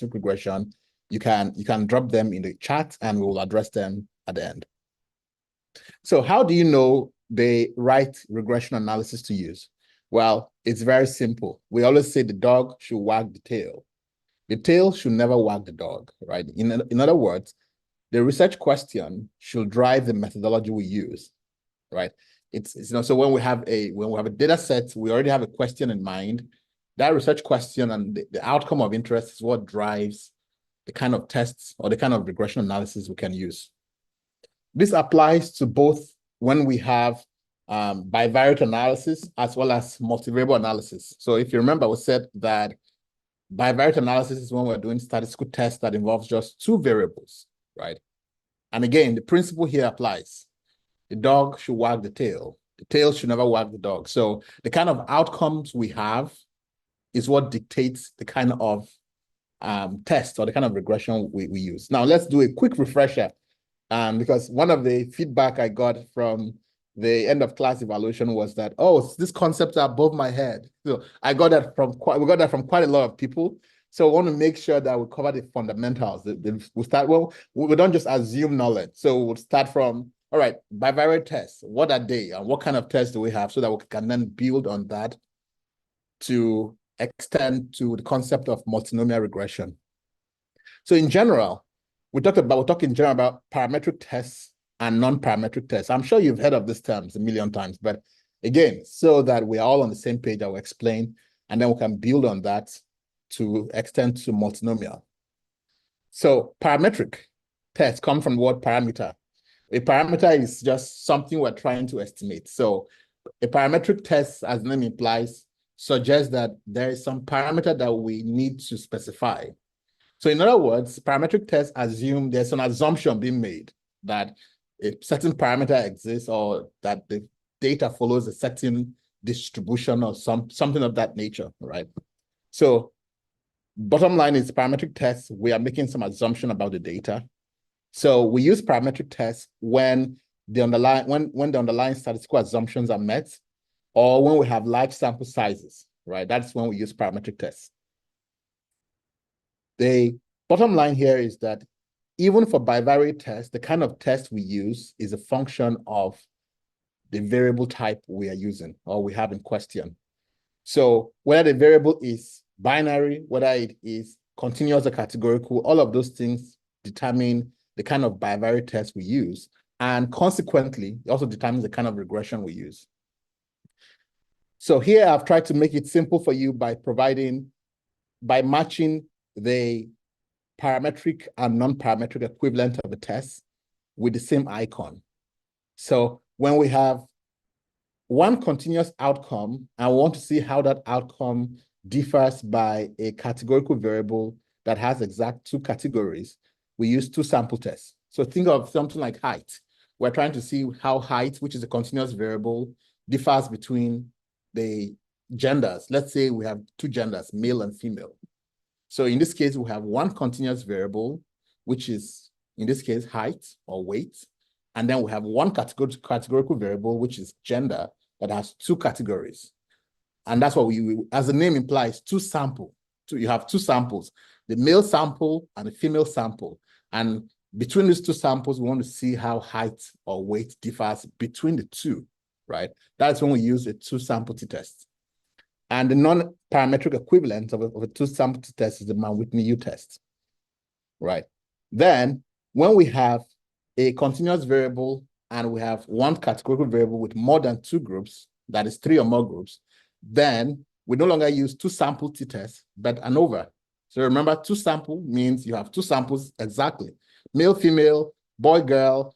regression, you can drop them in the chat and we will address them at the end. So how do you know the right regression analysis to use? Well, it's very simple. We always say the dog should wag the tail. The tail should never wag the dog, right? In other words, the research question should drive the methodology we use, right? It's so when we have a data set, we already have a question in mind. That research question and the outcome of interest is what drives the kind of tests or the kind of regression analysis we can use. This applies to both when we have bivariate analysis as well as multivariable analysis. So if you remember, we said that bivariate analysis is when we're doing statistical tests that involves just two variables, right? And again, the principle here applies. The dog should wag the tail. The tail should never wag the dog. So the kind of outcomes we have is what dictates the kind of test or the kind of regression we use. Now, let's do a quick refresher. Because one of the feedback I got from the end of class evaluation was that, oh, this concepts are above my head. So we got that from quite a lot of people. So I want to make sure that we cover the fundamentals. We don't just assume knowledge. So we'll start from, all right, bivariate tests. What are they and what kind of tests do we have so that we can then build on that to extend to the concept of multinomial regression. So in general, we're talking in general about parametric tests and non-parametric tests. I'm sure you've heard of these terms a million times, but again, so that we're all on the same page, I will explain, and then we can build on that to extend to multinomial. So parametric tests come from the word parameter. A parameter is just something we're trying to estimate. So a parametric test, as the name implies, suggests that there is some parameter that we need to specify. So in other words, parametric tests assume there's an assumption being made that a certain parameter exists or that the data follows a certain distribution or something of that nature, right? So bottom line is parametric tests, we are making some assumption about the data. So we use parametric tests when the underlying statistical assumptions are met or when we have large sample sizes, right? That's when we use parametric tests. The bottom line here is that even for bivariate tests, the kind of test we use is a function of the variable type we are using or we have in question. So whether the variable is binary, whether it is continuous or categorical, all of those things determine the kind of bivariate test we use. And consequently, it also determines the kind of regression we use. So here I've tried to make it simple for you by matching the parametric and non-parametric equivalent of a test with the same icon. So when we have one continuous outcome, I want to see how that outcome differs by a categorical variable that has exact two categories. We use two sample tests. So think of something like height. We're trying to see how height, which is a continuous variable, differs between the genders. Let's say we have two genders, male and female. So in this case, we have one continuous variable, which is, in this case, height or weight. And then we have one categorical variable, which is gender, that has two categories. And that's what as the name implies, two samples. You have two samples, the male sample and the female sample. And between these two samples, we want to see how height or weight differs between the two, right? That's when we use a two-sample t-test. And the non-parametric equivalent of a two-sample t-test is the Mann-Whitney U-test, right? Then, when we have a continuous variable and we have one categorical variable with more than two groups, that is three or more groups, then we no longer use two-sample t-test, but ANOVA. So remember, two-sample means you have two samples exactly. Male, female, boy, girl,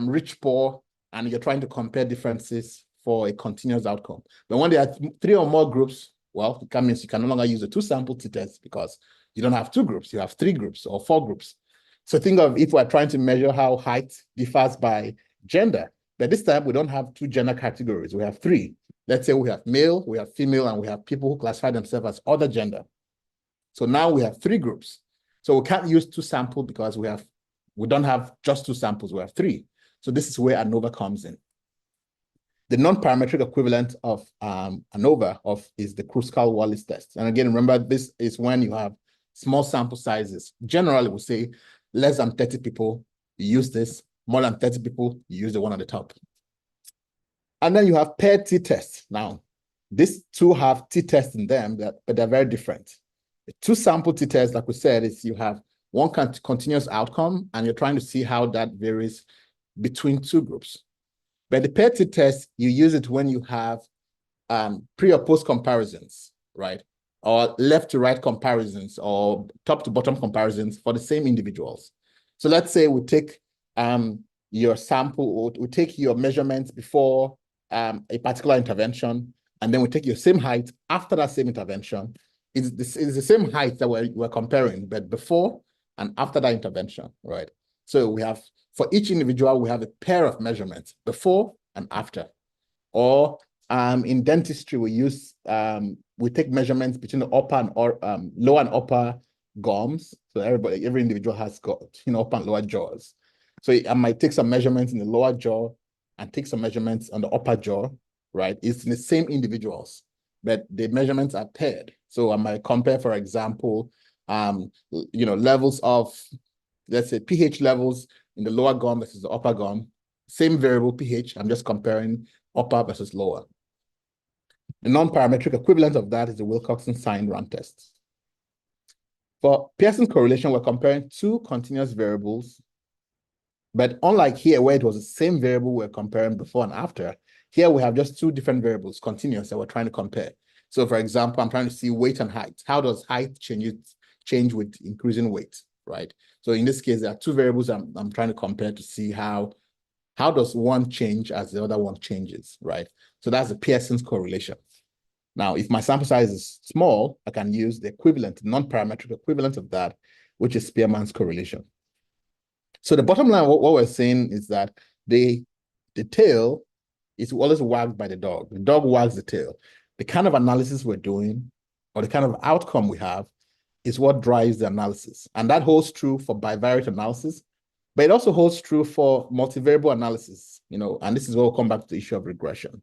rich, poor, and you're trying to compare differences for a continuous outcome. But when there are three or more groups, well, that means you can no longer use a two-sample t-test because you don't have two groups, you have three groups or four groups. So think of if we're trying to measure how height differs by gender, but this time we don't have two gender categories, we have three. Let's say we have male, we have female, and we have people who classify themselves as other gender. So now we have three groups. So we can't use two samples because we don't have just two samples, we have three. So this is where ANOVA comes in. The non-parametric equivalent of ANOVA is the Kruskal-Wallis test. And again, remember, this is when you have small sample sizes. Generally, we say less than 30 people, you use this. More than 30 people, you use the one at the top. And then you have paired t-tests. Now, these two have t-tests in them, but they're very different. The two sample t-tests, like we said, is you have one continuous outcome, and you're trying to see how that varies between two groups. But the paired t-test, you use it when you have pre or post comparisons, right? Or left to right comparisons or top to bottom comparisons for the same individuals. So let's say we take your sample, we take your measurements before a particular intervention, and then we take your same height after that same intervention. It's the same height that we're comparing, but before and after that intervention, right? So we have, for each individual, we have a pair of measurements, before and after. Or in dentistry, we take measurements between the upper and lower and upper gums. So every individual has got, upper and lower jaws. So I might take some measurements in the lower jaw and take some measurements on the upper jaw, right? It's in the same individuals, but the measurements are paired. So I might compare, for example, levels of, let's say, pH levels in the lower gum versus the upper gum. Same variable pH, I'm just comparing upper versus lower. The non-parametric equivalent of that is the Wilcoxon sign run test. For Pearson's correlation, we're comparing two continuous variables, but unlike here where it was the same variable we're comparing before and after, here we have just two different variables, continuous, that we're trying to compare. So for example, I'm trying to see weight and height. How does height change with increasing weight, right? So in this case, there are two variables I'm trying to compare to see how does one change as the other one changes, right? So that's the Pearson's correlation. Now, if my sample size is small, I can use the equivalent, non-parametric equivalent of that, which is Spearman's correlation. So the bottom line, what we're saying is that the tail is always wagged by the dog. The dog wags the tail. The kind of analysis we're doing, or the kind of outcome we have, is what drives the analysis. And that holds true for bivariate analysis, but it also holds true for multivariable analysis, and this is where we'll come back to the issue of regression.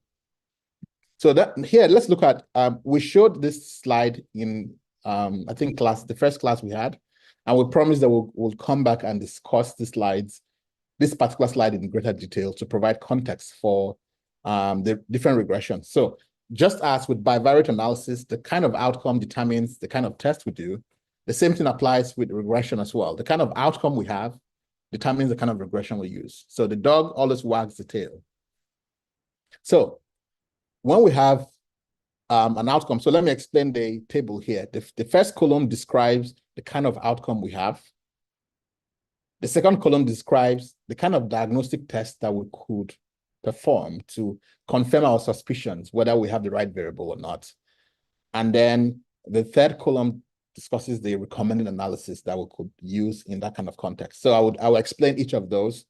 So that here, let's look at, we showed this slide in, I think the first class we had, and we promised that we'll come back and discuss this particular slide in greater detail to provide context for the different regressions. So just as with bivariate analysis, the kind of outcome determines the kind of test we do. The same thing applies with regression as well. The kind of outcome we have determines the kind of regression we use. So the dog always wags the tail. So when we have an outcome, so let me explain the table here. The first column describes the kind of outcome we have. The second column describes the kind of diagnostic test that we could perform to confirm our suspicions, whether we have the right variable or not. And then the third column discusses the recommended analysis that we could use in that kind of context. So I will explain each of those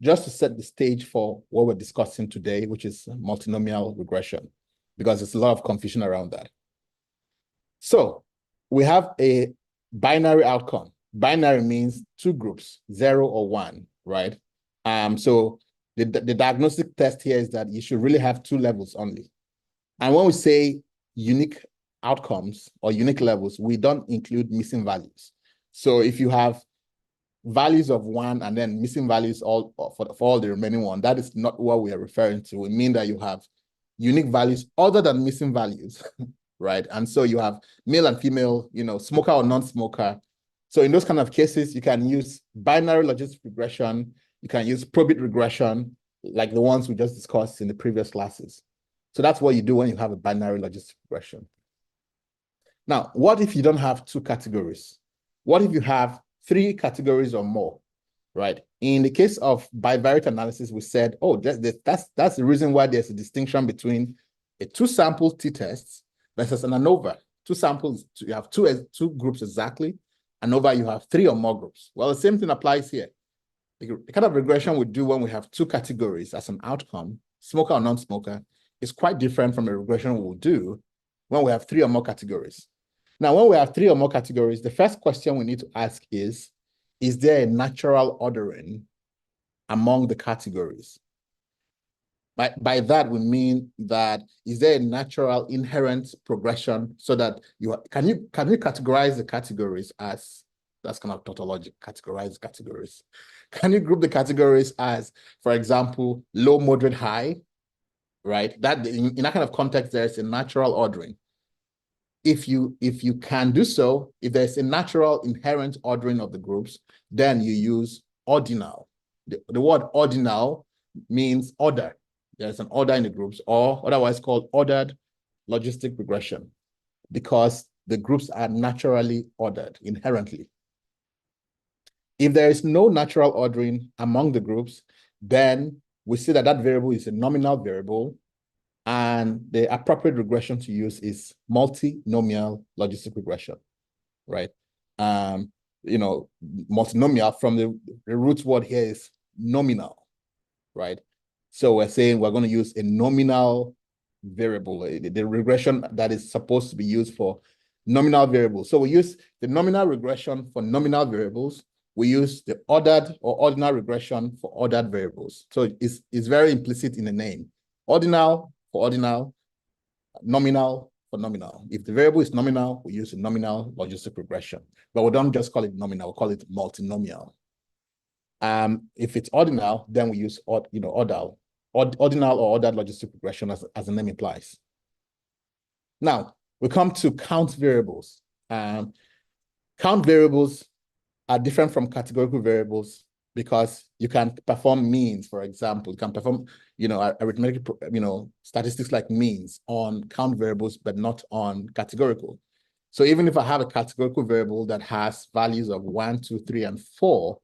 just to set the stage for what we're discussing today, which is multinomial regression, because there's a lot of confusion around that. So we have a binary outcome. Binary means two groups, 0 or 1, right? So the diagnostic test here is that you should really have two levels only. And when we say unique outcomes or unique levels, we don't include missing values. So if you have values of 1 and then missing values for all the remaining one, that is not what we are referring to. We mean that you have unique values other than missing values, right? And so you have male and female, smoker or non-smoker. So in those kind of cases, you can use binary logistic regression. You can use probit regression, like the ones we just discussed in the previous classes. So that's what you do when you have a binary logistic regression. Now, what if you don't have two categories? What if you have 3 categories or more, right? In the case of bivariate analysis, we said, oh, that's the reason why there's a distinction between a two-sample t-test versus an ANOVA. Two samples, you have two groups exactly. ANOVA, you have 3 or more groups. Well, the same thing applies here. The kind of regression we do when we have 2 categories as an outcome, smoker or non-smoker, is quite different from a regression we'll do when we have 3 or more categories. Now, when we have 3 or more categories, the first question we need to ask is there a natural ordering among the categories? By that, we mean that is there a natural inherent progression so that can you categorize the categories as, that's kind of tautology, categorize categories. Can you group the categories as, for example, low, moderate, high, right? That in that kind of context, there's a natural ordering. If you can do so, if there's a natural inherent ordering of the groups, then you use ordinal. The word ordinal means order. There's an order in the groups, or otherwise called ordered logistic regression, because the groups are naturally ordered inherently. If there is no natural ordering among the groups, then we see that that variable is a nominal variable, and the appropriate regression to use is multinomial logistic regression, right? Multinomial, from the root word here is nominal, right? So we're saying we're going to use a nominal variable, the regression that is supposed to be used for nominal variables. So we use the nominal regression for nominal variables. We use the ordered or ordinal regression for ordered variables. So it's very implicit in the name. Ordinal for ordinal, nominal for nominal. If the variable is nominal, we use a nominal logistic regression, but we don't just call it nominal, we call it multinomial. If it's ordinal, then we use ordinal or ordered logistic regression, as the name implies. Now we come to count variables. Count variables are different from categorical variables because you can perform means, for example. You can perform, arithmetic, statistics like means on count variables, but not on categorical. So even if I have a categorical variable that has values of 1, 2, 3, and 4,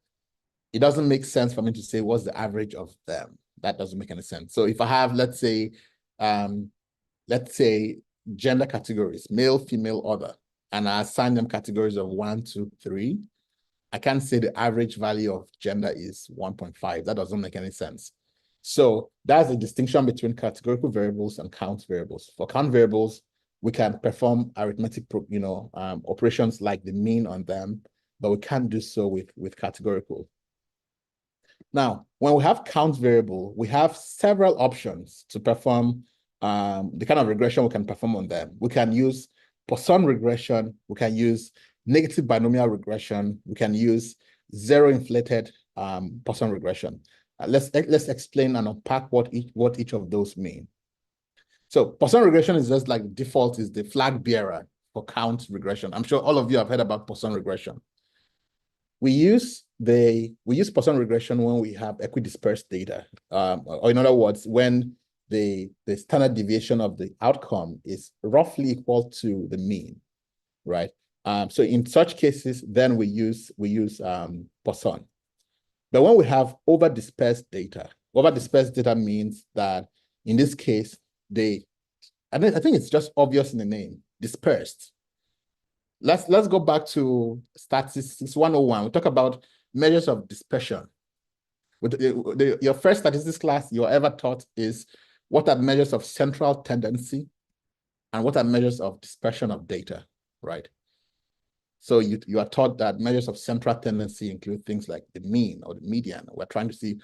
it doesn't make sense for me to say what's the average of them. That doesn't make any sense. So if I have, let's say gender categories, male, female, other, and I assign them categories of 1, 2, 3, I can't say the average value of gender is 1.5. That doesn't make any sense. So that's a distinction between categorical variables and count variables. For count variables, we can perform arithmetic operations like the mean on them, but we can't do so with categorical. Now, when we have count variable, we have several options to perform the kind of regression we can perform on them. We can use Poisson regression, we can use negative binomial regression, we can use zero inflated Poisson regression. Let's explain and unpack what each of those mean. So Poisson regression is just like default, is the flag bearer for count regression. I'm sure all of you have heard about Poisson regression. We use Poisson regression when we have equidispersed data, or in other words, when the standard deviation of the outcome is roughly equal to the mean, right? So in such cases, then we use Poisson. But when we have over-dispersed data means that in this case, I think it's just obvious in the name, dispersed. Let's go back to statistics 101. We talk about measures of dispersion. Your first statistics class you ever taught is what are measures of central tendency and what are measures of dispersion of data, right? So you are taught that measures of central tendency include things like the mean or the median. We're trying to see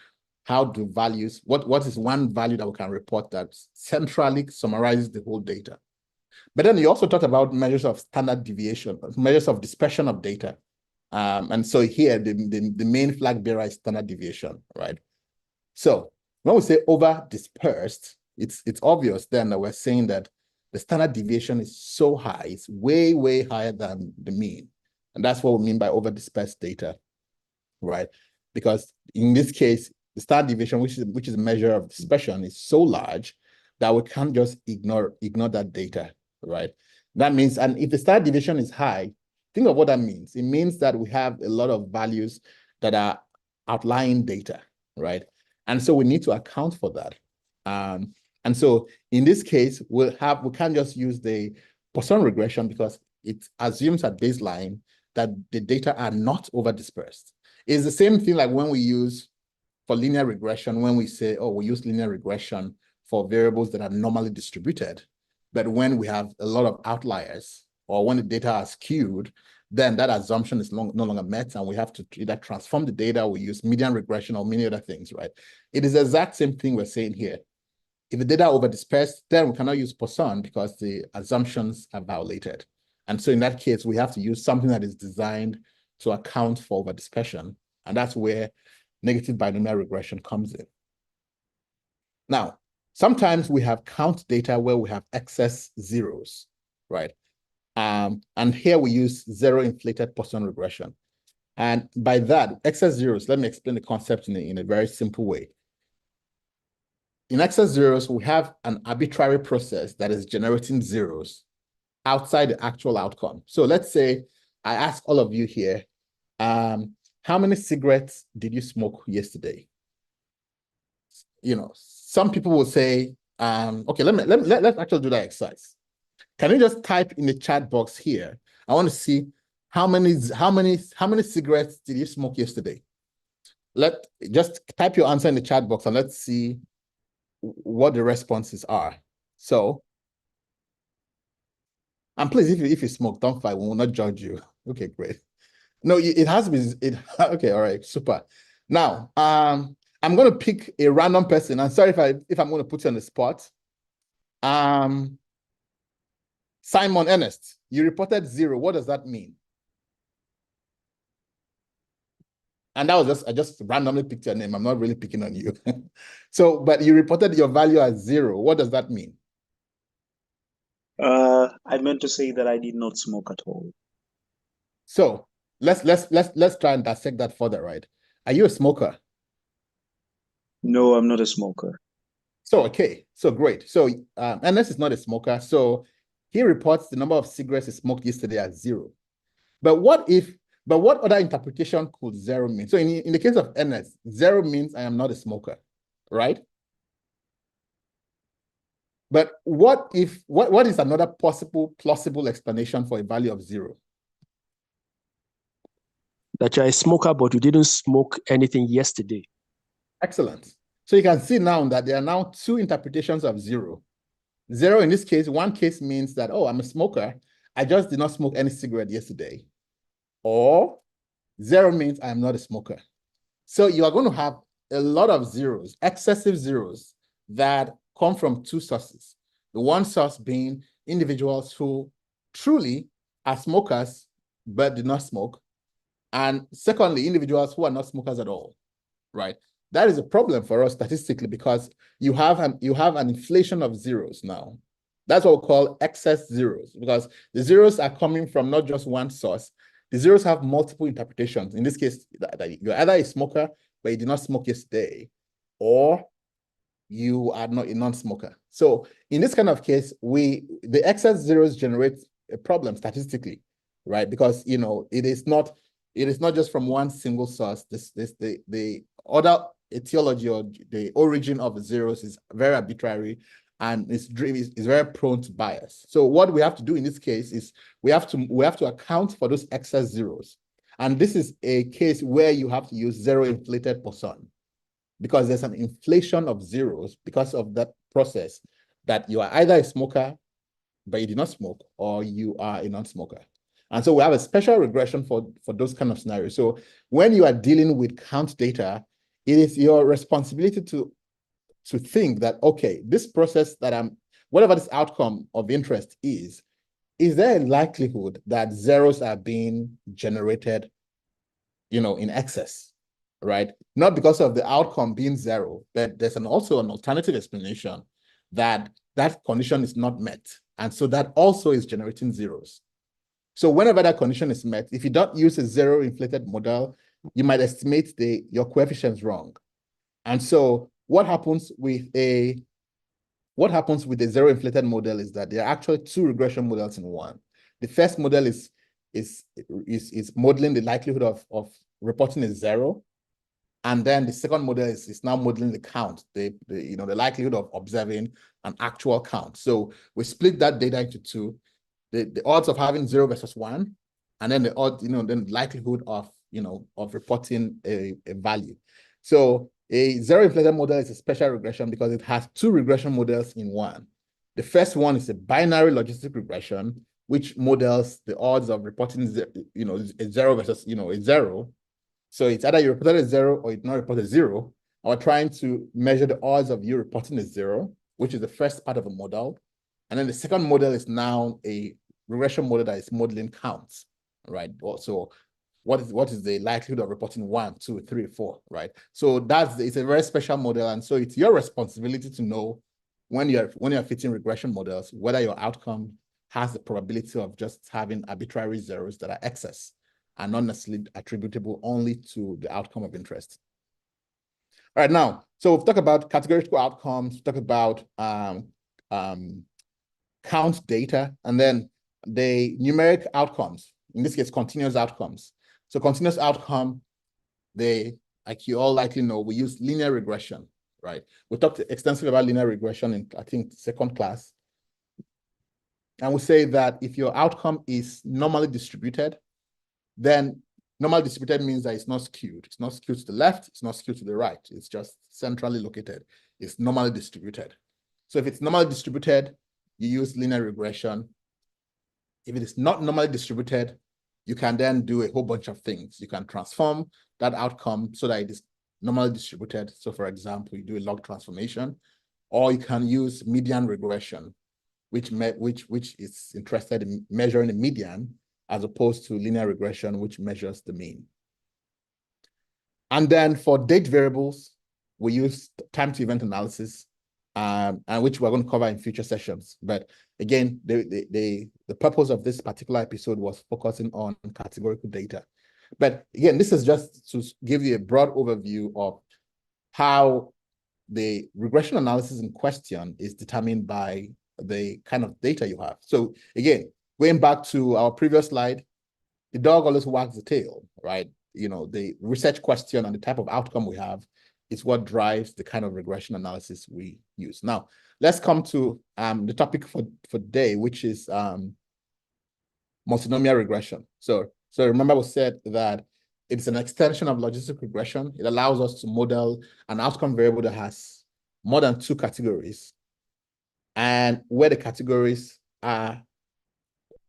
how do values, what is one value that we can report that centrally summarizes the whole data. But then you also talked about measures of standard deviation, measures of dispersion of data. And so here, the main flag bearer is standard deviation, right? So when we say over dispersed, it's obvious then that we're saying that the standard deviation is so high, it's way, way higher than the mean. And that's what we mean by over dispersed data, right? Because in this case, the standard deviation, which is a measure of dispersion, is so large that we can't just ignore that data, right? That means, and if the standard deviation is high, think of what that means. It means that we have a lot of values that are outlying data, right? And so we need to account for that. And so in this case, we can't just use the Poisson regression because it assumes at baseline that the data are not over dispersed. It's the same thing like when we use for linear regression, when we say, oh, we use linear regression for variables that are normally distributed. But when we have a lot of outliers or when the data are skewed, then that assumption is no longer met, and we have to either transform the data, we use median regression or many other things, right? It is the exact same thing we're saying here. If the data are over-dispersed, then we cannot use Poisson because the assumptions are violated. And so in that case, we have to use something that is designed to account for over-dispersion. And that's where negative binomial regression comes in. Now, sometimes we have count data where we have excess zeros, right? And here we use zero-inflated Poisson regression. And by that, excess zeros, let me explain the concept in a very simple way. In excess zeros, we have an arbitrary process that is generating zeros outside the actual outcome. So let's say I ask all of you here, how many cigarettes did you smoke yesterday? You know, some people will say, okay, let's actually do that exercise. Can you just type in the chat box here? I want to see how many cigarettes did you smoke yesterday? Just type your answer in the chat box and let's see what the responses are. So, and please, if you smoke, don't fight. We will not judge you. Okay, great. No, it has been. Okay, all right, super. Now, I'm going to pick a random person. I'm sorry if I'm going to put you on the spot. Simon Ernest, you reported 0. What does that mean? And that was I just randomly picked your name. I'm not really picking on you. So, but you reported your value as 0. What does that mean? I meant to say that I did not smoke at all. So let's try and dissect that further, right? Are you a smoker? No, I'm not a smoker. So okay, so great. So Ernest is not a smoker. So he reports the number of cigarettes he smoked yesterday as 0. But what other interpretation could 0 mean? So in the case of Ernest, 0 means I am not a smoker, right? But what is another plausible explanation for a value of 0? That you're a smoker, but you didn't smoke anything yesterday. Excellent. So you can see now that there are now 2 interpretations of 0. 0 in this case, one case means that, oh, I'm a smoker. I just did not smoke any cigarette yesterday. Or 0 means I am not a smoker. So you are going to have a lot of zeros, excessive zeros, that come from 2 sources. The one source being individuals who truly are smokers but did not smoke. And secondly, individuals who are not smokers at all, right? That is a problem for us statistically because you have an inflation of zeros now. That's what we call excess zeros, because the zeros are coming from not just one source. The zeros have multiple interpretations. In this case, you're either a smoker, but you did not smoke yesterday, or you are not a non-smoker. So in this kind of case, the excess zeros generate a problem statistically, right? Because it is not just from one single source. The other etiology or the origin of the zeros is very arbitrary and is very prone to bias. So what we have to do in this case is we have to account for those excess zeros. And this is a case where you have to use zero-inflated Poisson, because there's an inflation of zeros because of that process that you are either a smoker, but you did not smoke, or you are a non-smoker. And so we have a special regression for those kind of scenarios. So when you are dealing with count data, it is your responsibility to think that, okay, this process that whatever this outcome of interest is there a likelihood that zeros are being generated, in excess, right? Not because of the outcome being 0, but there's also an alternative explanation that condition is not met. And so that also is generating zeros. So whenever that condition is met, if you don't use a zero-inflated model, you might estimate your coefficients wrong. And so what happens with a zero-inflated model is that there are actually 2 regression models in one. The first model is modeling the likelihood of reporting a 0. And then the second model is now modeling the count, the likelihood of observing an actual count. So we split that data into 2. The odds of having 0 versus 1, and then the odds, then the likelihood of reporting a value. So a zero-inflated model is a special regression because it has 2 regression models in one. The first one is a binary logistic regression, which models the odds of reporting a 0 versus a 0. So it's either you reported a 0 or you did not report a 0, or trying to measure the odds of you reporting a 0, which is the first part of a model. And then the second model is now a regression model that is modeling counts, right? So what is the likelihood of reporting 1, 2, 3, 4, right? So it's a very special model. And so it's your responsibility to know when you're fitting regression models, whether your outcome has the probability of just having arbitrary zeros that are excess and not necessarily attributable only to the outcome of interest. All right, now, so we've talked about categorical outcomes, we've talked about count data, and then the numeric outcomes, in this case, continuous outcomes. So continuous outcome, like you all likely know, we use linear regression, right? We talked extensively about linear regression in, I think, second class. And we say that if your outcome is normally distributed, then normally distributed means that it's not skewed. It's not skewed to the left, it's not skewed to the right. It's just centrally located. It's normally distributed. So if it's normally distributed, you use linear regression. If it is not normally distributed, you can then do a whole bunch of things. You can transform that outcome so that it is normally distributed. So for example, you do a log transformation, or you can use median regression, which is interested in measuring the median as opposed to linear regression, which measures the mean. And then for date variables, we use time to event analysis, and which we're going to cover in future sessions. But again, the purpose of this particular episode was focusing on categorical data. But again, this is just to give you a broad overview of how the regression analysis in question is determined by the kind of data you have. So again, going back to our previous slide, the dog always wags the tail, right? You know, the research question and the type of outcome we have is what drives the kind of regression analysis we use. Now, let's come to the topic for today, which is multinomial regression. So remember we said that it's an extension of logistic regression. It allows us to model an outcome variable that has more than 2 categories, and where the categories are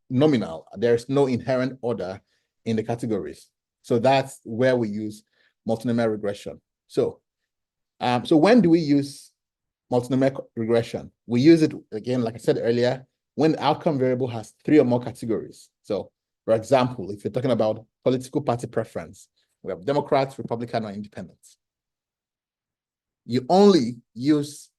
nominal, there's no inherent order in the categories. So that's where we use multinomial regression. So when do we use multinomial regression? We use it, again, like I said earlier, when the outcome variable has 3 or more categories. So for example, if you're talking about political party preference, we have Democrats, Republican, or Independents. You only use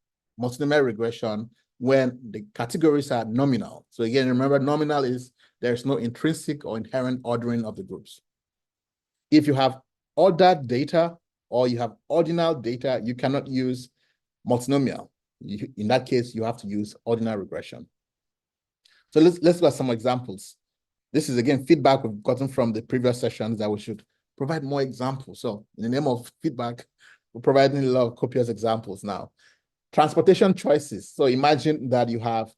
multinomial regression when the categories are nominal. So again, remember, nominal is there's no intrinsic or inherent ordering of the groups. If you have ordered data or you have ordinal data, you cannot use multinomial. In that case, you have to use ordinal regression. So let's look at some examples. This is, again, feedback we've gotten from the previous sessions that we should provide more examples. So in the name of feedback, we're providing a lot of copious examples now. Transportation choices. So imagine that you have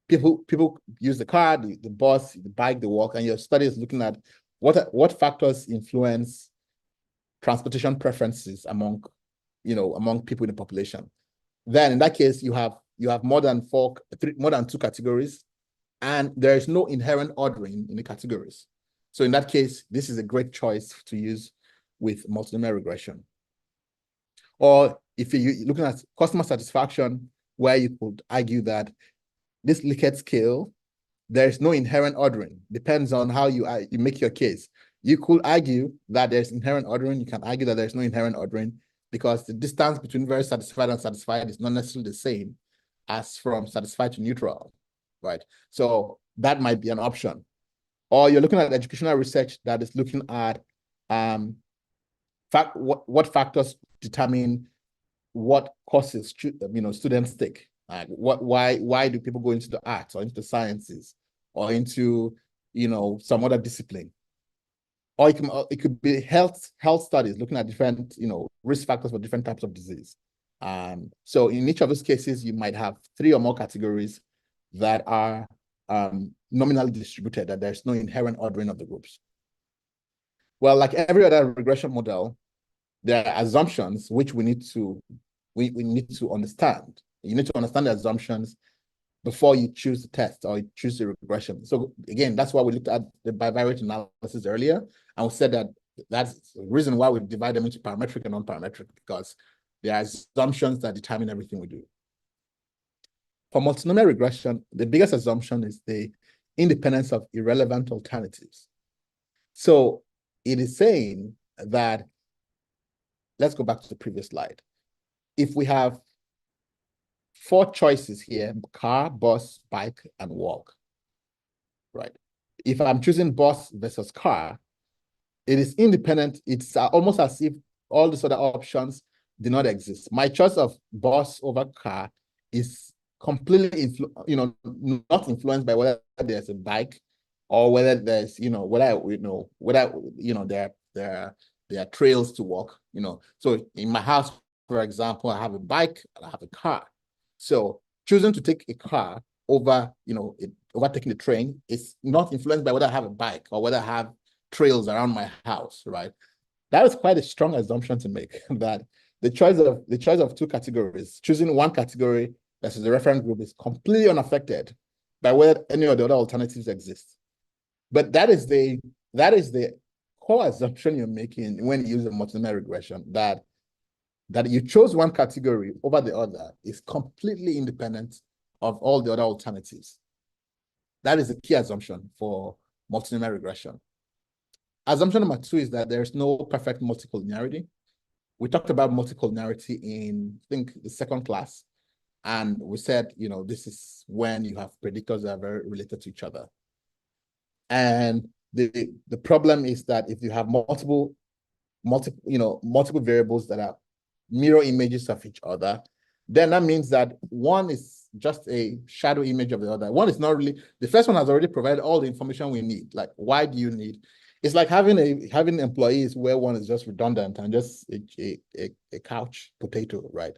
people use the car, the bus, the bike, the walk, and your study is looking at what factors influence transportation preferences among people in the population. Then in that case, you have more than 2 categories, and there is no inherent ordering in the categories. So in that case, this is a great choice to use with multinomial regression. Or if you're looking at customer satisfaction, where you could argue that this Likert scale, there's no inherent ordering. Depends on how you make your case. You could argue that there's inherent ordering. You can argue that there's no inherent ordering because the distance between very satisfied and satisfied is not necessarily the same as from satisfied to neutral, right? So that might be an option. Or you're looking at educational research that is looking at what factors determine what courses students take. Why do people go into the arts or into the sciences or into some other discipline? Or it could be health studies looking at different risk factors for different types of disease. So in each of those cases, you might have 3 or more categories that are nominally distributed, that there's no inherent ordering of the groups. Well, like every other regression model, there are assumptions which we need to understand. You need to understand the assumptions before you choose the test or you choose the regression. So again, that's why we looked at the bivariate analysis earlier, and we said that that's the reason why we divide them into parametric and non-parametric, because there are assumptions that determine everything we do. For multinomial regression, the biggest assumption is the independence of irrelevant alternatives. So it is saying that, let's go back to the previous slide. If we have 4 choices here, car, bus, bike, and walk, right? If I'm choosing bus versus car, it is independent. It's almost as if all these other options do not exist. My choice of bus over car is completely, not influenced by whether there's a bike or whether there's, there are trails to walk, So in my house, for example, I have a bike and I have a car. So choosing to take a car over, over taking the train is not influenced by whether I have a bike or whether I have trails around my house, right? That is quite a strong assumption to make, that the choice of 2 categories, choosing one category versus the reference group, is completely unaffected by whether any of the other alternatives exist. But that is the core assumption you're making when you use a multinomial regression, that you chose one category over the other is completely independent of all the other alternatives. That is the key assumption for multinomial regression. Assumption number 2 is that there's no perfect multicollinearity. We talked about multicollinearity in, I think, the 2nd class. And we said, this is when you have predictors that are very related to each other. And the problem is that if you have multiple variables that are mirror images of each other, then that means that one is just a shadow image of the other. One is not really, the first one has already provided all the information we need. Like, why do you need? It's like having employees where one is just redundant and just a couch potato, right?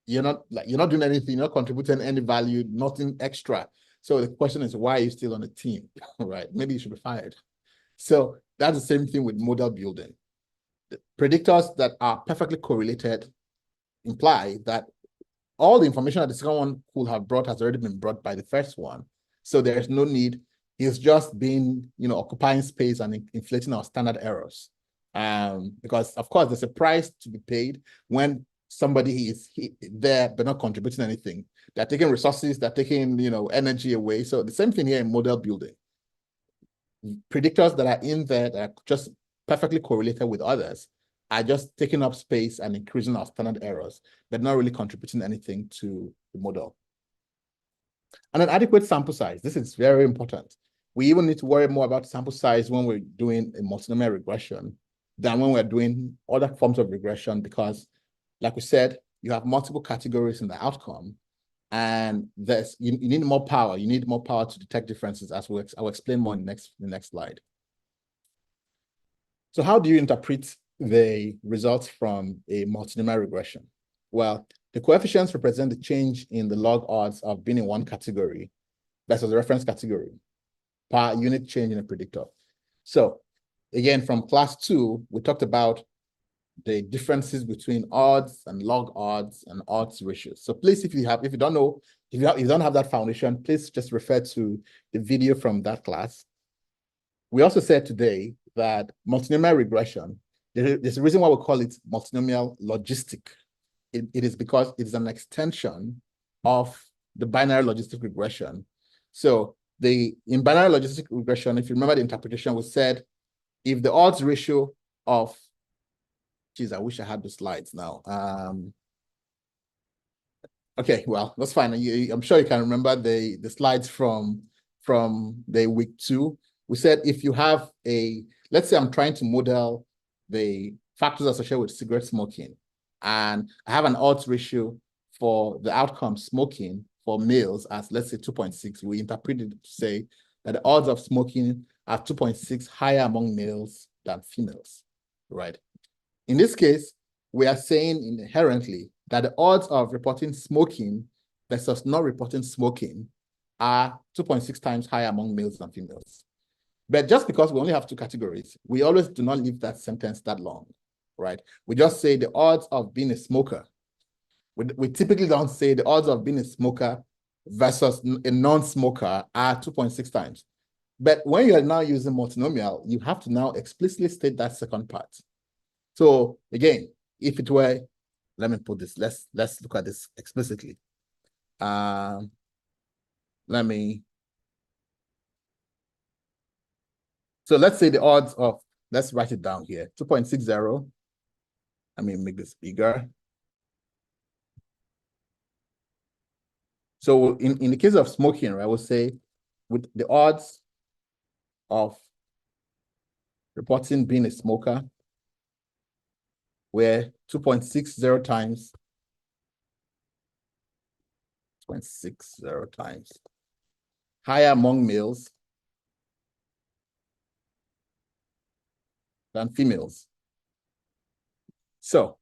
You're not doing anything, you're not contributing any value, nothing extra. So the question is, why are you still on the team, right? Maybe you should be fired. So that's the same thing with model building. The predictors that are perfectly correlated imply that all the information that the second one could have brought has already been brought by the first one. So there's no need. It's just been, occupying space and inflating our standard errors. Because of course there's a price to be paid when somebody is there but not contributing anything. They're taking resources, they're taking, energy away. So the same thing here in model building. Predictors that are in there that are just perfectly correlated with others are just taking up space and increasing our standard errors, but not really contributing anything to the model. And an adequate sample size. This is very important. We even need to worry more about sample size when we're doing a multinomial regression than when we're doing other forms of regression, because, like we said, you have multiple categories in the outcome, and you need more power. You need more power to detect differences, as I'll explain more in the next slide. So how do you interpret the results from a multinomial regression? Well, the coefficients represent the change in the log odds of being in one category versus the reference category per unit change in a predictor. So again, from class 2, we talked about the differences between odds and log odds and odds ratios. So please, if you don't have that foundation, please just refer to the video from that class. We also said today that multinomial regression, there's a reason why we call it multinomial logistic. It is because it is an extension of the binary logistic regression. So in binary logistic regression, if you remember the interpretation, we said if the odds ratio of, geez, I wish I had the slides now. Okay, well, that's fine. I'm sure you can remember the slides from the week 2. We said if you have let's say I'm trying to model the factors associated with cigarette smoking, and I have an odds ratio for the outcome smoking for males as, let's say, 2.6. We interpreted to say that the odds of smoking are 2.6 higher among males than females, right? In this case, we are saying inherently that the odds of reporting smoking versus not reporting smoking are 2.6 times higher among males than females. But just because we only have 2 categories, we always do not leave that sentence that long, right? We just say the odds of being a smoker. We typically don't say the odds of being a smoker versus a non-smoker are 2.6 times. But when you are now using multinomial, you have to now explicitly state that second part. So again, let me put this, let's look at this explicitly. So let's say the odds of, let's write it down here, 2.60. Let me make this bigger. So in the case of smoking, right, I would say with the odds of reporting being a smoker were 2.60 times 0.60 times higher among males than females. So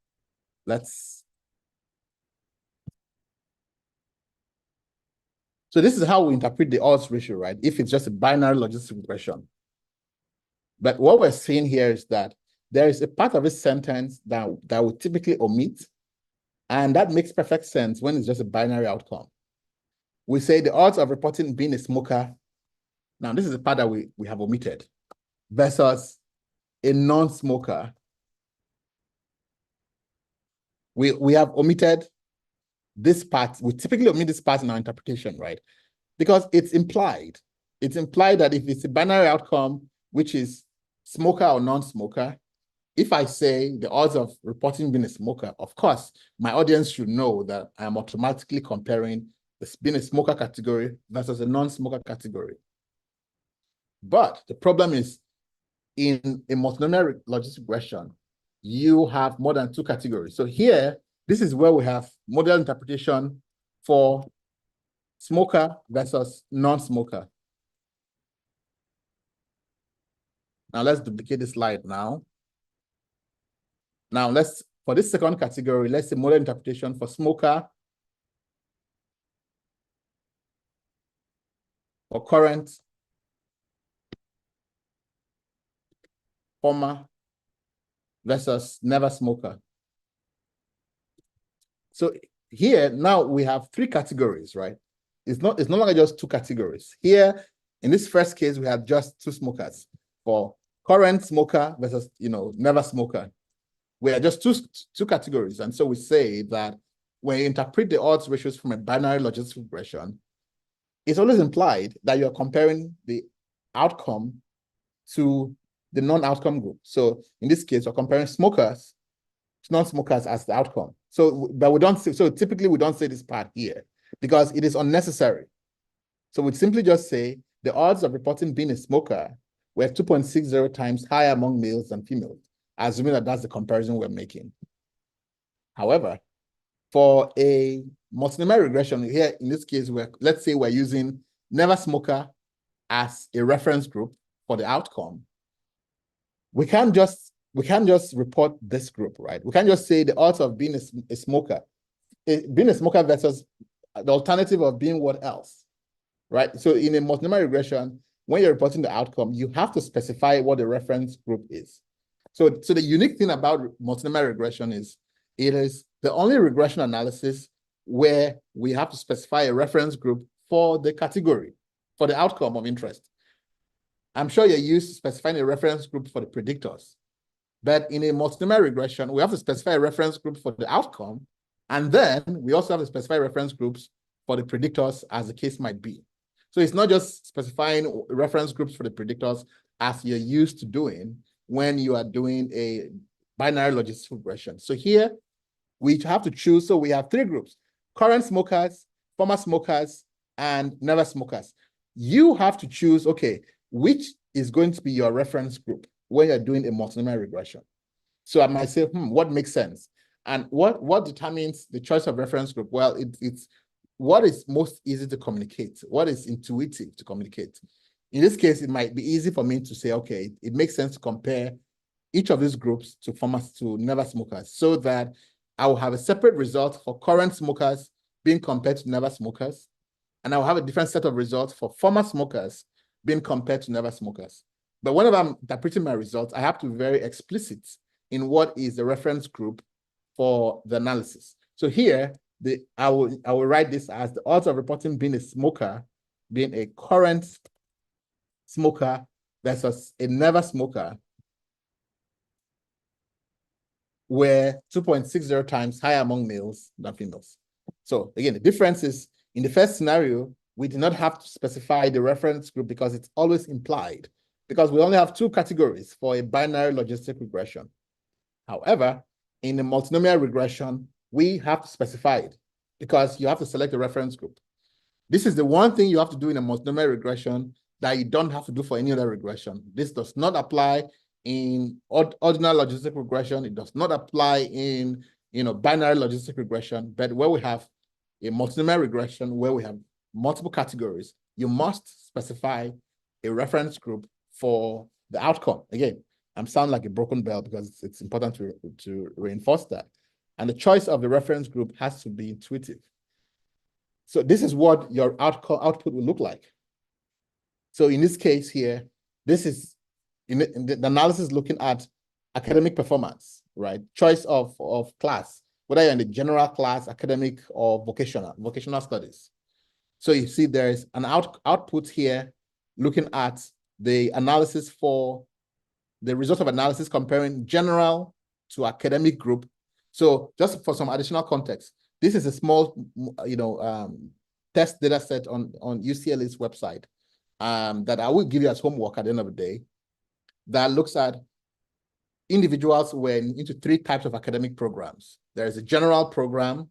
so this is how we interpret the odds ratio, right? If it's just a binary logistic regression. But what we're seeing here is that there is a part of a sentence that we typically omit, and that makes perfect sense when it's just a binary outcome. We say the odds of reporting being a smoker. Now, this is the part that we have omitted versus a non-smoker. We have omitted this part. We typically omit this part in our interpretation, right? Because it's implied. It's implied that if it's a binary outcome, which is smoker or non-smoker, if I say the odds of reporting being a smoker, of course, my audience should know that I'm automatically comparing this being a smoker category versus a non-smoker category. But the problem is, in a multinomial logistic regression, you have more than two categories. So here, this is where we have model interpretation for smoker versus non-smoker. Now let's duplicate this slide now. Now for this second category, let's say model interpretation for smoker or current, former versus never smoker. So here, now we have three categories, right? It's no longer just two categories. Here, in this first case, we have just two smokers for current smoker versus, never smoker. We are just two categories. And so we say that when you interpret the odds ratios from a binary logistic regression, it's always implied that you're comparing the outcome to the non-outcome group. So in this case, we're comparing smokers to non-smokers as the outcome. So, but we don't say, so typically we don't say this part here because it is unnecessary. So we'd simply just say the odds of reporting being a smoker were 2.60 times higher among males than females, assuming that that's the comparison we're making. However, for a multinomial regression here, in this case, let's say we're using never smoker as a reference group for the outcome. We can't just report this group, right? We can't just say the odds of being a smoker, being a smoker versus the alternative of being what else, right? So in a multinomial regression, when you're reporting the outcome, you have to specify what the reference group is. So the unique thing about multinomial regression is it is the only regression analysis where we have to specify a reference group for the category, for the outcome of interest. I'm sure you're used to specifying a reference group for the predictors. But in a multinomial regression, we have to specify a reference group for the outcome. And then we also have to specify reference groups for the predictors as the case might be. So it's not just specifying reference groups for the predictors as you're used to doing when you are doing a binary logistic regression. So here we have to choose. So we have three groups: current smokers, former smokers, and never smokers. You have to choose, okay, which is going to be your reference group when you're doing a multinomial regression. So I might say, what makes sense? And what determines the choice of reference group? Well, it's what is most easy to communicate, what is intuitive to communicate. In this case, it might be easy for me to say, okay, it makes sense to compare each of these groups to never smokers, so that I will have a separate result for current smokers being compared to never smokers, and I will have a different set of results for former smokers being compared to never smokers. But whenever I'm interpreting my results, I have to be very explicit in what is the reference group for the analysis. So here, I will write this as the odds of reporting being a smoker, being a current smoker versus a never smoker, were 2.60 times higher among males than females. So again, the difference is in the first scenario, we do not have to specify the reference group because it's always implied, because we only have two categories for a binary logistic regression. However, in a multinomial regression, we have to specify it because you have to select a reference group. This is the one thing you have to do in a multinomial regression that you don't have to do for any other regression. This does not apply in ordinal logistic regression. It does not apply in binary logistic regression. But where we have a multinomial regression where we have multiple categories, you must specify a reference group for the outcome. Again, I'm sounding like a broken bell because it's important to reinforce that. And the choice of the reference group has to be intuitive. So this is what your output will look like. So in this case here, this is in the analysis looking at academic performance, right? Choice of class, whether you're in the general class, academic, or vocational studies. So you see there is an output here looking at the analysis for the result of analysis comparing general to academic group. So just for some additional context, this is a small, test data set on UCLA's website that I will give you as homework at the end of the day that looks at individuals who were into three types of academic programs. There is a general program,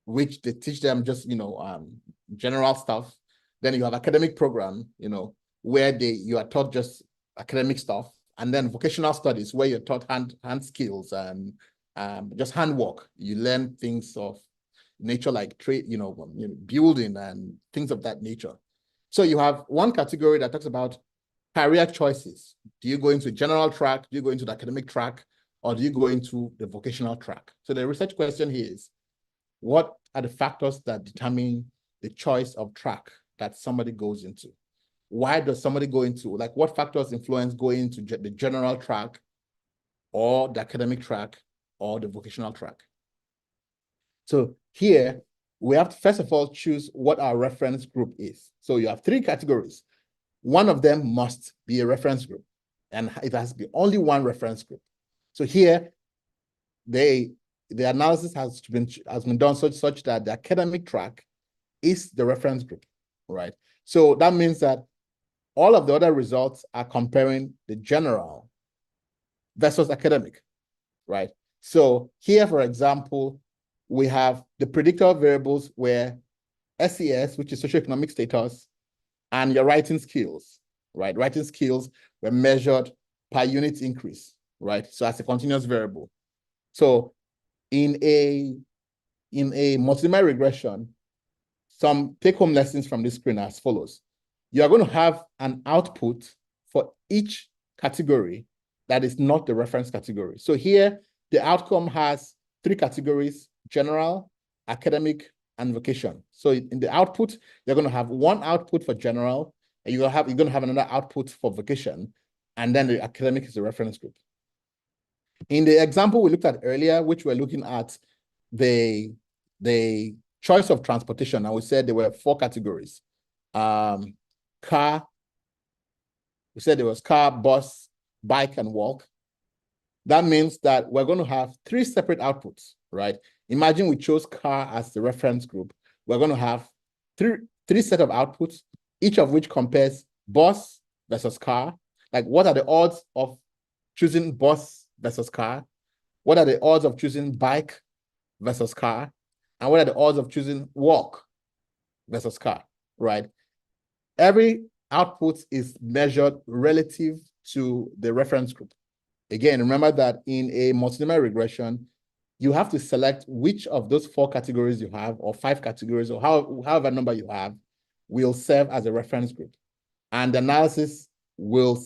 which they teach them just, general stuff. Then you have academic program, where you are taught just academic stuff. And then vocational studies, where you're taught hand skills and just handwork. You learn things of nature like trade, building and things of that nature. So you have one category that talks about career choices. Do you go into general track? Do you go into the academic track? Or do you go into the vocational track? So the research question here is, what are the factors that determine the choice of track that somebody goes into? Why does somebody go into, what factors influence going into the general track or the academic track or the vocational track? So here, we have to first of all choose what our reference group is. So you have three categories. One of them must be a reference group, and it has to be only one reference group. So here, the analysis has been done such that the academic track is the reference group, right? So that means that all of the other results are comparing the general versus academic, right? So here, for example, we have the predictor variables where SES, which is socioeconomic status, and your writing skills, right? Writing skills were measured per unit increase, right? So as a continuous variable. So in a multinomial regression, some take-home lessons from this screen as follows. You are going to have an output for each category that is not the reference category. So here, the outcome has three categories: general, academic, and vocation. So in the output, you're going to have one output for general, and you're going to have another output for vocation, and then the academic is the reference group. In the example we looked at earlier, which we're looking at the choice of transportation, and we said there were four categories. Car, we said there was car, bus, bike, and walk. That means that we're going to have three separate outputs, right? Imagine we chose car as the reference group. We're going to have three set of outputs, each of which compares bus versus car. Like, what are the odds of choosing bus versus car? What are the odds of choosing bike versus car? And what are the odds of choosing walk versus car, right? Every output is measured relative to the reference group. Again, remember that in a multinomial regression, you have to select which of those four categories you have, or five categories, or however number you have, will serve as a reference group. And the analysis will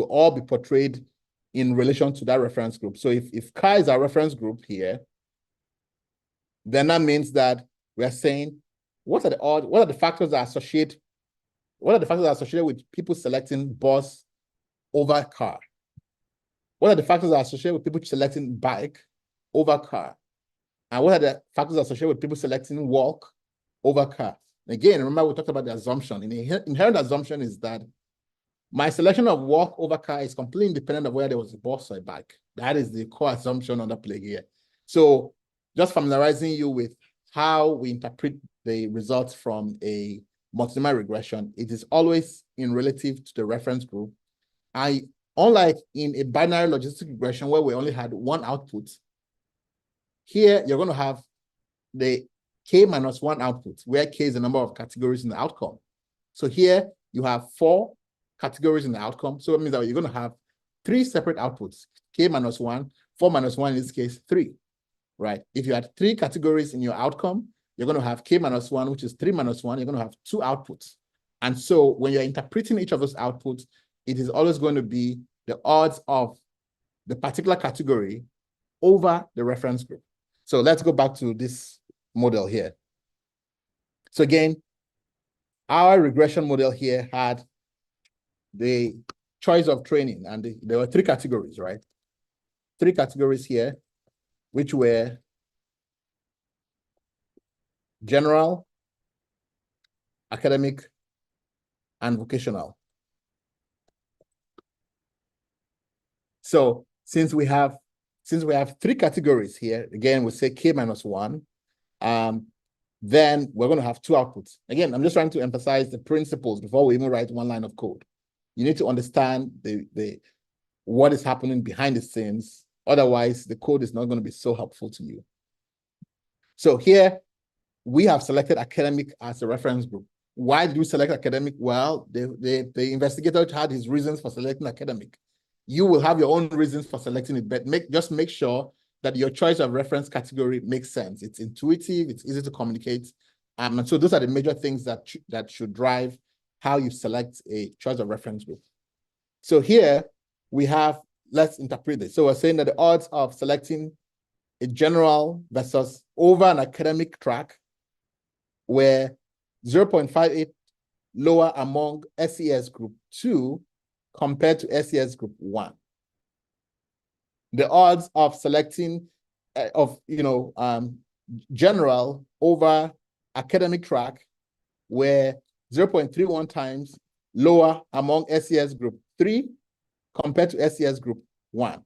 all be portrayed in relation to that reference group. So if car is our reference group here, then that means that we are saying, what are the factors that are associated with people selecting bus over car? What are the factors that are associated with people selecting bike over car? And what are the factors associated with people selecting walk over car? Again, remember we talked about the assumption. And the inherent assumption is that my selection of walk over car is completely independent of whether there was a bus or a bike. That is the core assumption on the play here. So just familiarizing you with how we interpret the results from a multinomial regression, it is always in relative to the reference group. Unlike in a binary logistic regression where we only had one output, here you're going to have the k minus 1 output, where k is the number of categories in the outcome. So here you have 4 categories in the outcome. So it means that you're going to have 3 separate outputs, k minus 1, 4 minus 1, in this case, 3, right? If you had 3 categories in your outcome, you're going to have k minus 1, which is 3 minus 1, you're going to have 2 outputs. And so when you're interpreting each of those outputs, it is always going to be the odds of the particular category over the reference group. So let's go back to this model here. So again, our regression model here had the choice of training, and there were 3 categories, right? 3 categories here, which were general, academic, and vocational. So since we have 3 categories here, again, we say k minus 1, then we're going to have 2 outputs. Again, I'm just trying to emphasize the principles before we even write one line of code. You need to understand what is happening behind the scenes. Otherwise, the code is not going to be so helpful to you. So here, we have selected academic as a reference group. Why did we select academic? Well, the investigator had his reasons for selecting academic. You will have your own reasons for selecting it, but just make sure that your choice of reference category makes sense. It's intuitive, it's easy to communicate. And so those are the major things that should drive how you select a choice of reference group. So here we have, let's interpret this. So we're saying that the odds of selecting a general versus over an academic track were 0.58 lower among SES group 2 compared to SES group 1. The odds of selecting general over academic track were 0.31 times lower among SES group 3 compared to SES group 1.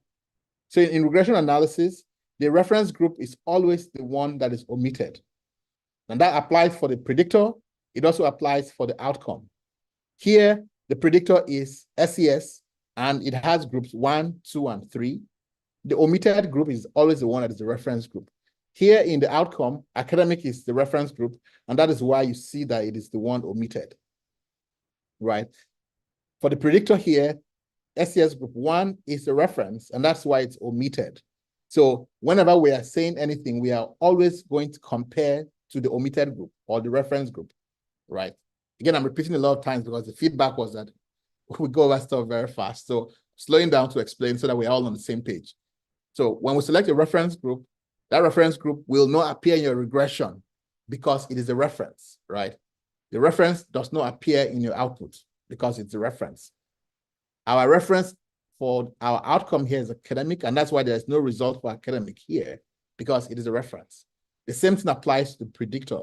So in regression analysis, the reference group is always the one that is omitted. And that applies for the predictor. It also applies for the outcome. Here, the predictor is SES, and it has groups 1, 2, and 3. The omitted group is always the one that is the reference group. Here in the outcome, academic is the reference group, and that is why you see that it is the one omitted, right? For the predictor here, SES group 1 is the reference, and that's why it's omitted. So whenever we are saying anything, we are always going to compare to the omitted group or the reference group, right? Again, I'm repeating a lot of times because the feedback was that we go over stuff very fast. So slowing down to explain so that we're all on the same page. So when we select a reference group, that reference group will not appear in your regression because it is a reference, right? The reference does not appear in your output because it's a reference. Our reference for our outcome here is academic, and that's why there's no result for academic here because it is a reference. The same thing applies to the predictor.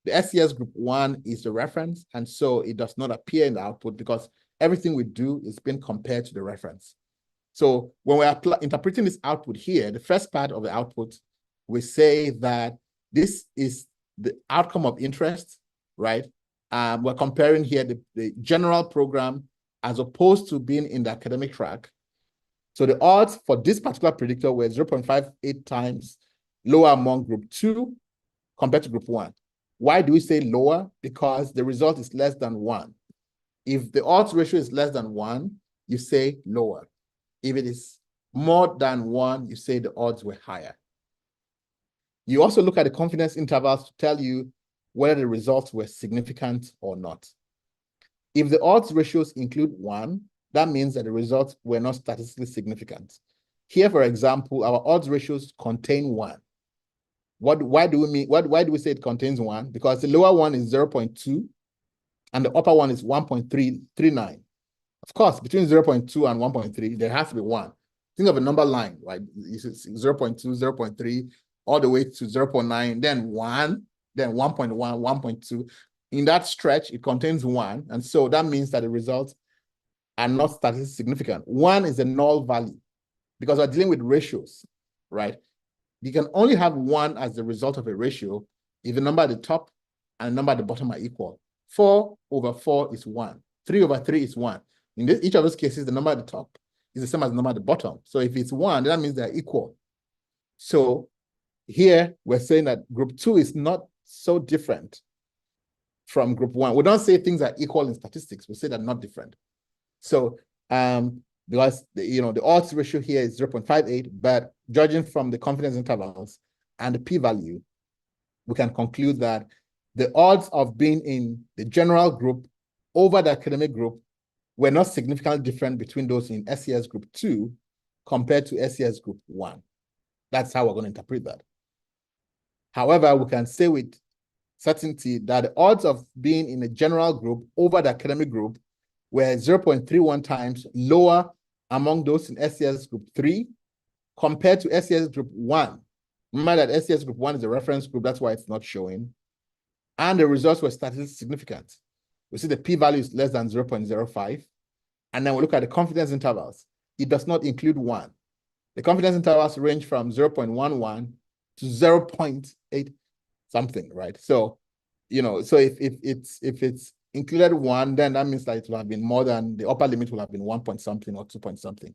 The SES group 1 is the reference, and so it does not appear in the output because everything we do is being compared to the reference. So when we're interpreting this output here, the first part of the output, we say that this is the outcome of interest, right? We're comparing here the general program as opposed to being in the academic track. So the odds for this particular predictor were 0.58 times lower among group 2 compared to group 1. Why do we say lower? Because the result is less than 1. If the odds ratio is less than 1, you say lower. If it is more than 1, you say the odds were higher. You also look at the confidence intervals to tell you whether the results were significant or not. If the odds ratios include 1, that means that the results were not statistically significant. Here, for example, our odds ratios contain 1. Why do we say it contains 1? Because the lower one is 0.2 and the upper one is 1.339. Of course, between 0.2 and 1.3, there has to be 1. Think of a number line, right? It's 0.2, 0.3, all the way to 0.9, then 1, then 1.1, 1.2. In that stretch, it contains 1. And so that means that the results are not statistically significant. 1 is a null value because we're dealing with ratios, right? You can only have 1 as the result of a ratio if the number at the top and the number at the bottom are equal. 4 over 4 is 1. 3 over 3 is 1. In each of those cases, the number at the top is the same as the number at the bottom. So if it's 1, that means they're equal. So here, we're saying that group 2 is not so different from group 1. We don't say things are equal in statistics. We say they're not different. So because the odds ratio here is 0.58, but judging from the confidence intervals and the p-value, we can conclude that the odds of being in the general group over the academic group were not significantly different between those in SES group 2 compared to SES group 1. That's how we're going to interpret that. However, we can say with certainty that the odds of being in a general group over the academic group were 0.31 times lower among those in SES group 3 compared to SES group 1. Remember that SES group 1 is a reference group, that's why it's not showing. And the results were statistically significant. We see the p-value is less than 0.05. And then we look at the confidence intervals. It does not include 1. The confidence intervals range from 0.11 to 0.8 something, right? So, so if it's included 1, then that means that it will have been more than the upper limit will have been 1 point something or 2 point something.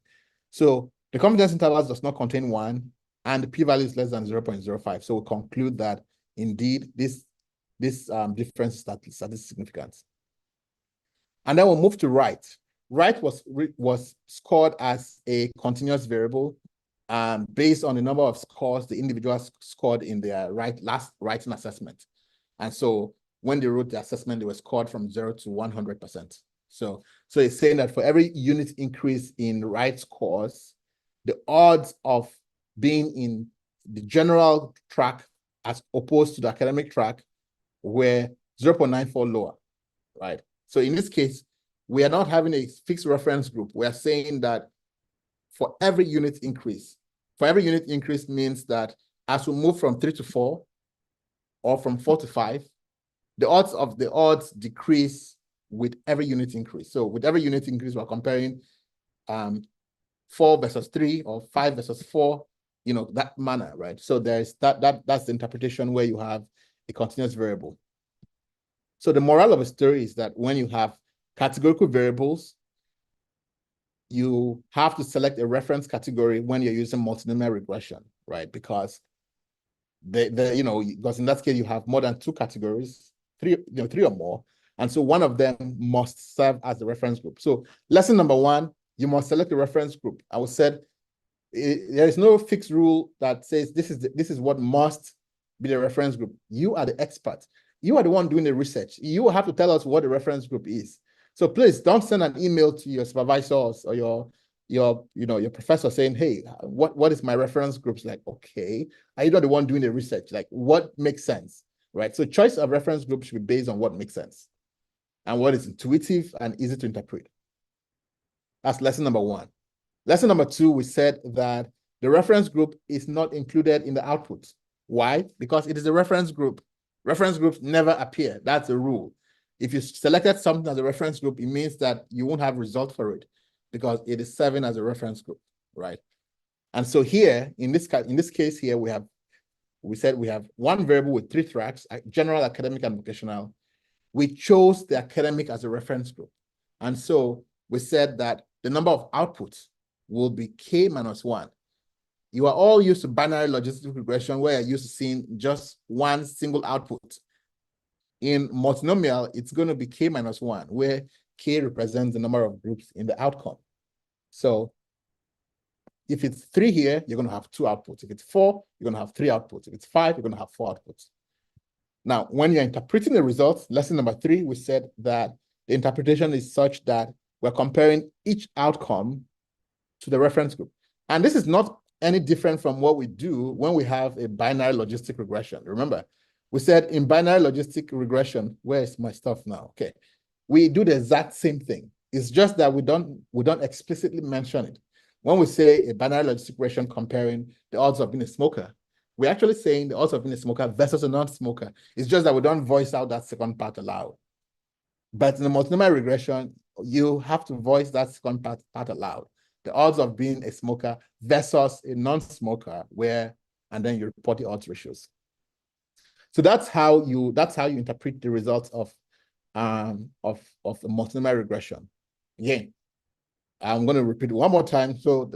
So the confidence intervals does not contain 1, and the p-value is less than 0.05. So we conclude that indeed this difference is statistically significant. And then we'll move to right. Right was scored as a continuous variable based on the number of scores the individuals scored in their last writing assessment. And so when they wrote the assessment, they were scored from 0 to 100%. So it's saying that for every unit increase in right scores, the odds of being in the general track as opposed to the academic track were 0.94 lower, right? So in this case, we are not having a fixed reference group. We are saying that for every unit increase means that as we move from 3 to 4 or from 4 to 5, the odds decrease with every unit increase. So with every unit increase, we're comparing 4 versus 3 or 5 versus 4, that manner, right? So there's that's the interpretation where you have a continuous variable. So the moral of the story is that when you have categorical variables, you have to select a reference category when you're using multinomial regression, right? Because because in that case you have more than 2 categories, 3 or more, and so one of them must serve as the reference group. So lesson number 1, you must select a reference group. I was said there is no fixed rule that says this is what must be the reference group. You are the expert. You are the one doing the research. You have to tell us what the reference group is. So please don't send an email to your supervisors or your professor saying, hey, what is my reference group? Like, okay, are you not the one doing the research? Like, what makes sense, right? So choice of reference group should be based on what makes sense and what is intuitive and easy to interpret. That's lesson number 1. Lesson number 2, we said that the reference group is not included in the output. Why? Because it is a reference group. Reference groups never appear. That's a rule. If you selected something as a reference group, it means that you won't have result for it because it is serving as a reference group, right? And so here, in this case here, we said we have one variable with 3 tracks, general, academic, and vocational. We chose the academic as a reference group. And so we said that the number of outputs will be k minus 1. You are all used to binary logistic regression where you're used to seeing just one single output. In multinomial, it's going to be k minus 1, where k represents the number of groups in the outcome. So if it's 3 here, you're going to have 2 outputs. If it's 4, you're going to have 3 outputs. If it's 5, you're going to have 4 outputs. Now, when you're interpreting the results, lesson number 3, we said that the interpretation is such that we're comparing each outcome to the reference group. And this is not any different from what we do when we have a binary logistic regression. Remember, we said in binary logistic regression, where's my stuff now? Okay, we do the exact same thing. It's just that we don't explicitly mention it. When we say a binary logistic regression comparing the odds of being a smoker, we're actually saying the odds of being a smoker versus a non-smoker. It's just that we don't voice out that second part aloud. But in the multinomial regression, you have to voice that second part aloud. The odds of being a smoker versus a non-smoker, and then you report the odds ratios. So that's how you interpret the results of a multinomial regression. Again, I'm going to repeat it one more time. So,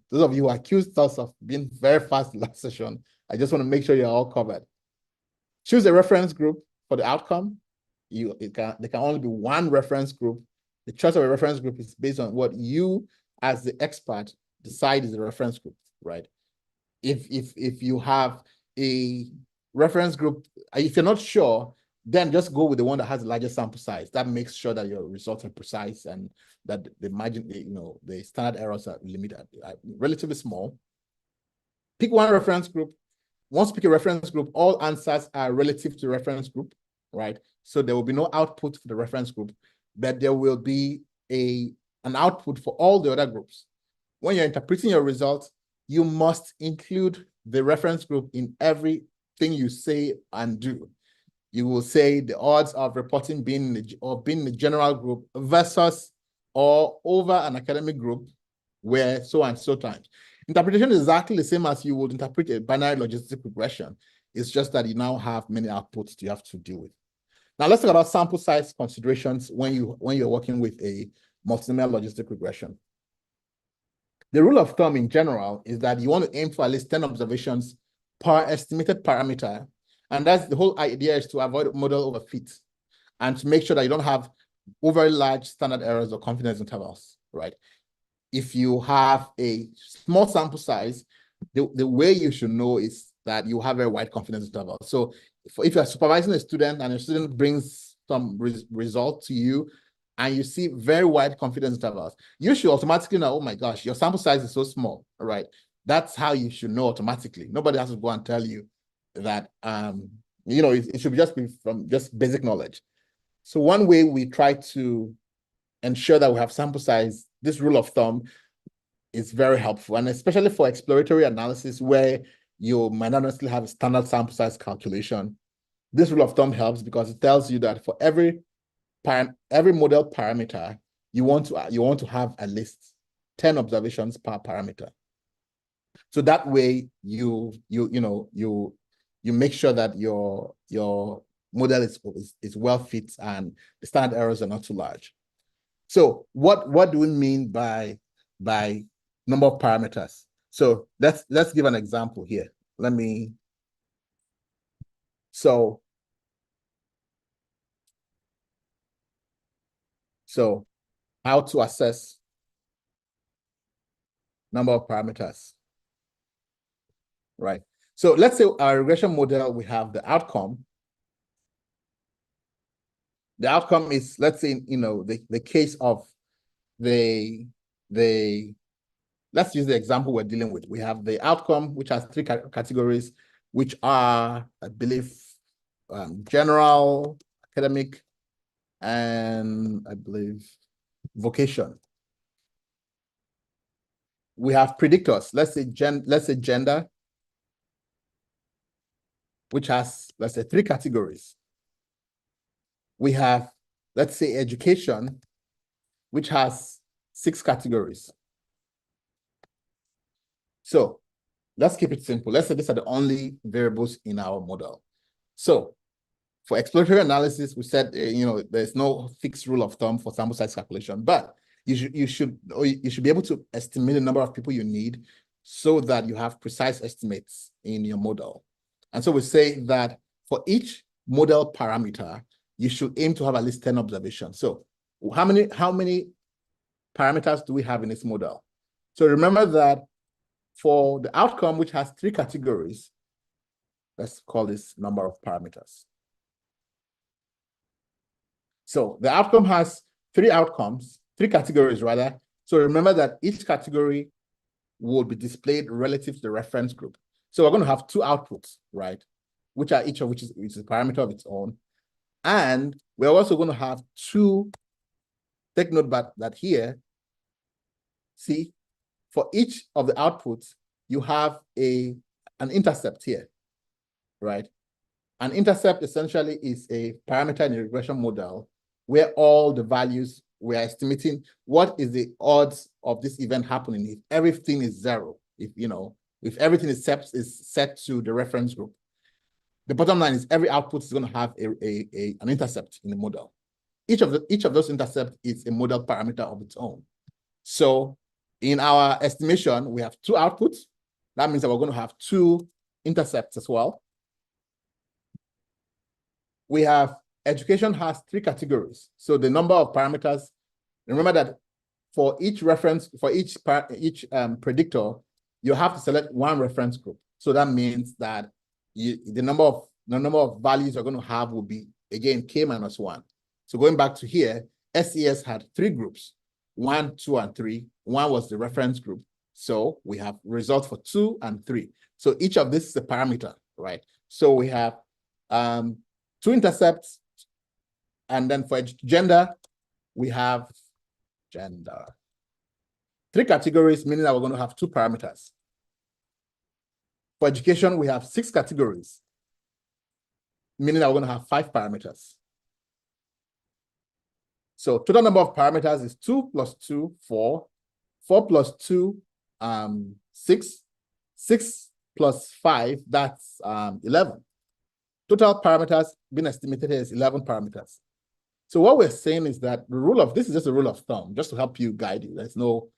those of you who accused us of being very fast last session, I just want to make sure you're all covered. Choose a reference group for the outcome. There can only be one reference group. The choice of a reference group is based on what you, as the expert, decide is a reference group, right? If you have a reference group, if you're not sure, then just go with the one that has the largest sample size. That makes sure that your results are precise and that the margin, the standard errors are limited, relatively small. Pick one reference group. Once you pick a reference group, all answers are relative to the reference group, right? So there will be no output for the reference group, but there will be an output for all the other groups. When you're interpreting your results, you must include the reference group in everything you say and do. You will say the odds of reporting being in the general group versus or over an academic group where so and so times. Interpretation is exactly the same as you would interpret a binary logistic regression. It's just that you now have many outputs you have to deal with. Now let's talk about sample size considerations when you're working with a multinomial logistic regression. The rule of thumb in general is that you want to aim for at least 10 observations per estimated parameter. And that's the whole idea, is to avoid model overfit and to make sure that you don't have overly large standard errors or confidence intervals, right? If you have a small sample size, the way you should know is that you have a wide confidence interval. So if you're supervising a student and a student brings some result to you and you see very wide confidence intervals, you should automatically know, oh my gosh, your sample size is so small, right? That's how you should know automatically. Nobody has to go and tell you that, it should just be from just basic knowledge. So one way we try to ensure that we have sample size, this rule of thumb is very helpful, and especially for exploratory analysis where you might not necessarily have a standard sample size calculation. This rule of thumb helps because it tells you that for every model parameter, you want to have at least 10 observations per parameter. So that way you make sure that your model is well fit and the standard errors are not too large. So what do we mean by number of parameters? So let's give an example here. So how to assess number of parameters, right? So let's say our regression model, we have the outcome. The outcome is, let's say, the case of let's use the example we're dealing with. We have the outcome, which has three categories, which are, I believe, general, academic, and I believe vocation. We have predictors. Let's say gender, which has, let's say, three categories. We have, let's say, education, which has 6 categories. So let's keep it simple. Let's say these are the only variables in our model. So for exploratory analysis, we said, there's no fixed rule of thumb for sample size calculation, but you should be able to estimate the number of people you need so that you have precise estimates in your model. And so we say that for each model parameter, you should aim to have at least 10 observations. So how many parameters do we have in this model? So remember that for the outcome, which has 3 categories, let's call this number of parameters. So the outcome has 3 categories rather. So remember that each category will be displayed relative to the reference group. So we're going to have 2 outputs, right? Which are each of which is a parameter of its own. And we're also going to have 2, take note that here, see, for each of the outputs, you have an intercept here, right? An intercept essentially is a parameter in a regression model where all the values we're estimating, what is the odds of this event happening if everything is 0, if everything is set to the reference group. The bottom line is every output is going to have an intercept in the model. Each of those intercepts is a model parameter of its own. So in our estimation, we have 2 outputs. That means that we're going to have 2 intercepts as well. We have education has 3 categories. So the number of parameters, remember that for each reference, for each predictor, you have to select 1 reference group. So that means that the number of values you're going to have will be, again, k minus 1. So going back to here, SES had 3 groups, 1, 2, and 3. 1 was the reference group. So we have results for 2 and 3. So each of this is a parameter, right? So we have 2 intercepts. And then for gender, we have gender. 3 categories, meaning that we're going to have 2 parameters. For education, we have 6 categories, meaning that we're going to have 5 parameters. So total number of parameters is 2 plus 2, 4. 4 plus 2, 6. 6 plus 5, that's 11. Total parameters being estimated is 11 parameters. So what we're saying is that this is just a rule of thumb, just to help you guide you. There's no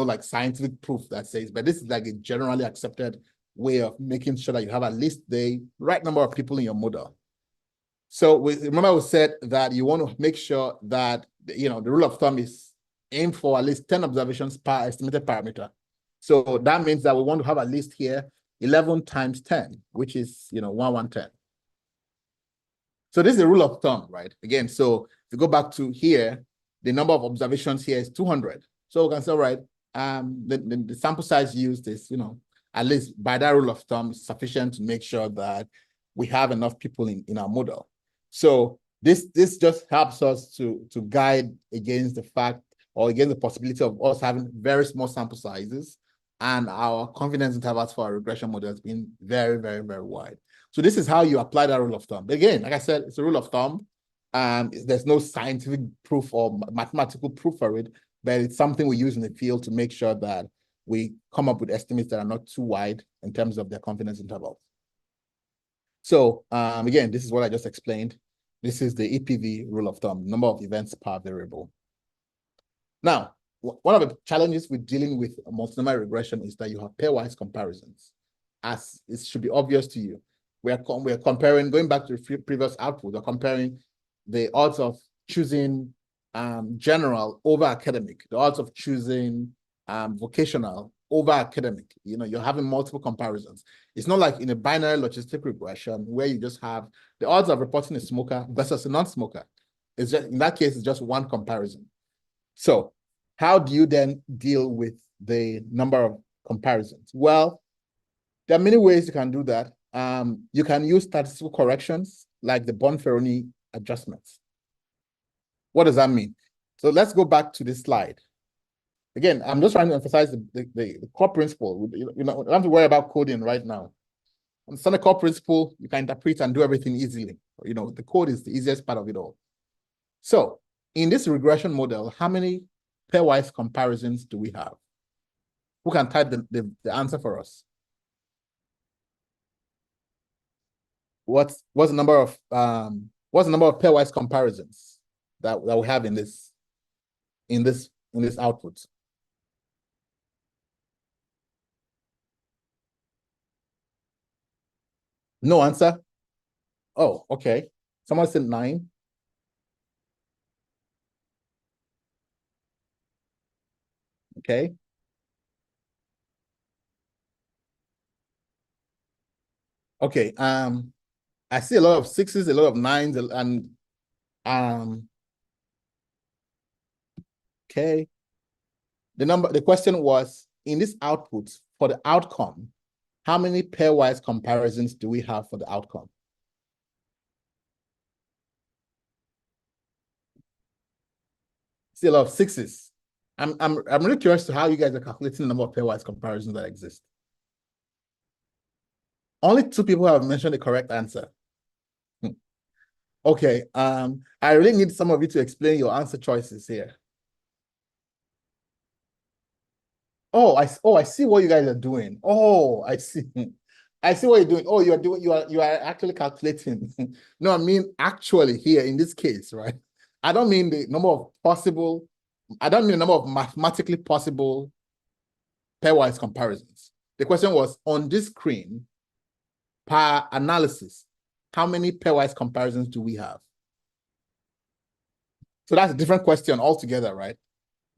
like scientific proof that says, but this is like a generally accepted way of making sure that you have at least the right number of people in your model. So remember we said that you want to make sure that, the rule of thumb is aim for at least 10 observations per estimated parameter. So that means that we want to have at least here 11 times 10, which is, 110. So this is the rule of thumb, right? Again, so if you go back to here, the number of observations here is 200. So we can say, all right, the sample size used is, at least by that rule of thumb, is sufficient to make sure that we have enough people in our model. So this just helps us to guide against the fact or against the possibility of us having very small sample sizes and our confidence intervals for our regression models being very, very, very wide. So this is how you apply that rule of thumb. But again, like I said, it's a rule of thumb. There's no scientific proof or mathematical proof for it, but it's something we use in the field to make sure that we come up with estimates that are not too wide in terms of their confidence intervals. So again, this is what I just explained. This is the EPV rule of thumb, number of events per variable. Now, one of the challenges with dealing with multinomial regression is that you have pairwise comparisons. As it should be obvious to you, we are comparing, going back to the previous output, we're comparing the odds of choosing general over academic, the odds of choosing vocational over academic. You're having multiple comparisons. It's not like in a binary logistic regression where you just have the odds of reporting a smoker versus a non-smoker. It's just, in that case, it's just one comparison. So how do you then deal with the number of comparisons? Well, there are many ways you can do that. You can use statistical corrections like the Bonferroni adjustments. What does that mean? So let's go back to this slide. Again, I'm just trying to emphasize the core principle. You don't have to worry about coding right now. Understand the core principle, you can interpret and do everything easily. The code is the easiest part of it all. So in this regression model, how many pairwise comparisons do we have? Who can type the answer for us? What's the number of pairwise comparisons that we have in this output? No answer? Oh, okay. Someone said 9. Okay. Okay. I see a lot of 6s, a lot of 9s, and okay. The question was, in this output for the outcome, how many pairwise comparisons do we have for the outcome? See a lot of 6s. I'm really curious to how you guys are calculating the number of pairwise comparisons that exist. Only 2 people have mentioned the correct answer. Okay, I really need some of you to explain your answer choices here. Oh, I see what you guys are doing. Oh, I see. I see what you're doing. Oh, you are actually calculating. No, I mean actually here in this case, right? I don't mean the number of possible, I don't mean the number of mathematically possible pairwise comparisons. The question was on this screen, per analysis, how many pairwise comparisons do we have? So that's a different question altogether, right?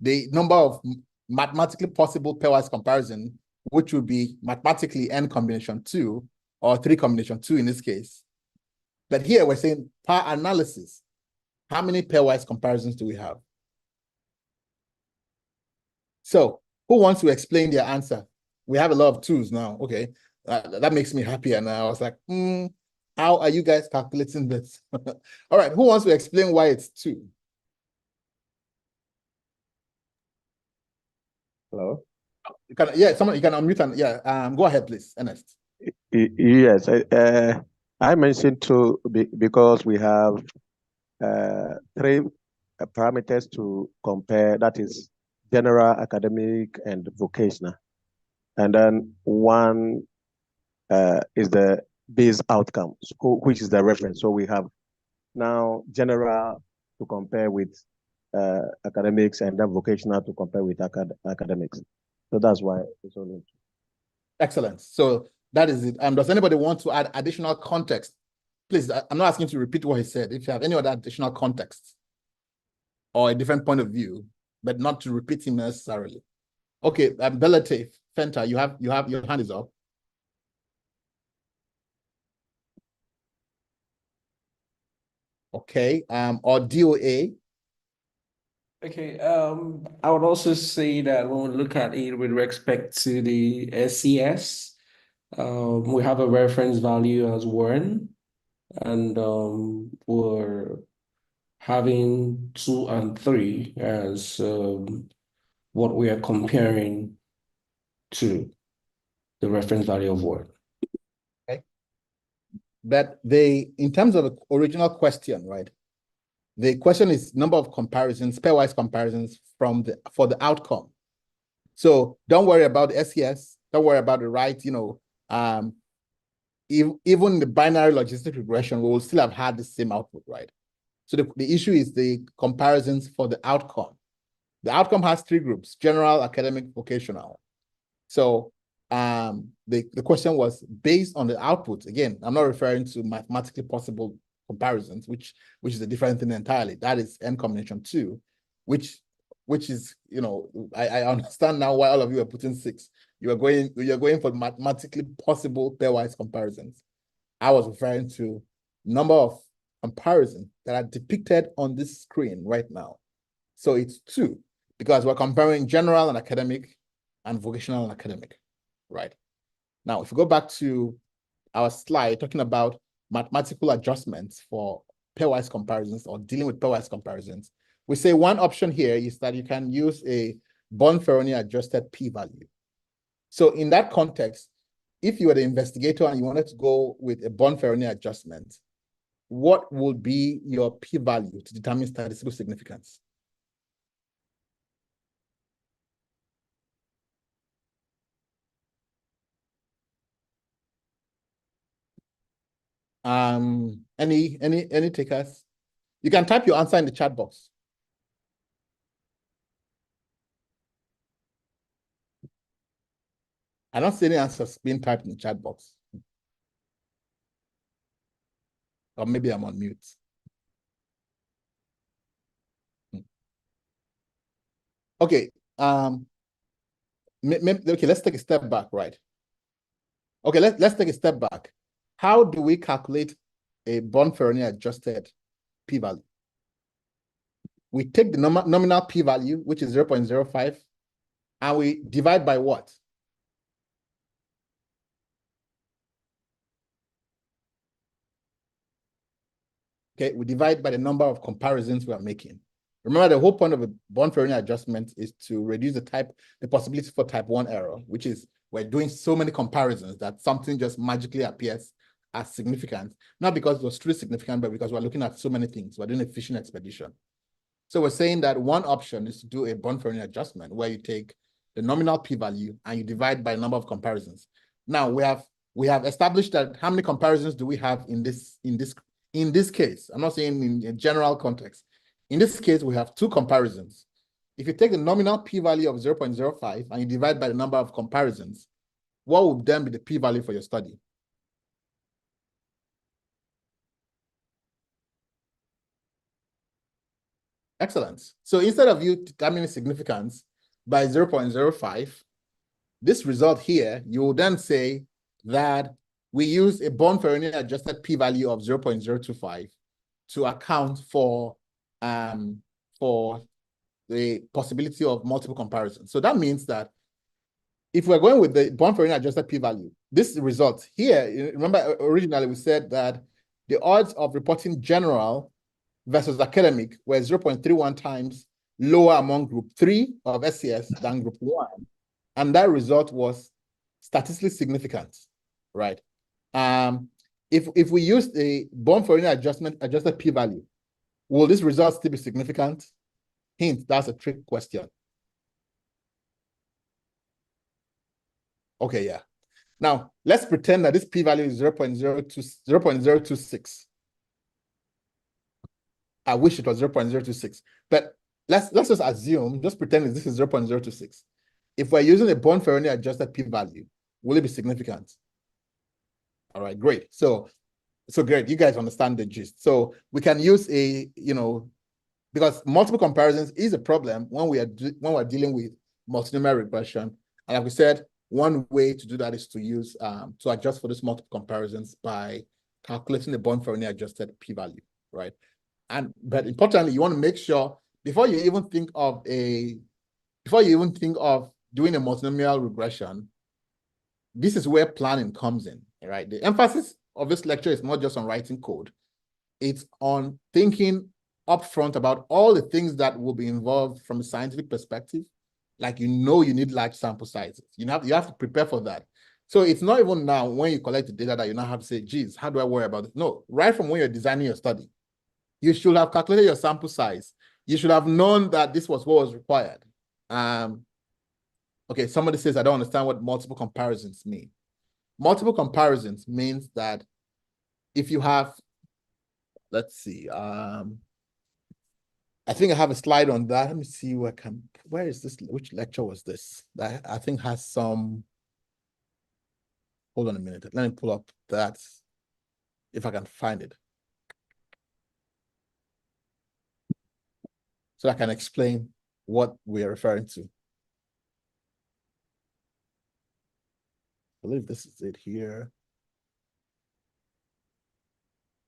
The number of mathematically possible pairwise comparison, which would be mathematically n combination 2 or 3 combination 2 in this case. But here we're saying per analysis, how many pairwise comparisons do we have? So who wants to explain their answer? We have a lot of twos now. Okay, that makes me happier now. I was like, how are you guys calculating this? All right, who wants to explain why it's 2? Hello? You can, yeah, someone you can unmute and yeah, go ahead, please, Ernest. Yes, I mentioned 2 because we have 3 parameters to compare, that is general, academic, and vocational. And then 1 is the base outcome, which is the reference. So we have now general to compare with academics, and then vocational to compare with academics. So that's why it's only 2. Excellent. So that is it. Does anybody want to add additional context? Please, I'm not asking you to repeat what he said. If you have any other additional context or a different point of view, but not to repeat him necessarily. Okay, Belate, Fenta, you have your hand is up. Okay, or DOA. Okay, I would also say that when we look at it with respect to the SCS, we have a reference value as 1, and we're having 2 and 3 as what we are comparing to the reference value of 1. Okay. But in terms of the original question, right? The question is number of comparisons, pairwise comparisons for the outcome. So don't worry about the SES, don't worry about the right, even the binary logistic regression, we will still have had the same output, right? So the issue is the comparisons for the outcome. The outcome has 3 groups: general, academic, vocational. So the question was based on the output. Again, I'm not referring to mathematically possible comparisons, which is a different thing entirely. That is n combination 2, which is, I understand now why all of you are putting 6. You're going for mathematically possible pairwise comparisons. I was referring to number of comparisons that are depicted on this screen right now. So it's 2 because we're comparing general and academic and vocational and academic, right? Now, if we go back to our slide talking about mathematical adjustments for pairwise comparisons or dealing with pairwise comparisons, we say one option here is that you can use a Bonferroni adjusted p-value. So in that context, if you were the investigator and you wanted to go with a Bonferroni adjustment, what would be your p-value to determine statistical significance? Any takers? You can type your answer in the chat box. I don't see any answers being typed in the chat box. Or maybe I'm on mute. Okay. Okay, let's take a step back, right? Okay, let's take a step back. How do we calculate a Bonferroni adjusted p-value? We take the nominal p-value, which is 0.05, and we divide by what? Okay, we divide by the number of comparisons we are making. Remember, the whole point of a Bonferroni adjustment is to reduce the possibility for type 1 error, which is we're doing so many comparisons that something just magically appears as significant, not because it was truly significant, but because we're looking at so many things. We're doing a fishing expedition. So we're saying that one option is to do a Bonferroni adjustment where you take the nominal p-value and you divide by the number of comparisons. Now we have we have established that how many comparisons do we have in this case? I'm not saying in a general context. In this case, we have two comparisons. If you take the nominal p-value of 0.05 and you divide by the number of comparisons, what would then be the p-value for your study? Excellent. So instead of you determining significance by 0.05, this result here, you will then say that we use a Bonferroni adjusted p-value of 0.025 to account for the possibility of multiple comparisons. So that means that if we're going with the Bonferroni adjusted p-value, this result here, remember originally we said that the odds of reporting general versus academic were 0.31 times lower among group 3 of SCS than group 1. And that result was statistically significant, right? If we use the Bonferroni adjusted p-value, will this result still be significant? Hint, that's a trick question. Okay, yeah. Now, let's pretend that this p-value is 0.026. I wish it was 0.026, but let's just assume, just pretend this is 0.026. If we're using a Bonferroni adjusted p-value, will it be significant? All right, great. So great, you guys understand the gist. So we can use because multiple comparisons is a problem when we're dealing with multinomial regression. And like we said, one way to do that is to use to adjust for these multiple comparisons by calculating the Bonferroni adjusted p-value, right? But importantly, you want to make sure before you even think of doing a multinomial regression, this is where planning comes in, right? The emphasis of this lecture is not just on writing code. It's on thinking upfront about all the things that will be involved from a scientific perspective. Like, you need large sample sizes. You have to prepare for that. So it's not even now when you collect the data that you now have to say, geez, how do I worry about it? No, right from when you're designing your study, you should have calculated your sample size. You should have known that this was what was required. Okay, somebody says, I don't understand what multiple comparisons mean. Multiple comparisons means that if you have, let's see, I think I have a slide on that. Let me see where is this? Which lecture was this? That I think has some, hold on a minute. Let me pull up that if I can find it. So I can explain what we are referring to. I believe this is it here.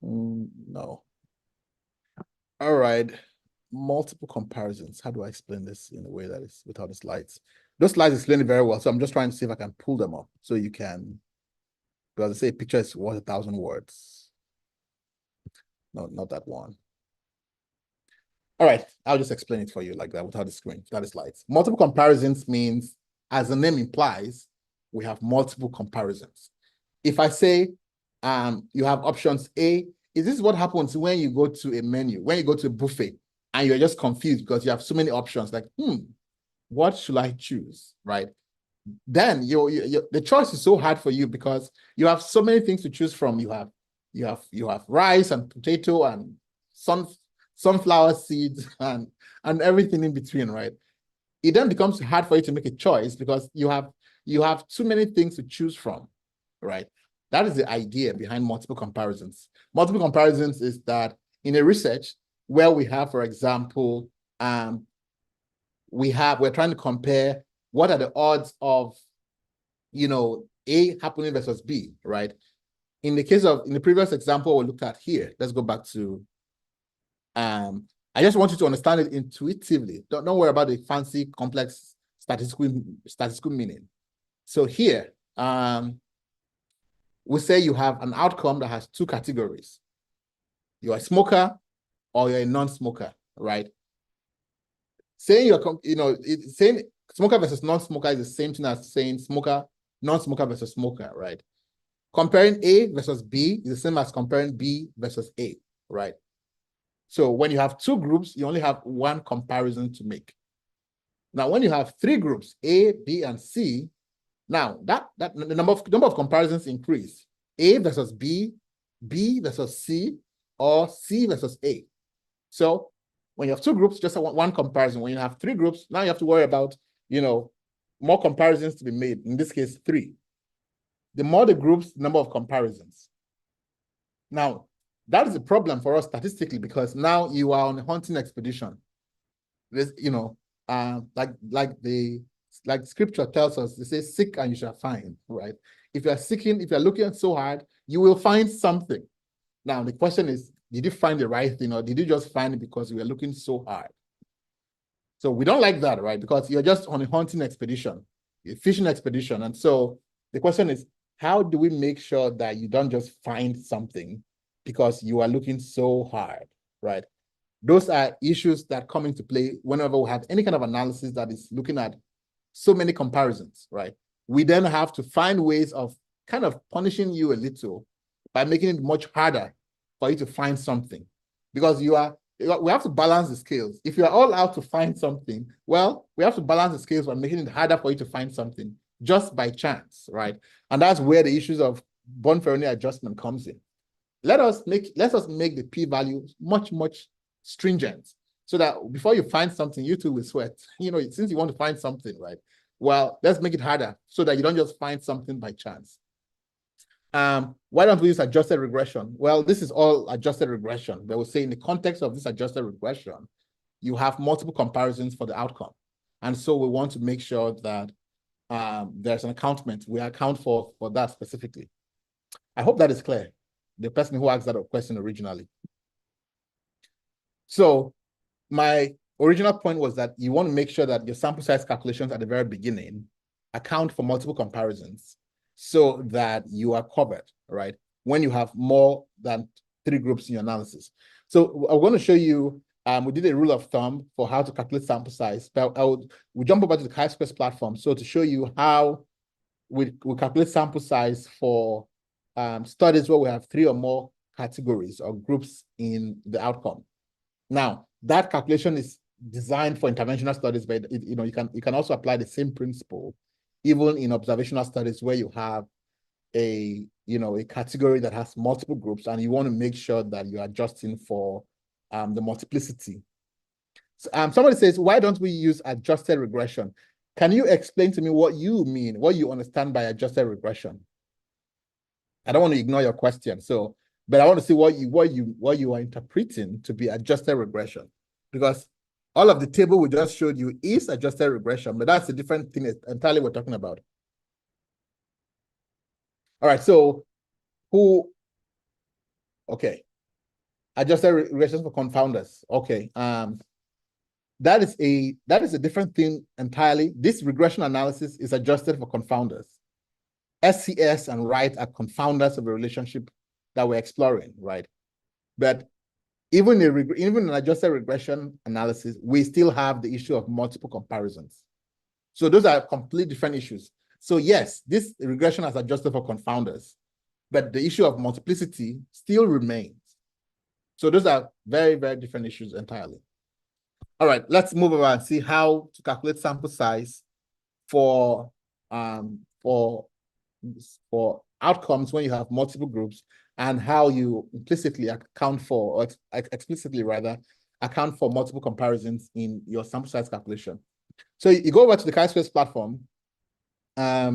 No. All right. Multiple comparisons. How do I explain this in a way that is without the slides? Those slides explain it very well. So I'm just trying to see if I can pull them up so you can, because I say picture is worth 1,000 words. No, not that one. All right, I'll just explain it for you like that without the screen, without the slides. Multiple comparisons means, as the name implies, we have multiple comparisons. If I say you have options A, is this what happens when you go to a menu, when you go to a buffet and you're just confused because you have so many options, like, what should I choose, right? Then the choice is so hard for you because you have so many things to choose from. You have rice and potato and sunflower seeds and everything in between, right? It then becomes hard for you to make a choice because you have too many things to choose from, right? That is the idea behind multiple comparisons. Multiple comparisons is that in a research where we have, for example, we're trying to compare what are the odds of, A happening versus B, right? In the previous example we looked at here, let's go back to, I just want you to understand it intuitively. Don't worry about the fancy, complex statistical meaning. So here, we say you have an outcome that has two categories. You're a smoker or you're a non-smoker, right? Saying saying smoker versus non-smoker is the same thing as saying non-smoker versus smoker, right? Comparing A versus B is the same as comparing B versus A, right? So when you have two groups, you only have one comparison to make. Now, when you have three groups, A, B, and C, Now, that the number of comparisons increase. A versus B, B versus C, or C versus A. So when you have two groups, just one comparison. When you have three groups, now you have to worry about, more comparisons to be made. In this case, 3. The more the groups, the number of comparisons. Now, that is a problem for us statistically because now you are on a hunting expedition. There's, like scripture tells us, they say, seek and you shall find, right? If you're looking so hard, you will find something. Now, the question is, did you find the right thing or did you just find it because you were looking so hard? So we don't like that, right? Because you're just on a hunting expedition, a fishing expedition. And so the question is, how do we make sure that you don't just find something because you are looking so hard, right? Those are issues that come into play whenever we have any kind of analysis that is looking at so many comparisons, right? We then have to find ways of kind of punishing you a little by making it much harder for you to find something, because we have to balance the scales. If you are all out to find something, well, we have to balance the scales by making it harder for you to find something just by chance, right? And that's where the issues of Bonferroni adjustment comes in. Let us make the p-value much, much stringent so that before you find something, you too will sweat. Since you want to find something, right? Well, let's make it harder so that you don't just find something by chance. Why don't we use adjusted regression? Well, this is all adjusted regression. They will say in the context of this adjusted regression, you have multiple comparisons for the outcome. And so we want to make sure that there's an accountment. We account for that specifically. I hope that is clear. The person who asked that question originally. So my original point was that you want to make sure that your sample size calculations at the very beginning account for multiple comparisons so that you are covered, right? When you have more than 3 groups in your analysis. So I'm going to show you, we did a rule of thumb for how to calculate sample size, but we jump over to the chi-squares platform. So to show you how we calculate sample size for studies where we have 3 or more categories or groups in the outcome. Now, that calculation is designed for interventional studies, but you can also apply the same principle even in observational studies where you have a category that has multiple groups and you want to make sure that you're adjusting for the multiplicity. So, somebody says, why don't we use adjusted regression? Can you explain to me what you mean, what you understand by adjusted regression? I don't want to ignore your question, but I want to see what you are interpreting to be adjusted regression, because all of the table we just showed you is adjusted regression, but that's a different thing entirely we're talking about. All right, so okay. Adjusted regression for confounders. Okay. That is a different thing entirely. This regression analysis is adjusted for confounders. SCS and right are confounders of a relationship that we're exploring, right? But even an adjusted regression analysis, we still have the issue of multiple comparisons. So those are completely different issues. So yes, this regression is adjusted for confounders, but the issue of multiplicity still remains. So those are very, very different issues entirely. All right, let's move over and see how to calculate sample size for outcomes when you have multiple groups, and how you implicitly account for, or explicitly rather, account for multiple comparisons in your sample size calculation. So you go over to the chi-squares platform. How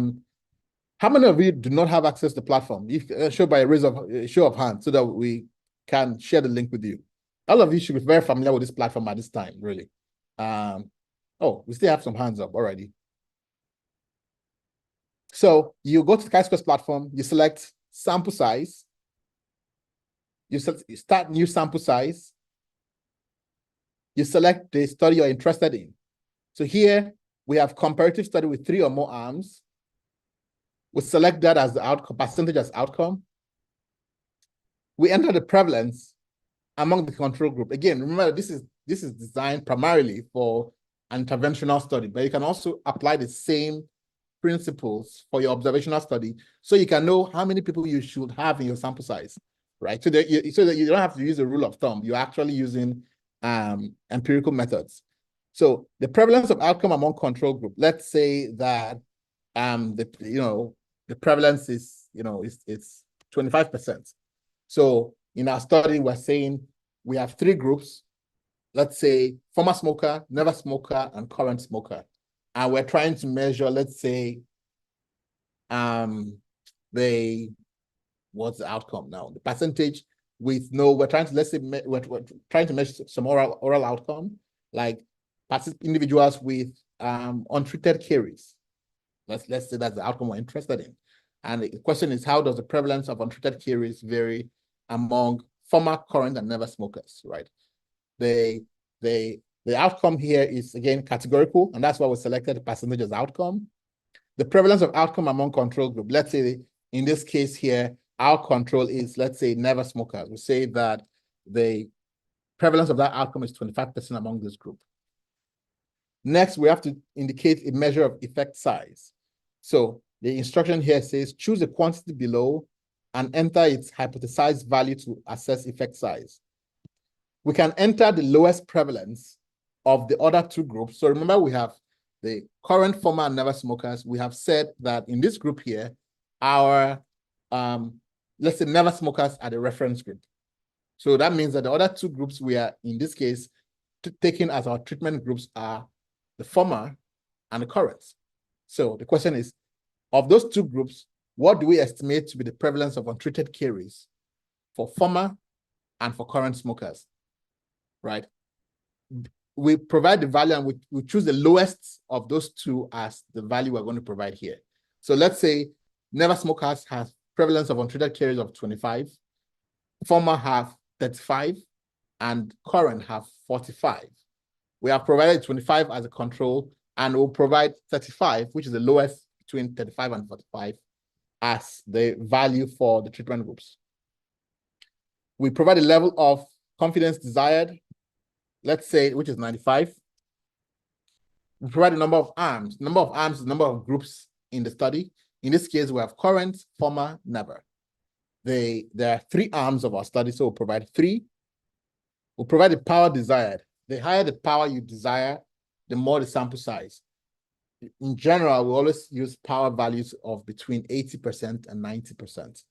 many of you do not have access to the platform? You can show by a show of hands so that we can share the link with you. All of you should be very familiar with this platform at this time, really. Oh, we still have some hands up already. So you go to the chi-squares platform, you select sample size, you start new sample size, you select the study you're interested in. So here we have comparative study with 3 or more arms. We select that as the outcome, percentage as outcome. We enter the prevalence among the control group. Again, remember, this is designed primarily for an interventional study, but you can also apply the same principles for your observational study, so you can know how many people you should have in your sample size, right? So that you don't have to use a rule of thumb. You're actually using empirical methods. So the prevalence of outcome among control group, let's say that the prevalence is, it's 25%. So in our study, we're saying we have 3 groups, let's say former smoker, never smoker, and current smoker. And we're trying to measure, let's say, what's the outcome now? The percentage with we're trying to, let's say, we're trying to measure some oral outcome, like individuals with untreated caries. Let's say that's the outcome we're interested in. And the question is, how does the prevalence of untreated caries vary among former, current, and never smokers, right? The outcome here is, again, categorical, and that's why we selected the percentage as outcome. The prevalence of outcome among control group, let's say in this case here, our control is, let's say, never smokers. We say that the prevalence of that outcome is 25% among this group. Next, we have to indicate a measure of effect size. So the instruction here says, choose a quantity below and enter its hypothesized value to assess effect size. We can enter the lowest prevalence of the other 2 groups. So remember, we have the current, former, and never smokers. We have said that in this group here, our, let's say, never smokers are the reference group. So that means that the other 2 groups we are, in this case, taking as our treatment groups are the former and the current. So the question is, of those 2 groups, what do we estimate to be the prevalence of untreated caries for former and for current smokers, right? We provide the value and we choose the lowest of those 2 as the value we're going to provide here. So let's say never smokers have prevalence of untreated caries of 25, former have 35, and current have 45. We have provided 25 as a control, and we'll provide 35, which is the lowest between 35 and 45, as the value for the treatment groups. We provide a level of confidence desired, let's say, which is 95. We provide a number of arms. Number of arms is the number of groups in the study. In this case, we have current, former, never. There are 3 arms of our study, so we'll provide 3. We'll provide the power desired. The higher the power you desire, the more the sample size. In general, we always use power values of between 80% and 90%.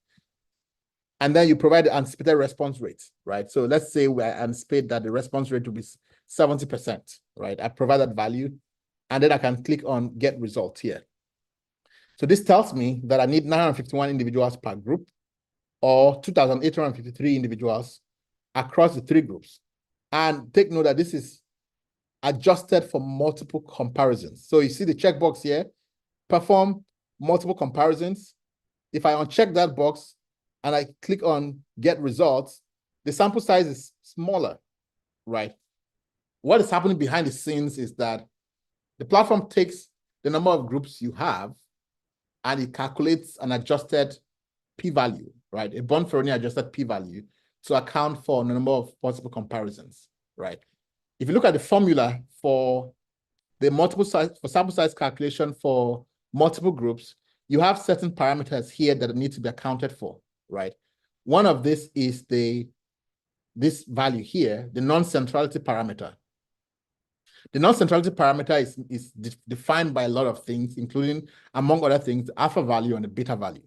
And then you provide the anticipated response rate, right? So let's say we anticipate that the response rate will be 70%, right? I provide that value, and then I can click on get result here. So this tells me that I need 951 individuals per group, or 2,853 individuals across the 3 groups. And take note that this is adjusted for multiple comparisons. So you see the checkbox here, perform multiple comparisons. If I uncheck that box and I click on get results, the sample size is smaller, right? What is happening behind the scenes is that the platform takes the number of groups you have and it calculates an adjusted p-value, right? A Bonferroni adjusted p-value to account for the number of possible comparisons, right? If you look at the formula for the sample size calculation for multiple groups, you have certain parameters here that need to be accounted for, right? One of this is this value here, the non-centrality parameter. The non-centrality parameter is defined by a lot of things, including, among other things, the alpha value and the beta value.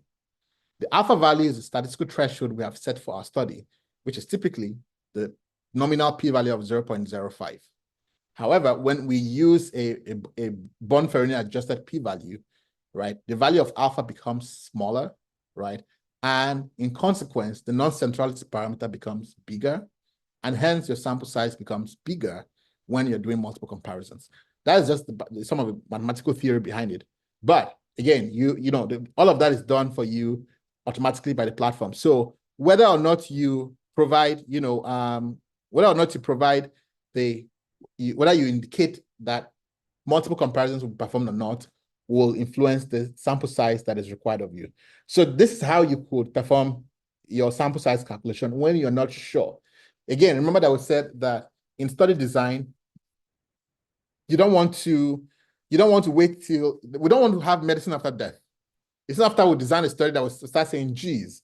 The alpha value is the statistical threshold we have set for our study, which is typically the nominal p-value of 0.05. However, when we use a Bonferroni adjusted p-value, right, the value of alpha becomes smaller, right? And in consequence, the non-centrality parameter becomes bigger, and hence your sample size becomes bigger when you're doing multiple comparisons. That is just some of the mathematical theory behind it. But again, all of that is done for you automatically by the platform. So whether or not you provide, whether or not you provide whether you indicate that multiple comparisons will be performed or not will influence the sample size that is required of you. So this is how you could perform your sample size calculation when you're not sure. Again, remember that we said that in study design, we don't want to have medicine after death. It's not after we design a study that we start saying, geez,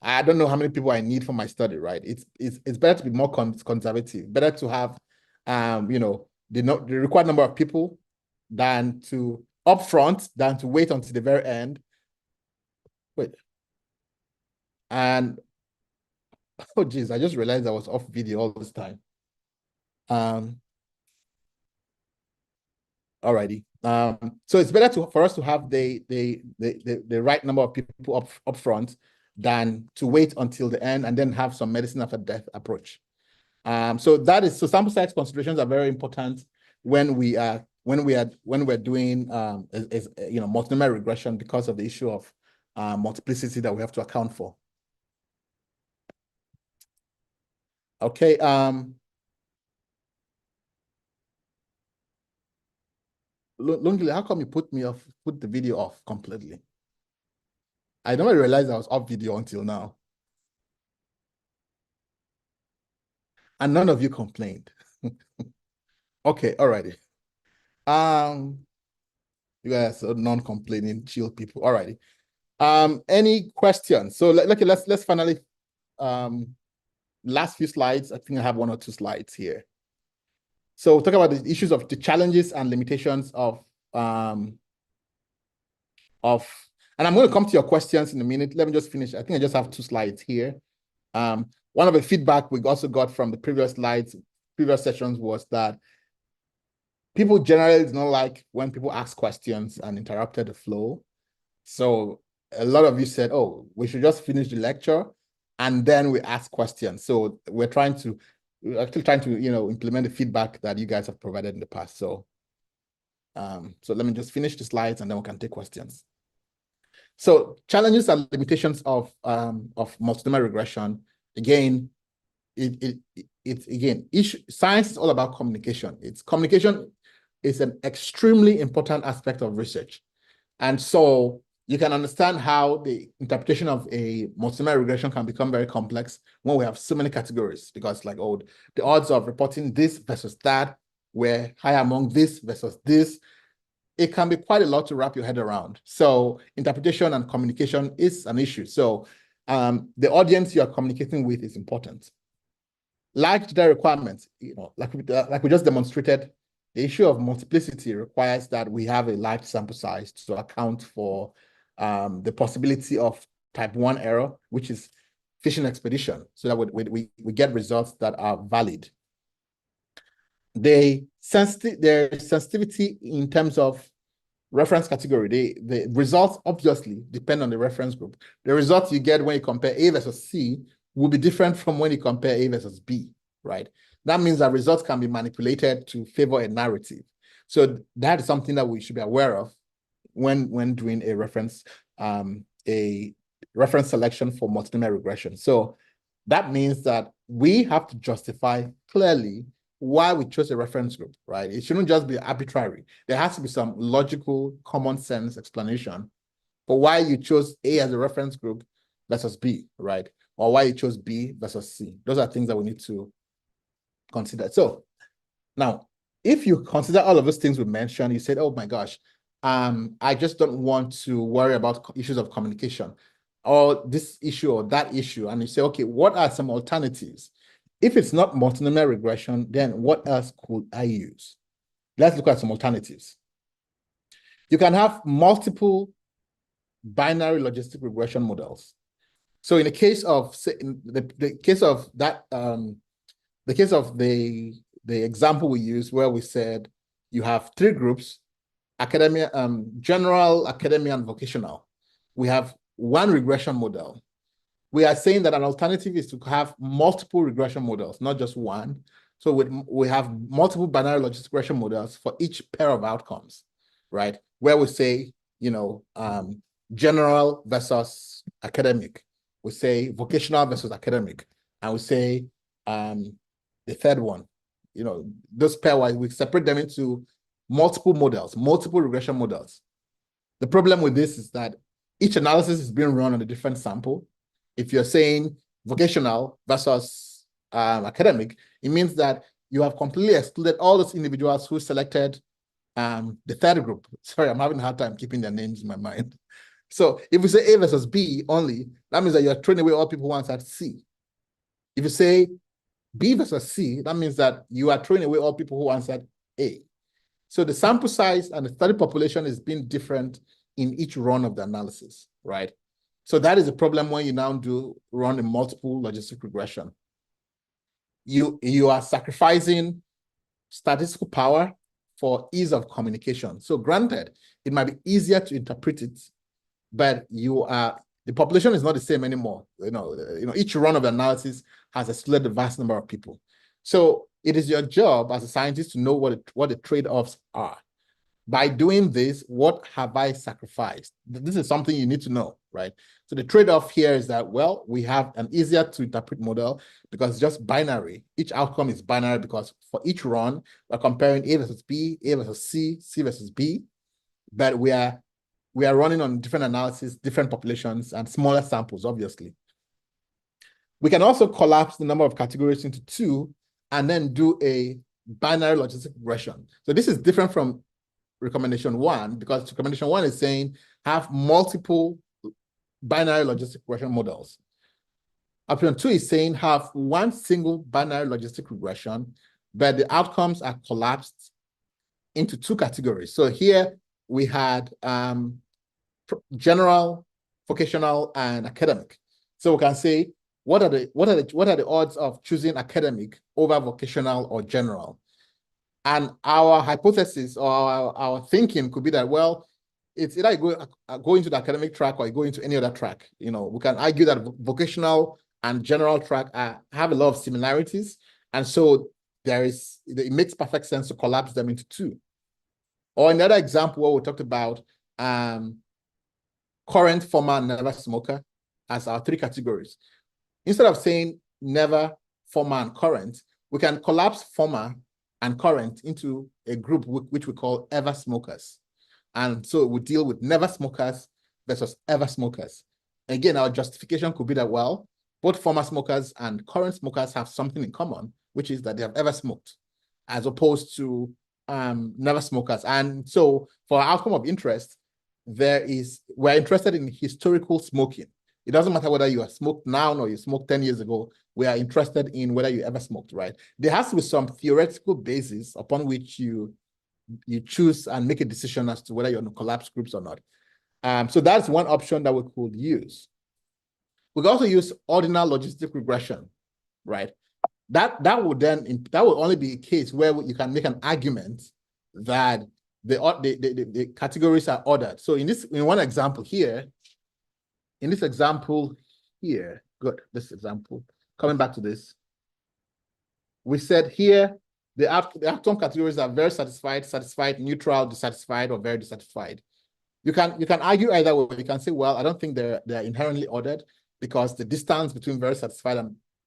I don't know how many people I need for my study, right? It's better to be more conservative, better to have, the required number of people than to upfront than to wait until the very end. Wait. And, oh, geez, I just realized I was off video all this time. Alrighty. So it's better for us to have the right number of people up front than to wait until the end and then have some medicine after death approach. So sample size considerations are very important when we're doing multinomial regression because of the issue of multiplicity that we have to account for. Okay. Lungile, how come you put the video off completely? I never realized I was off video until now. And none of you complained. Okay, alrighty. You guys are non-complaining, chill people. Alrighty. Any questions? So let's finally last few slides. I think I have 1 or 2 slides here. So we'll talk about the issues of the challenges and limitations of and I'm going to come to your questions in a minute. Let me just finish. I think I just have 2 slides here. One of the feedback we also got from the previous sessions was that people generally do not like when people ask questions and interrupted the flow. So a lot of you said, oh, we should just finish the lecture and then we ask questions. So we're actually trying to, implement the feedback that you guys have provided in the past. So, so let me just finish the slides and then we can take questions. So challenges and limitations of multinomial regression. Again, science is all about communication. Communication is an extremely important aspect of research. And so you can understand how the interpretation of a multinomial regression can become very complex when we have so many categories, because the odds of reporting this versus that were higher among this versus this. It can be quite a lot to wrap your head around. So interpretation and communication is an issue. So the audience you are communicating with is important. Large data requirements, like we just demonstrated, the issue of multiplicity requires that we have a large sample size to account for the possibility of type 1 error, which is fishing expedition, so that we get results that are valid. Their sensitivity in terms of reference category, the results obviously depend on the reference group. The results you get when you compare A versus C will be different from when you compare A versus B, right? That means that results can be manipulated to favor a narrative. So that is something that we should be aware of when doing a reference selection for multinomial regression. So that means that we have to justify clearly why we chose a reference group, right? It shouldn't just be arbitrary. There has to be some logical, common sense explanation for why you chose A as a reference group versus B, right? Or why you chose B versus C. Those are things that we need to consider. So now, if you consider all of those things we mentioned, you said, oh my gosh, I just don't want to worry about issues of communication or this issue or that issue. And you say, okay, what are some alternatives? If it's not multinomial regression, then what else could I use? Let's look at some alternatives. You can have multiple binary logistic regression models. So in the case of the example we use where we said you have 3 groups, academia, general, academia, and vocational. We have 1 regression model. We are saying that an alternative is to have multiple regression models, not just one. So we have multiple binary logistic regression models for each pair of outcomes, right? Where we say, general versus academic. We say vocational versus academic. And we say the third one, those pairwise, we separate them into multiple models, multiple regression models. The problem with this is that each analysis is being run on a different sample. If you're saying vocational versus academic, it means that you have completely excluded all those individuals who selected the third group. Sorry, I'm having a hard time keeping their names in my mind. So if you say A versus B only, that means that you're throwing away all people who answered C. If you say B versus C, that means that you are throwing away all people who answered A. So the sample size and the study population is being different in each run of the analysis, right? So that is a problem when you now run a multiple logistic regression. You are sacrificing statistical power for ease of communication. So granted, it might be easier to interpret it, but the population is not the same anymore. Each run of the analysis has excluded a vast number of people. So it is your job as a scientist to know what the trade-offs are. By doing this, what have I sacrificed? This is something you need to know, right? So the trade-off here is that, well, we have an easier to interpret model because it's just binary. Each outcome is binary because for each run, we're comparing A versus B, A versus C, C versus B, but we are running on different analysis, different populations, and smaller samples, obviously. We can also collapse the number of categories into two and then do a binary logistic regression. So this is different from recommendation 1, because recommendation 1 is saying have multiple binary logistic regression models. Option 2 is saying have one single binary logistic regression, but the outcomes are collapsed into two categories. So here we had general, vocational, and academic. So we can say what are the odds of choosing academic over vocational or general? And our hypothesis or our thinking could be that, well, it's either go into the academic track or you go into any other track. We can argue that vocational and general track have a lot of similarities. And so it makes perfect sense to collapse them into two. Or another example where we talked about current, former, never smoker as our three categories. Instead of saying never, former, and current, we can collapse former and current into a group which we call ever smokers. And so we deal with never smokers versus ever smokers. Again, our justification could be that, well, both former smokers and current smokers have something in common, which is that they have ever smoked, as opposed to never smokers. And so for our outcome of interest, we're interested in historical smoking. It doesn't matter whether you are smoked now or you smoked 10 years ago. We are interested in whether you ever smoked, right? There has to be some theoretical basis upon which you choose and make a decision as to whether you're in collapse groups or not. So that's one option that we could use. We can also use ordinal logistic regression, right? That would only be a case where you can make an argument that the categories are ordered. So in one example here, this example, coming back to this, we said here the outcome categories are very satisfied, neutral, dissatisfied, or very dissatisfied. You can argue either way. You can say, well, I don't think they're inherently ordered because the distance between very satisfied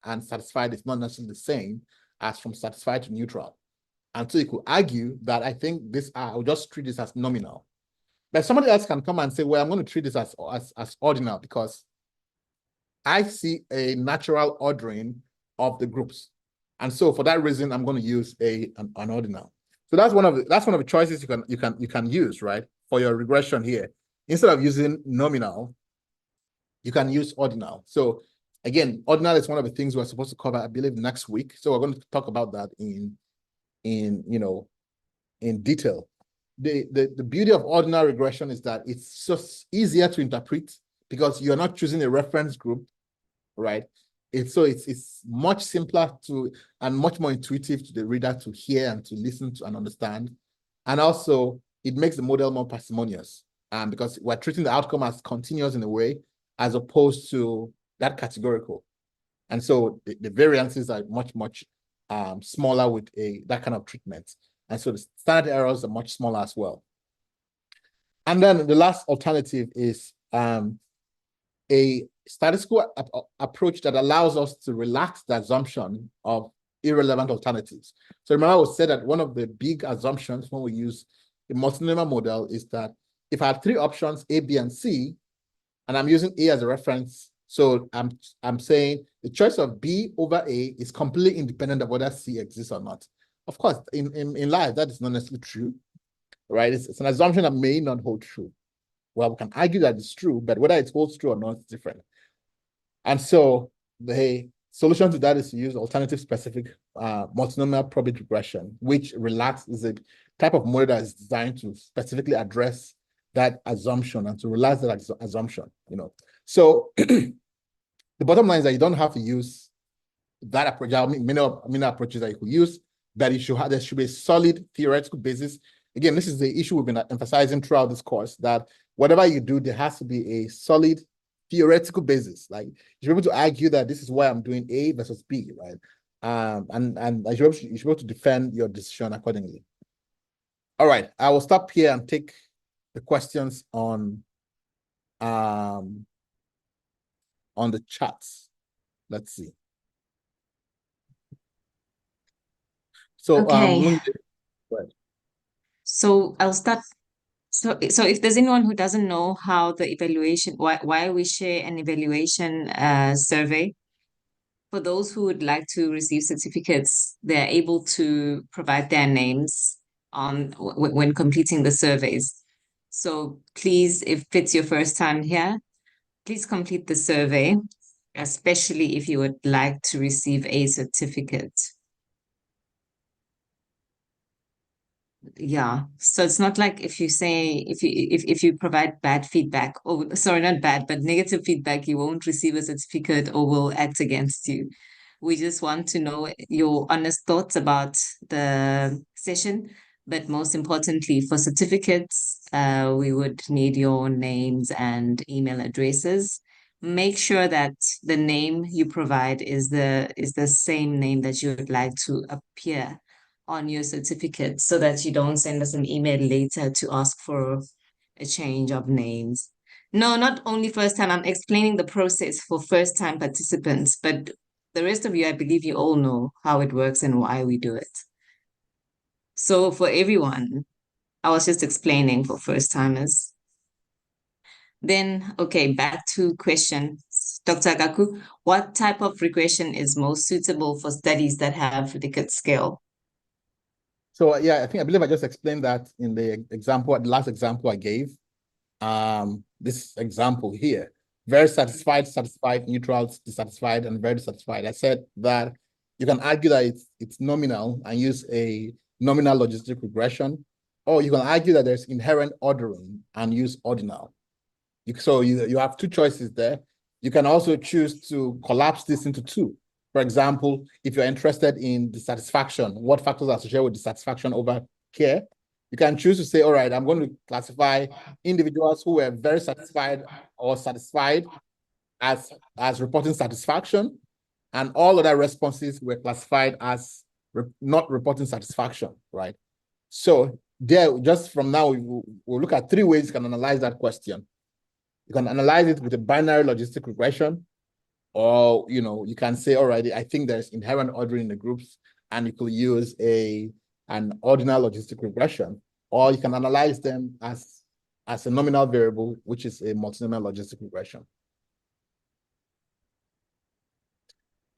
and satisfied is not necessarily the same as from satisfied to neutral. And so you could argue that I think I'll just treat this as nominal. But somebody else can come and say, well, I'm going to treat this as ordinal because I see a natural ordering of the groups. And so for that reason, I'm going to use an ordinal. So that's one of the choices you can use, right, for your regression here. Instead of using nominal, you can use ordinal. So again, ordinal is one of the things we're supposed to cover, I believe, next week. So we're going to talk about that in detail. The beauty of ordinal regression is that it's just easier to interpret because you're not choosing a reference group, right? It's much simpler and much more intuitive to the reader to hear and to listen to and understand. And also, it makes the model more parsimonious because we're treating the outcome as continuous in a way, as opposed to that categorical. And so the variances are much smaller with that kind of treatment. And so the standard errors are much smaller as well. And then the last alternative is a statistical approach that allows us to relax the assumption of irrelevant alternatives. So remember, I said that one of the big assumptions when we use a multinomial model is that if I have three options, A, B, and C, and I'm using A as a reference, so I'm saying the choice of B over A is completely independent of whether C exists or not. Of course, in life, that is not necessarily true, right? It's an assumption that may not hold true. Well, we can argue that it's true, but whether it holds true or not is different. And so the solution to that is to use alternative specific multinomial probability regression, which relaxes type of model that is designed to specifically address that assumption and to realize that assumption, So the bottom line is that you don't have to use that approach. There are many approaches that you could use, but there should be a solid theoretical basis. Again, this is the issue we've been emphasizing throughout this course, that whatever you do, there has to be a solid theoretical basis. Like, you should be able to argue that this is why I'm doing A versus B, right? And you should be able to defend your decision accordingly. All right, I will stop here and take the questions on the chats. Let's see. So Okay. go ahead. So I'll start. So if there's anyone who doesn't know how the evaluation, why we share an evaluation survey, for those who would like to receive certificates, they're able to provide their names when completing the surveys. So please, if it's your first time here, please complete the survey, especially if you would like to receive a certificate. Yeah, so it's not like if you say if you provide bad feedback, or sorry, not bad, but negative feedback, you won't receive a certificate or will act against you. We just want to know your honest thoughts about the session, but most importantly, for certificates, we would need your names and email addresses. Make sure that the name you provide is the same name that you would like to appear on your certificate, so that you don't send us an email later to ask for a change of names. No, not only first time, I'm explaining the process for first time participants, but the rest of you, I believe you all know how it works and why we do it. So for everyone, I was just explaining for first timers. Then, okay, back to questions. Dr. Agaku, what type of regression is most suitable for studies that have Likert scale? So yeah, I believe I just explained that in the last example I gave. This example here, very satisfied, satisfied, neutral, dissatisfied, and very dissatisfied. I said that you can argue that it's nominal and use a nominal logistic regression, or you can argue that there's inherent ordering and use ordinal. So you have two choices there. You can also choose to collapse this into two. For example, if you're interested in dissatisfaction, what factors are associated with dissatisfaction over care, you can choose to say, all right, I'm going to classify individuals who were very satisfied or satisfied as reporting satisfaction, and all other responses were classified as not reporting satisfaction, right? So there, just from now, we'll look at three ways you can analyze that question. You can analyze it with a binary logistic regression, or you can say, all right, I think there's inherent ordering in the groups, and you could use an ordinal logistic regression, or you can analyze them as a nominal variable, which is a multinomial logistic regression.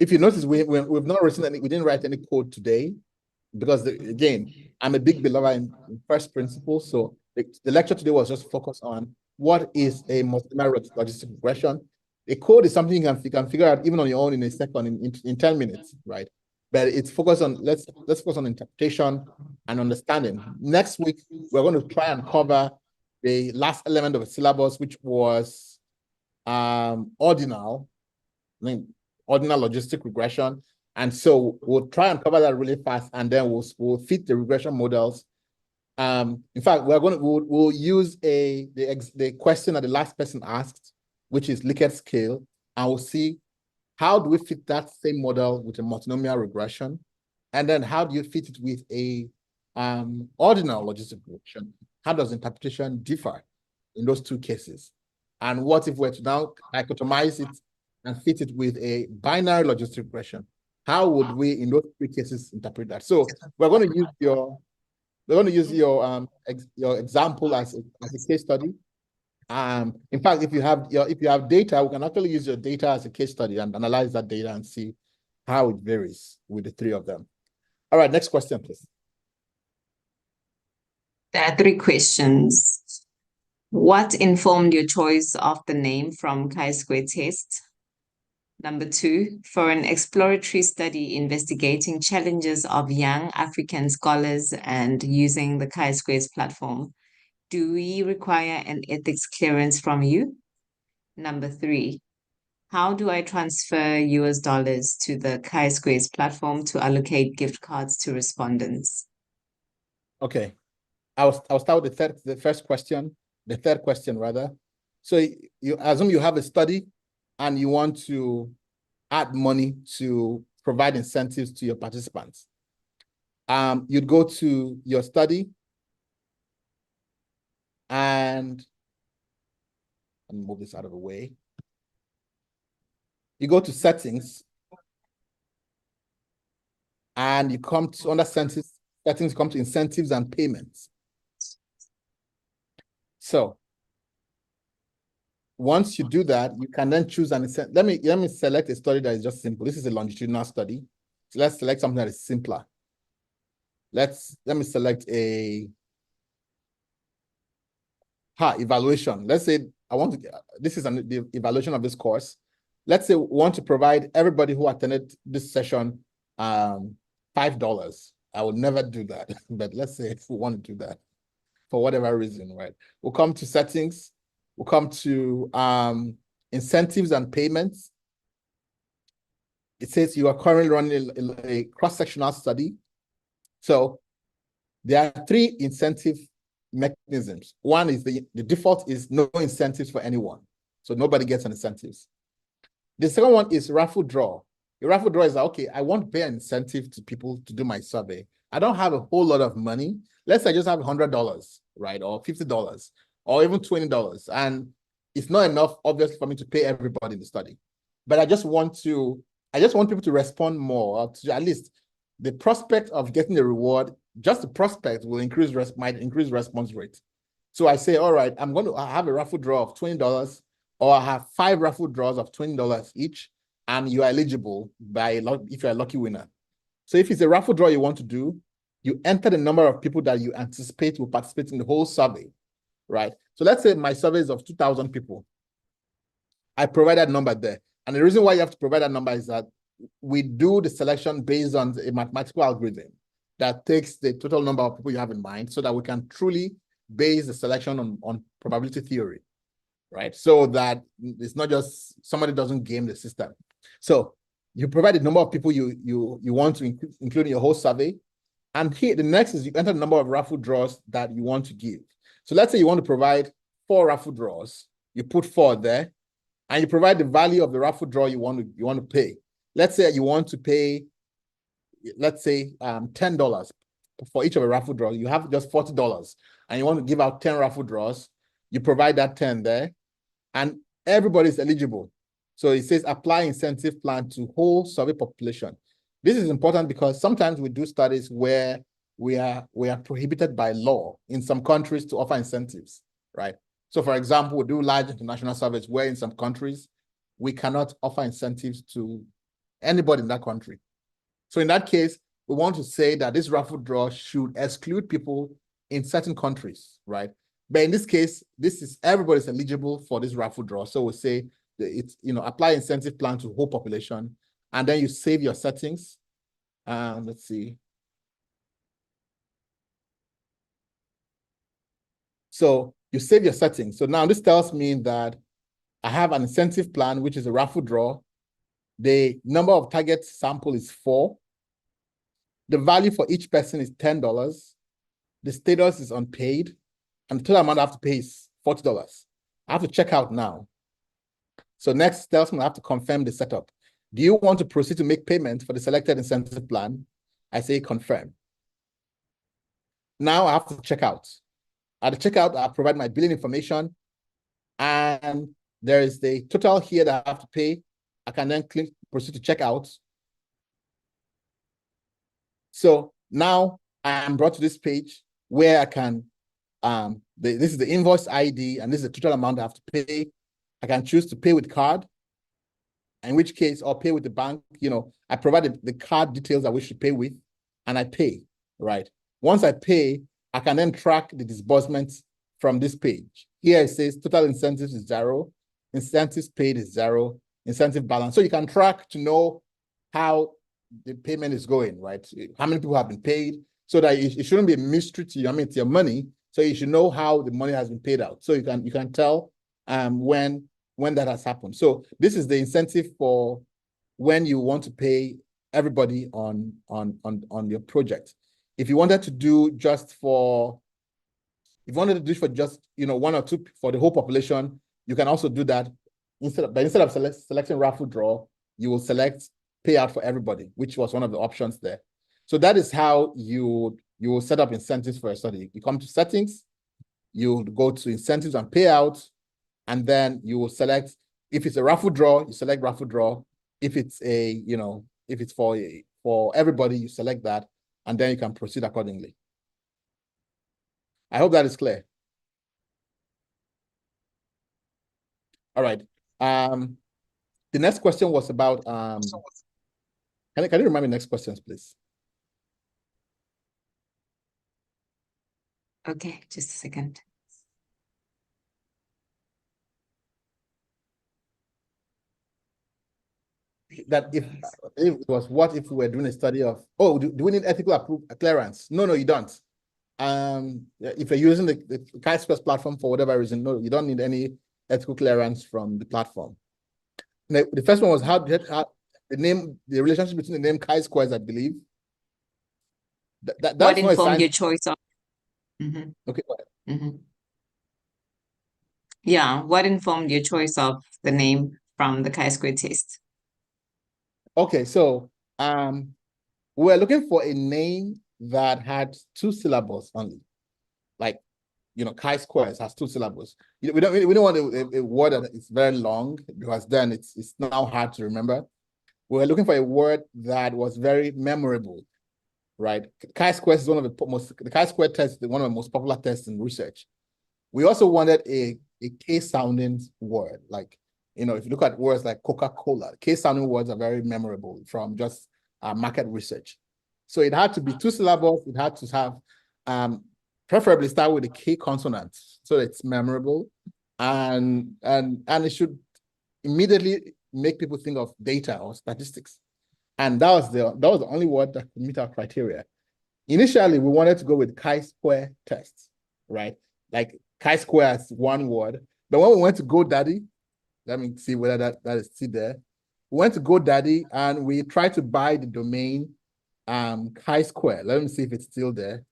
If you notice, we've not written we didn't write any code today, because again, I'm a big believer in first principles. So the lecture today was just focused on what is a multinomial logistic regression. A code is something you can figure out even on your own in a second, in 10 minutes, right? But it's focused on, let's focus on interpretation and understanding. Next week, we're going to try and cover the last element of the syllabus, which was ordinal logistic regression. And so we'll try and cover that really fast, and then we'll fit the regression models. In fact, we'll use the question that the last person asked, which is Likert scale, and we'll see how do we fit that same model with a multinomial regression, and then how do you fit it with a ordinal logistic regression? How does interpretation differ in those two cases? And what if we're to now dichotomize it and fit it with a binary logistic regression? How would we, in those three cases, interpret that? So we're going to use your example as a case study. In fact, if you have data, we can actually use your data as a case study and analyze that data and see how it varies with the three of them. All right, next question, please. There are three questions. What informed your choice of the name from chi-square test? Number 2, for an exploratory study investigating challenges of young African scholars and using the Chi-Squares platform, do we require an ethics clearance from you? Number 3, how do I transfer US dollars to the Chi-Squares platform to allocate gift cards to respondents? Okay, I'll start with the third question rather. So you assume you have a study and you want to add money to provide incentives to your participants. You'd go to your study and let me move this out of the way. You go to settings and you come to under settings, come to incentives and payments. So once you do that, you can then choose an incentive. Let me select a study that is just simple. This is a longitudinal study. So let's select something that is simpler. Let me select a evaluation. Let's say I want to, this is the evaluation of this course. Let's say we want to provide everybody who attended this session $5. I will never do that, but let's say if we want to do that for whatever reason, right? We'll come to settings, we'll come to incentives and payments. It says you are currently running a cross-sectional study. So there are 3 incentive mechanisms. One is the default is no incentives for anyone. So nobody gets an incentives. The second one is raffle draw. The raffle draw is like, okay, I want to pay an incentive to people to do my survey. I don't have a whole lot of money. Let's say I just have $100, right? Or $50 or even $20. And it's not enough, obviously, for me to pay everybody in the study. But I just want people to respond more, to at least the prospect of getting the reward, just the prospect will might increase response rate. So I say, all right, I'm going to have a raffle draw of $20, or I have 5 raffle draws of $20 each, and you are eligible if you're a lucky winner. So if it's a raffle draw you want to do, you enter the number of people that you anticipate will participate in the whole survey, right? So let's say my survey is of 2,000 people. I provide that number there. And the reason why you have to provide that number is that we do the selection based on a mathematical algorithm that takes the total number of people you have in mind so that we can truly base the selection on probability theory, right? So that it's not just somebody doesn't game the system. So you provide the number of people you want to include in your whole survey. And here, the next is you enter the number of raffle draws that you want to give. So let's say you want to provide 4 raffle draws. You put 4 there, and you provide the value of the raffle draw you want to pay. Let's say you want to pay, let's say $10 for each of a raffle draw. You have just $40, and you want to give out 10 raffle draws. You provide that 10 there, and everybody's eligible. So it says apply incentive plan to whole survey population. This is important because sometimes we do studies where we are prohibited by law in some countries to offer incentives, right? So for example, we do large international surveys where in some countries, we cannot offer incentives to anybody in that country. So in that case, we want to say that this raffle draw should exclude people in certain countries, right? But in this case, everybody's eligible for this raffle draw. So we say it's, apply incentive plan to whole population, and then you save your settings. Let's see. So you save your settings. So now this tells me that I have an incentive plan, which is a raffle draw. The number of target sample is 4. The value for each person is $10. The status is unpaid. And the total amount I have to pay is $40. I have to check out now. So next tells me I have to confirm the setup. Do you want to proceed to make payment for the selected incentive plan? I say confirm. Now I have to check out. At the checkout, I provide my billing information, and there is the total here that I have to pay. I can then click proceed to check out. So now I am brought to this page where I can, this is the invoice ID, and this is the total amount I have to pay. I can choose to pay with card, in which case I'll pay with the bank. I provide the card details I wish to pay with, and I pay, right? Once I pay, I can then track the disbursements from this page. Here it says total incentives is 0, incentives paid is 0, incentive balance. So you can track to know how the payment is going, right? How many people have been paid, so that it shouldn't be a mystery to you. I mean, it's your money, so you should know how the money has been paid out. So you can tell when that has happened. So this is the incentive for when you want to pay everybody on your project. If you wanted to do just for, if you wanted to do for just, you know, one or two for the whole population, you can also do that. Instead of selecting raffle draw, you will select payout for everybody, which was one of the options there. So that is how you will set up incentives for a study. You come to settings, you go to incentives and payouts, and then you will select, if it's a raffle draw, you select raffle draw. If it's a, you know, if it's for everybody, you select that, and then you can proceed accordingly. I hope that is clear. All right. The next question was about can you remind me next questions, please? Okay, just a second. That if it was, what if we were doing a study of, oh, do we need ethical clearance? No, you don't. If you're using the Chi-Square platform for whatever reason, no, you don't need any ethical clearance from the platform. The first one was how the relationship between the name Chi-Squares, I believe. That's what informed your choice of? Mm-hmm. Okay. Mm-hmm. Yeah, what informed your choice of the name from the Chi-Square test? Okay, so we're looking for a name that had 2 syllables only. Like, you know, Chi-Squares has 2 syllables. We don't want a word that is very long, because then it's now hard to remember. We're looking for a word that was very memorable, right? Chi-Squares is one of the Chi-Square test is one of the most popular tests in research. We also wanted a K-sounding word, like, you know, if you look at words like Coca-Cola, K-sounding words are very memorable from just market research. So it had to be 2 syllables. It had to have preferably start with a K consonant, so it's memorable, and it should immediately make people think of data or statistics. And that was the only word that could meet our criteria. Initially, we wanted to go with Chi-Square tests, right? Like Chi-Square as one word. But when we went to GoDaddy, let me see whether that is still there. We went to GoDaddy and we tried to buy the domain Chi-Square. Let me see if it's still there.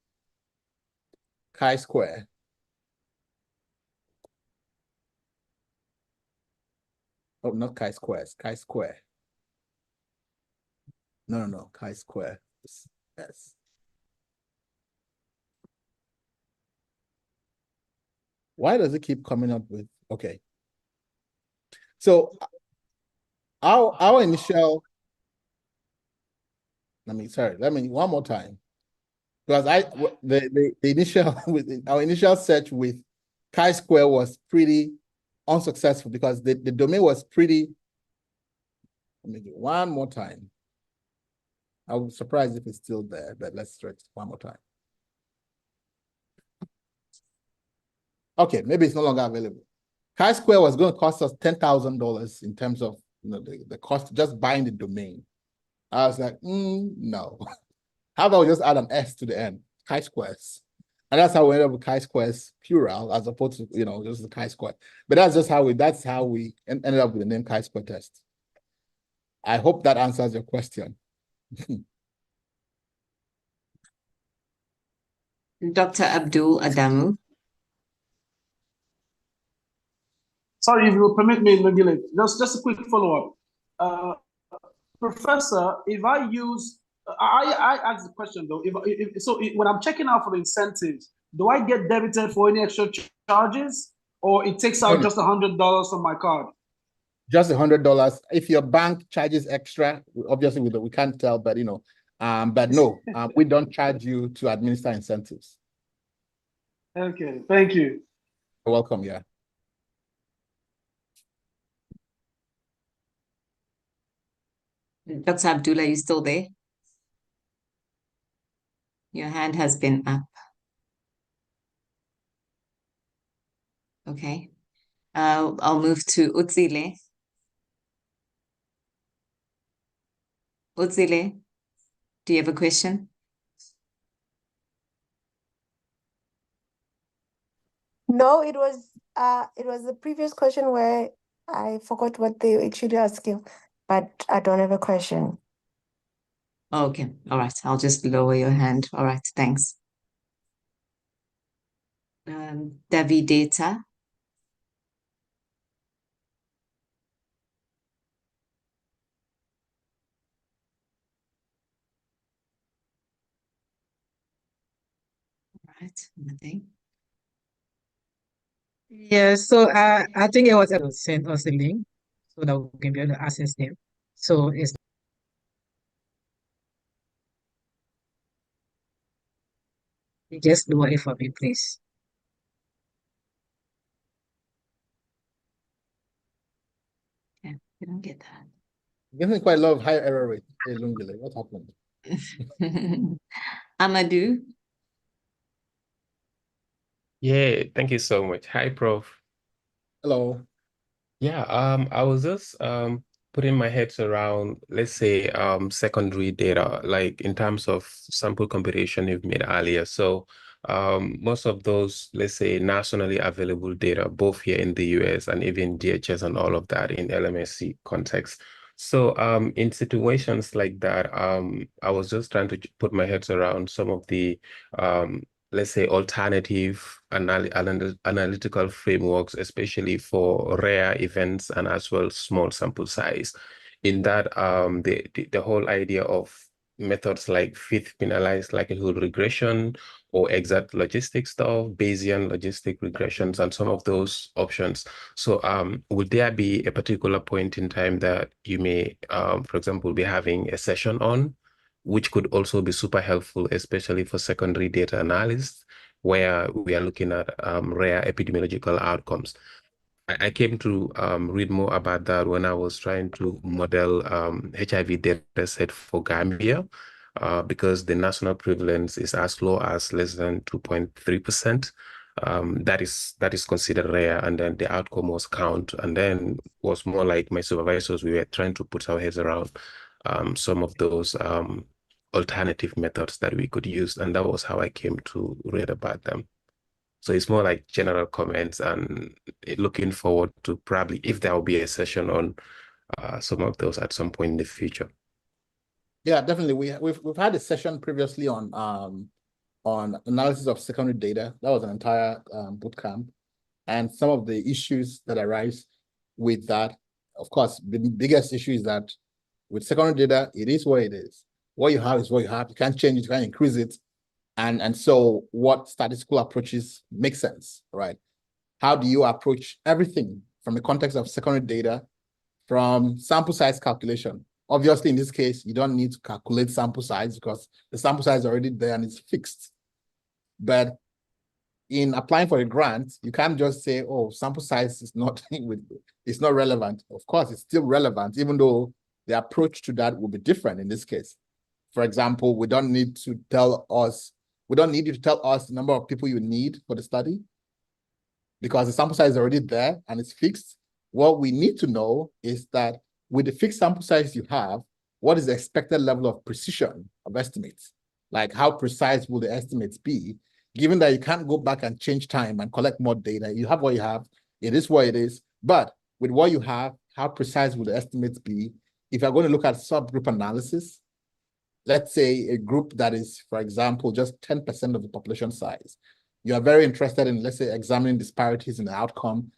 Chi-Square. Oh, not Chi-Squares, Chi-Square. No, Chi-Square. Yes. Why does it keep coming up with, okay. So our initial, let me one more time. Because the initial our initial search with Chi-Square was pretty unsuccessful, because the domain was pretty. Let me do one more time. I was surprised if it's still there, but let's try it one more time. Okay, maybe it's no longer available. Chi-Square was going to cost us $10,000 in terms of, you know, the cost of just buying the domain. I was like, no. How about we just add an S to the end? Chi-Squares. And that's how we ended up with Chi-Squares plural, as opposed to, you know, just the Chi-Square. But that's how we ended up with the name Chi-Square test. I hope that answers your question. Dr. Abdul Adamu. Sorry, if you will permit me, Nagile, just a quick follow-up. Professor, if I use, I asked the question though, when I'm checking out for the incentives, do I get debited for any extra charges, or it takes out just $100 from my card? Just $100. If your bank charges extra, obviously we can't tell, but you know, but no, we don't charge you to administer incentives. Okay, thank you. You're welcome. Yeah. Dr. Abdullah, are you still there? Your hand has been up. Okay. I'll move to Utsile. Otsile, do you have a question? No, it was the previous question where I forgot what they were actually asking, but I don't have a question. Okay, all right. I'll just lower your hand. All right, thanks. Davidata. All right, nothing. Yeah, so I think it was able to send us the link so that we can be able to access them. So it's just lower it for me, please. Yeah, I don't get that. Getting quite a lot of high error rate. Hey, Lungile, what happened? Amadou. Yeah, thank you so much. Hi, Prof. Hello. Yeah, I was just putting my heads around, let's say, secondary data, like in terms of sample computation you've made earlier. So most of those, let's say, nationally available data, both here in the US and even DHS and all of that in LMSC context. So in situations like that, I was just trying to put my heads around some of the let's say, alternative analytical frameworks, especially for rare events and as well small sample size. In that, the whole idea of methods like fifth penalized likelihood regression or exact logistic stuff, Bayesian logistic regressions, and some of those options. So would there be a particular point in time that you may, for example, be having a session on, which could also be super helpful, especially for secondary data analysis, where we are looking at rare epidemiological outcomes? I came to read more about that when I was trying to model HIV data set for Gambia, because the national prevalence is as low as less than 2.3%. That is considered rare, and then the outcome was count, and then was more like my supervisors, we were trying to put our heads around some of those alternative methods that we could use, and that was how I came to read about them. So it's more like general comments and looking forward to probably if there will be a session on some of those at some point in the future. Yeah, definitely. We've had a session previously on analysis of secondary data. That was an entire boot camp, and some of the issues that arise with that. Of course, the biggest issue is that with secondary data, it is what it is. What you have is what you have. You can't change it, you can't increase it. And so what statistical approaches make sense, right? How do you approach everything from the context of secondary data, from sample size calculation? Obviously, in this case, you don't need to calculate sample size because the sample size is already there and it's fixed. But in applying for a grant, you can't just say, oh, sample size is not it's not relevant. Of course, it's still relevant, even though the approach to that will be different in this case. For example, we don't need you to tell us the number of people you need for the study because the sample size is already there and it's fixed. What we need to know is that with the fixed sample size you have, what is the expected level of precision of estimates? Like how precise will the estimates be? Given that you can't go back and change time and collect more data, you have what you have, it is what it is. But with what you have, how precise will the estimates be? If you're going to look at subgroup analysis, let's say a group that is, for example, just 10% of the population size, you are very interested in, let's say, examining disparities in the outcome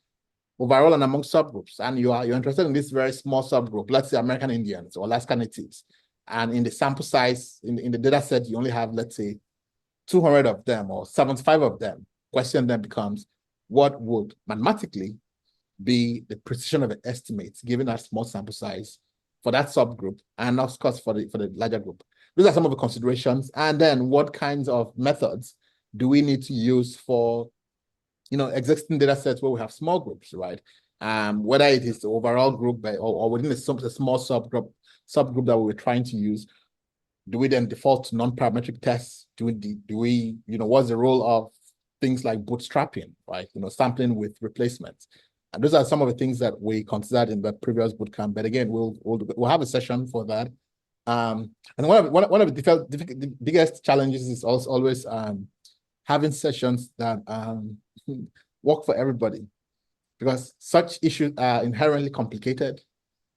overall and among subgroups, and you're interested in this very small subgroup, let's say American Indians or Alaska Natives, and in the sample size, in the data set, you only have, let's say, 200 of them or 75 of them. Question then becomes, what would mathematically be the precision of the estimates given that small sample size for that subgroup, and of course for the larger group? Those are some of the considerations. And then what kinds of methods do we need to use for existing data sets where we have small groups, right? Whether it is the overall group or within a small subgroup that we were trying to use, do we then default to non-parametric tests? Do we what's the role of things like bootstrapping, right? Sampling with replacements. And those are some of the things that we considered in the previous bootcamp. But again, we'll have a session for that. And one of the biggest challenges is also always having sessions that work for everybody, because such issues are inherently complicated,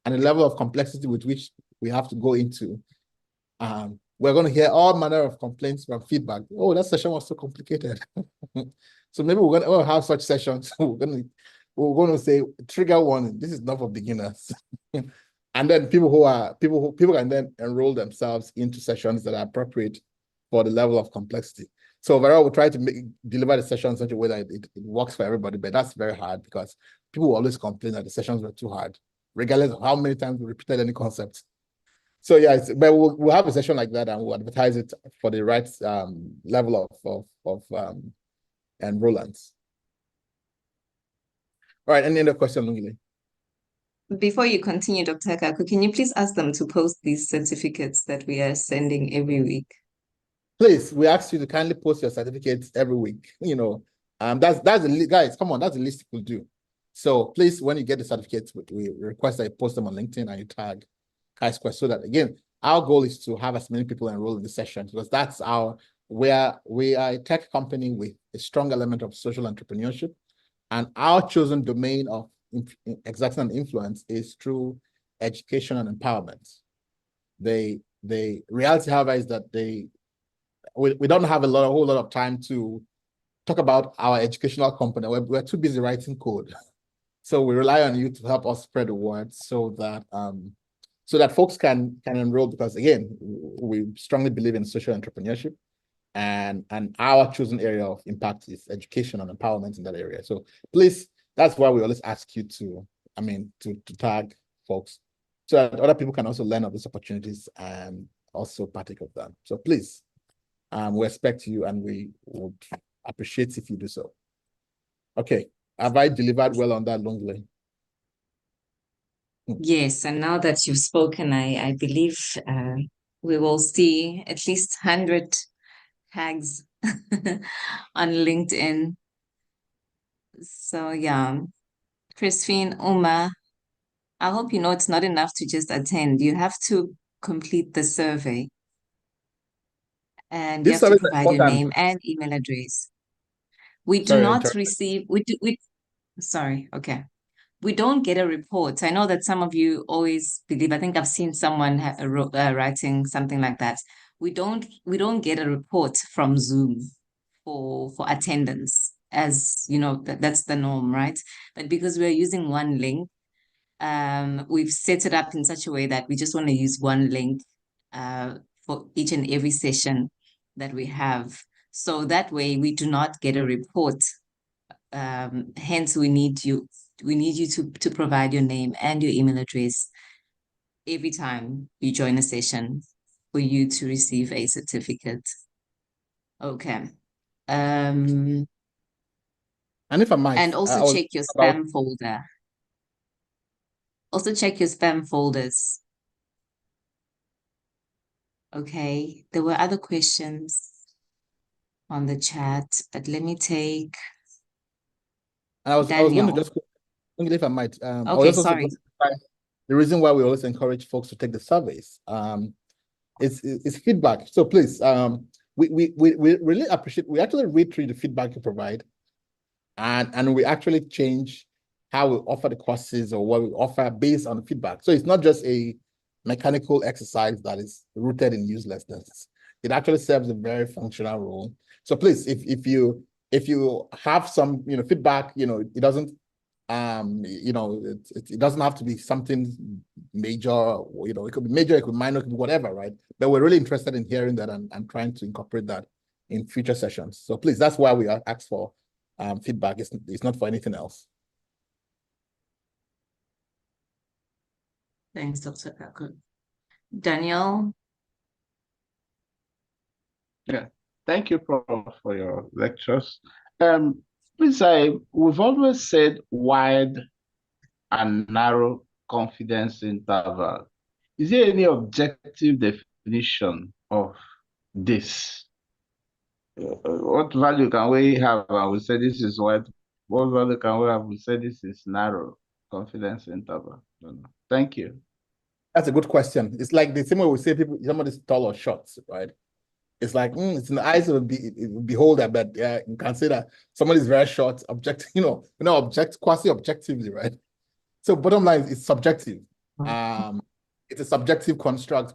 and the level of complexity with which we have to go into. We're going to hear all manner of complaints from feedback. Oh, that session was so complicated. So maybe we're going to have such sessions. We're going to say trigger warning. This is not for beginners. And then people can then enroll themselves into sessions that are appropriate for the level of complexity. So overall, we'll try to deliver the session in such a way that it works for everybody, but that's very hard because people always complain that the sessions were too hard, regardless of how many times we repeated any concept. So yeah, but we'll have a session like that, and we'll advertise it for the right level of enrollments. All right, any other question, Lungile? Before you continue, Dr. Kaku, can you please ask them to post these certificates that we are sending every week? Please, we ask you to kindly post your certificates every week. That's guys, come on, that's the least you could do. So please, when you get the certificates, we request that you post them on LinkedIn and you tag Chi-Square, so that again, our goal is to have as many people enroll in the session, because that's we are a tech company with a strong element of social entrepreneurship, and our chosen domain of exerting an influence is through education and empowerment. The reality, however, is that we don't have a whole lot of time to talk about our educational company. We're too busy writing code. So we rely on you to help us spread the word so that folks can enroll, because again, we strongly believe in social entrepreneurship, and our chosen area of impact is education and empowerment in that area. So please, that's why we always ask you to tag folks, so that other people can also learn of these opportunities and also partake of them. So please, we expect you, and we would appreciate if you do so. Okay, have I delivered well on that, Lungile? Yes, and now that you've spoken, I believe we will see at least 100 tags on LinkedIn. So yeah, Christine, Uma, I hope you know it's not enough to just attend. You have to complete the survey, and you have to provide your name and email address. We do not receive, sorry, okay. We don't get a report. I know that some of you always believe, I think I've seen someone writing something like that. We don't get a report from Zoom for attendance, as you know, that's the norm, right? But because we're using one link, we've set it up in such a way that we just want to use one link for each and every session that we have. So that way we do not get a report. Hence, we need you to provide your name and your email address every time you join a session for you to receive a certificate. Okay. And if I might, and also check your spam folder. Also check your spam folders. Okay, there were other questions on the chat, but let me take I was going to just, if I might, okay, sorry. The reason why we always encourage folks to take the surveys is feedback. So please, we really appreciate, we actually read through the feedback you provide, and we actually change how we offer the courses or what we offer based on feedback. So it's not just a mechanical exercise that is rooted in uselessness. It actually serves a very functional role. So please, if you have some feedback, it doesn't it doesn't have to be something major, it could be major, it could be minor, it could be whatever, right? But we're really interested in hearing that and trying to incorporate that in future sessions. So please, that's why we ask for feedback. It's not for anything else. Thanks, Dr. Kaku. Daniel? Yeah, thank you, Prof, for your lectures. Please, we've always said wide and narrow confidence interval. Is there any objective definition of this? What value can we have? I will say this is wide. What value can we have? We say this is narrow confidence interval. Thank you. That's a good question. It's like the same way we say people, somebody's tall or short, right? It's like, it's in the eyes of the beholder, but yeah, you can say that somebody's very short, quasi-objectively, right? So bottom line is it's subjective. It's a subjective construct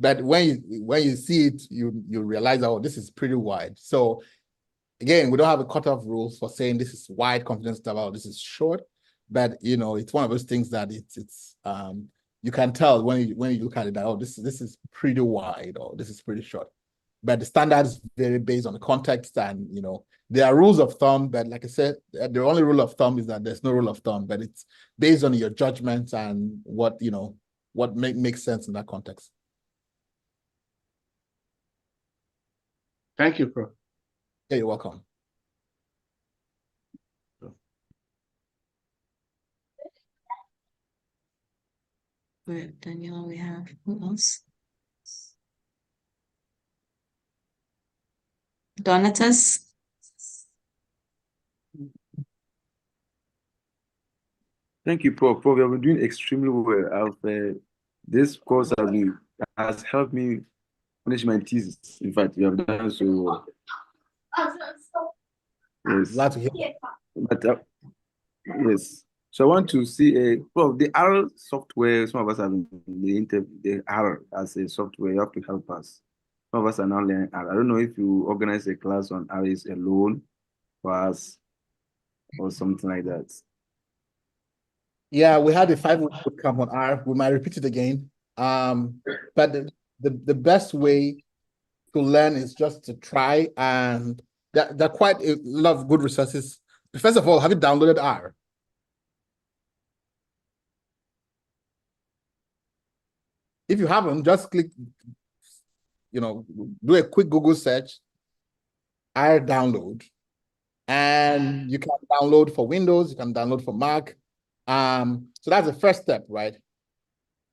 but when you see it, you realize, oh, this is pretty wide. So again, we don't have a cutoff rule for saying this is wide confidence interval, this is short, but it's one of those things that it's you can tell when you look at it that, oh, this is pretty wide or this is pretty short. But the standards vary based on the context, and there are rules of thumb, but like I said, the only rule of thumb is that there's no rule of thumb, but it's based on your judgment and what makes sense in that context. Thank you, Prof. Yeah, you're welcome. Great, Daniel, we have who else? Donatus? Thank you, Prof. Prof, you have been doing extremely well. This course has helped me finish my thesis. In fact, you have done so well. Yes. Glad to hear. But yes. So I want to see Prof, the R software. Some of us have the R as a software. You have to help us. Some of us are now learning R. I don't know if you organize a class on R is alone for us or something like that. Yeah, we had a 5-week bootcamp on R. We might repeat it again. But the best way to learn is just to try, and there are quite a lot of good resources. First of all, have you downloaded R? If you haven't, just click, do a quick Google search, R download, and you can download for Windows, you can download for Mac. So that's the first step, right?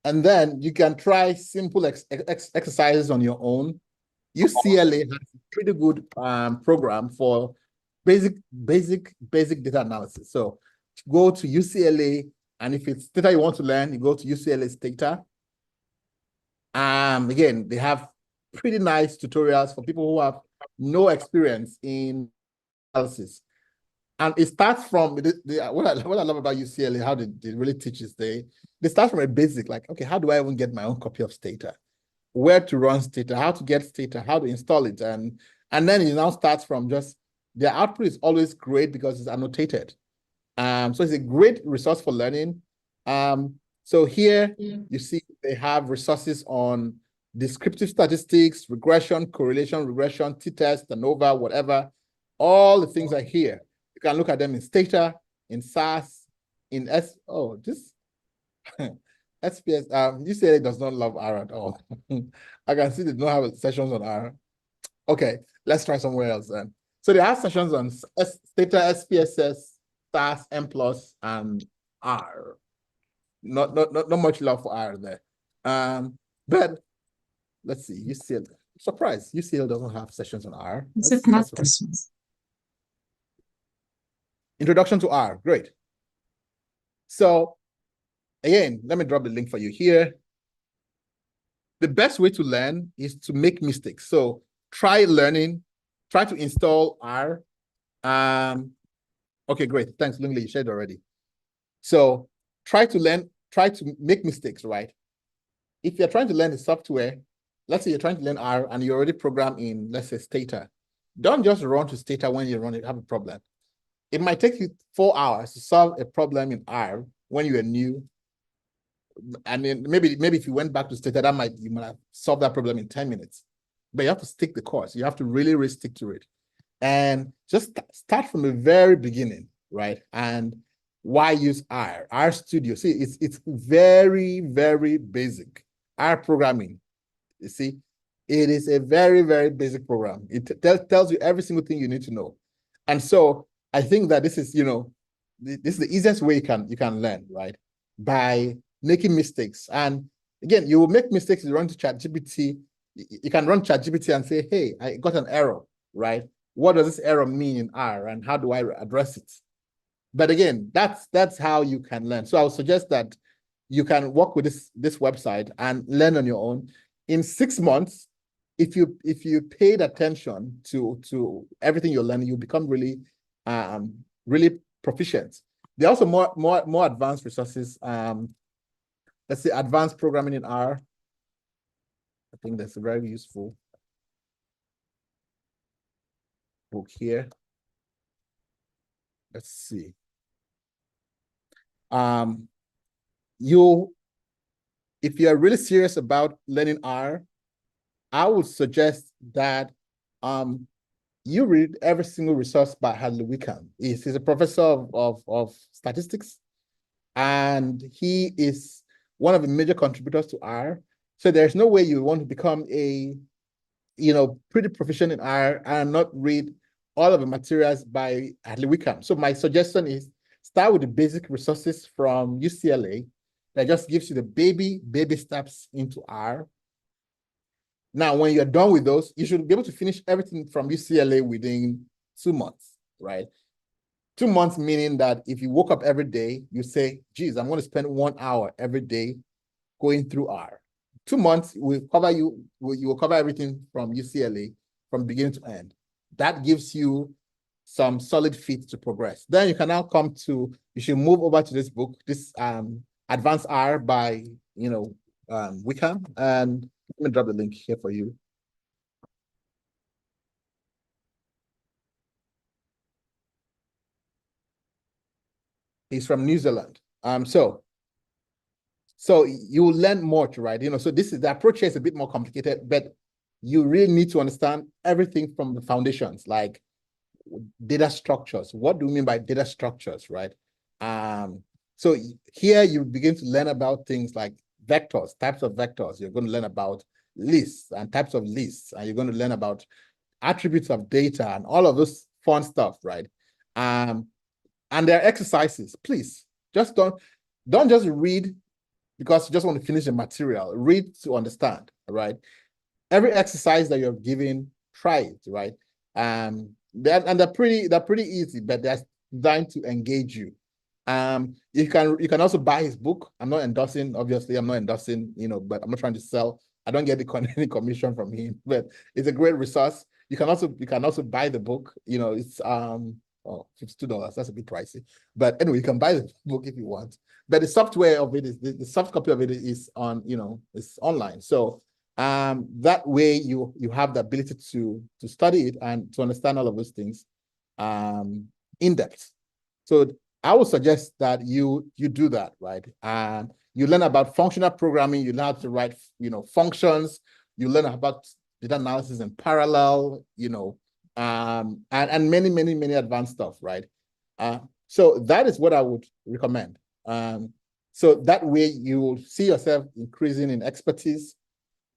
And then you can try simple exercises on your own. UCLA has a pretty good program for basic data analysis. So go to UCLA, and if it's data you want to learn, you go to UCLA's data. Again, they have pretty nice tutorials for people who have no experience in analysis. And it starts from what I love about UCLA, how they really teach is they start from a basic, like, okay, how do I even get my own copy of Stata? Where to run Stata, how to get Stata, how to install it, and then it now starts from just their output is always great because it's annotated. So it's a great resource for learning. So here you see they have resources on descriptive statistics, regression, correlation, regression, t-test, ANOVA, whatever. All the things are here. You can look at them in Stata, in SAS, in SPS. UCLA does not love R at all. I can see they don't have sessions on R. Okay, let's try somewhere else then. So they have sessions on Stata, SPSS, SAS, M+, and R. Not much love for R there. But let's see, UCL. Surprise, UCL doesn't have sessions on R. It's not this one. Introduction to R, great. So again, let me drop the link for you here. The best way to learn is to make mistakes. So try learning, try to install R. Okay, great. Thanks, Lingli, you shared already. So try to learn, try to make mistakes, right? If you're trying to learn the software, let's say you're trying to learn R and you already program in, let's say, Stata. Don't just run to Stata when you have a problem. It might take you 4 hours to solve a problem in R when you are new. And then maybe if you went back to Stata, you might have solved that problem in 10 minutes. But you have to stick the course. You have to really, really stick to it. And just start from the very beginning, right? And why use R? R Studio. See, it's very, very basic. R programming, you see, it is a very, very basic program. It tells you every single thing you need to know. And so I think that this is, this is the easiest way you can learn, right? By making mistakes. And again, you will make mistakes. You run to ChatGPT. You can run ChatGPT and say, hey, I got an error, right? What does this error mean in R and how do I address it? But again, that's how you can learn. So I would suggest that you can work with this website and learn on your own. In 6 months, if you paid attention to everything you're learning, you become really really proficient. There are also more advanced resources. Let's say advanced programming in R. I think that's a very useful book here. Let's see. If you're really serious about learning R, I would suggest that you read every single resource by Hadley Wickham. He's a professor of statistics, and he is one of the major contributors to R. So there's no way you want to become a, pretty proficient in R and not read all of the materials by Hadley Wickham. So my suggestion is start with the basic resources from UCLA that just gives you the baby steps into R. Now, when you're done with those, you should be able to finish everything from UCLA within 2 months, right? 2 months meaning that if you woke up every day, you say, geez, I'm going to spend 1 hour every day going through R. 2 months will cover you will cover everything from UCLA from beginning to end. That gives you some solid feet to progress. Then you can now you should move over to this book, this Advanced R by Wickham, and let me drop the link here for you. He's from New Zealand. So you will learn more to write. So the approach here is a bit more complicated, but you really need to understand everything from the foundations, like data structures. What do we mean by data structures, right? So here you begin to learn about things like vectors, types of vectors. You're going to learn about lists and types of lists, and you're going to learn about attributes of data and all of this fun stuff, right? And there are exercises. Please just don't just read because you just want to finish the material. Read to understand, right? Every exercise that you're given, try it, right? They're pretty easy, but they're designed to engage you. You can also buy his book. I'm not endorsing, obviously, but I'm not trying to sell. I don't get any commission from him, but it's a great resource. You can also buy the book. It's $52. That's a bit pricey. But anyway, you can buy the book if you want. But the software of it is the soft copy of it is on, it's online. So that way you have the ability to study it and to understand all of those things in depth. So I would suggest that you do that, right? And you learn about functional programming, you learn how to write, functions, you learn about data analysis in parallel, and many advanced stuff, right? So that is what I would recommend. So that way you will see yourself increasing in expertise,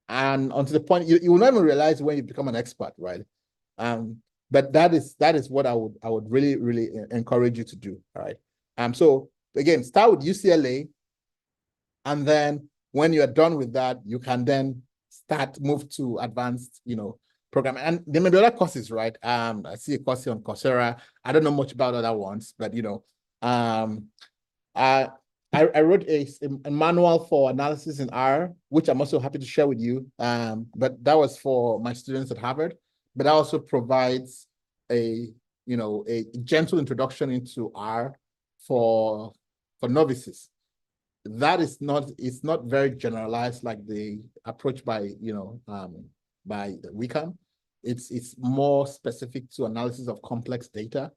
and unto the point you will not even realize when you become an expert, right? But that is what I would really encourage you to do. All right. So again, start with UCLA, and then when you are done with that, you can then move to advanced, programming. And there may be other courses, right? I see a course on Coursera. I don't know much about other ones, but I wrote a manual for analysis in R, which I'm also happy to share with you. But that was for my students at Harvard. But that also provides a gentle introduction into R for novices. That is it's not very generalized like the approach by Wickham. It's more specific to analysis of complex data.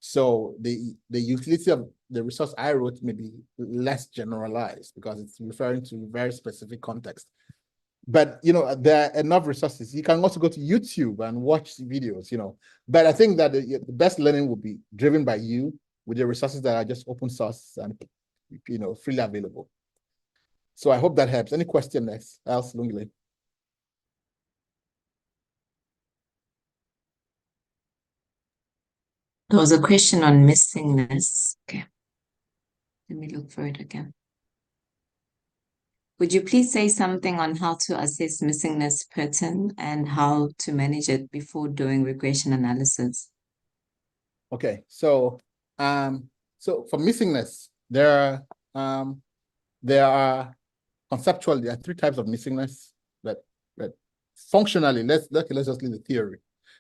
So the utility of the resource I wrote may be less generalized because it's referring to very specific context. But there are enough resources. You can also go to YouTube and watch videos, But I think that the best learning will be driven by you with the resources that are just open source and freely available. So I hope that helps. Any question else, Lungile? There was a question on missingness. Okay. Let me look for it again. Would you please say something on how to assess missingness pattern and how to manage it before doing regression analysis? Okay, so for missingness, there are there are conceptually, there are three types of missingness that functionally, let's just leave the theory.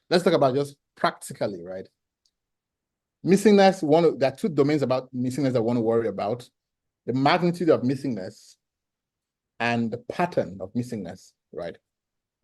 Let's talk about just practically, right? Missingness, there are two domains about missingness I want to worry about: the magnitude of missingness and the pattern of missingness, right?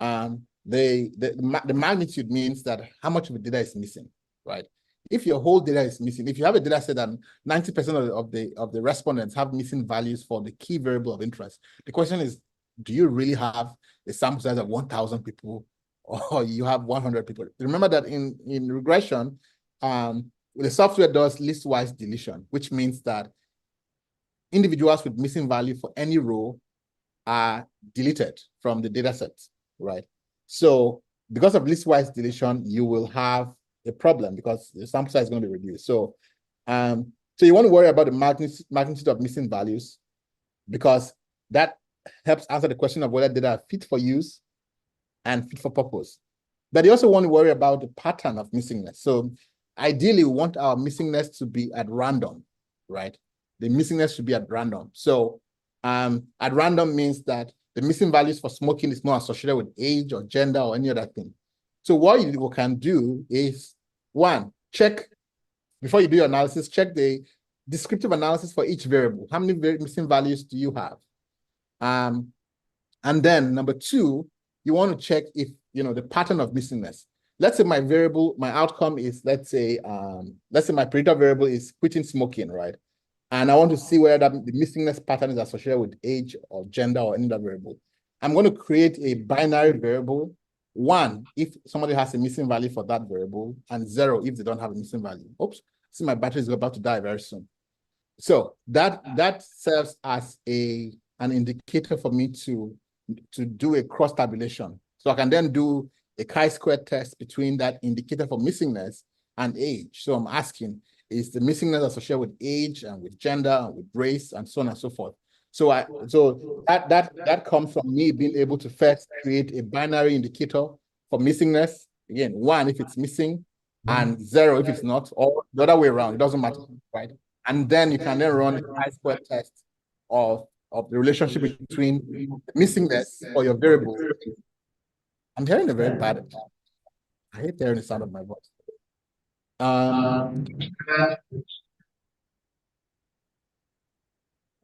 The magnitude means that how much of the data is missing, right? If your whole data is missing, if you have a data set that 90% of the respondents have missing values for the key variable of interest, the question is, do you really have a sample size of 1,000 people, or you have 100 people? Remember that in regression, the software does list-wise deletion, which means that individuals with missing value for any row are deleted from the data set, right? So because of list-wise deletion, you will have a problem because the sample size is going to be reduced. So, so you want to worry about the magnitude of missing values, because that helps answer the question of whether data are fit for use and fit for purpose. But you also want to worry about the pattern of missingness. So ideally, we want our missingness to be at random, right? The missingness should be at random. So at random means that the missing values for smoking is not associated with age or gender or any other thing. So what you can do is, one, check, before you do your analysis, check the descriptive analysis for each variable. How many missing values do you have? And then number two, you want to check if, the pattern of missingness. Let's say my outcome is, let's say my predictor variable is quitting smoking, right? And I want to see whether the missingness pattern is associated with age or gender or any other variable. I'm going to create a binary variable, 1 if somebody has a missing value for that variable, and 0 if they don't have a missing value. Oops, see, my battery is about to die very soon. So that serves as an indicator for me to do a cross tabulation. So I can then do a chi-square test between that indicator for missingness and age. So I'm asking, is the missingness associated with age and with gender and with race and so on and so forth? So that comes from me being able to first create a binary indicator for missingness. Again, 1 if it's missing and 0 if it's not, or the other way around. It doesn't matter, right? And then you can then run a chi-square test of the relationship between missingness for your variable. I'm hearing a very bad. I hate hearing the sound of my voice.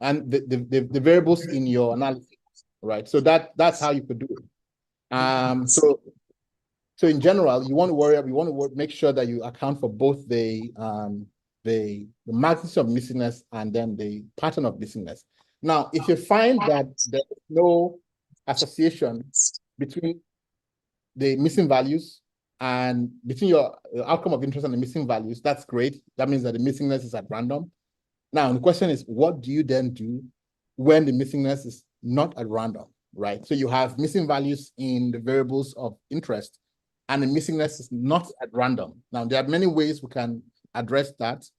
And the variables in your analysis, right? So that's how you could do it. So in general, you want to make sure that you account for both the magnitude of missingness and then the pattern of missingness. Now, if you find that there's no association between the missing values and between your outcome of interest and the missing values, that's great. That means that the missingness is at random. Now, the question is, what do you then do when the missingness is not at random, right? So you have missing values in the variables of interest, and the missingness is not at random. Now, there are many ways we can address that.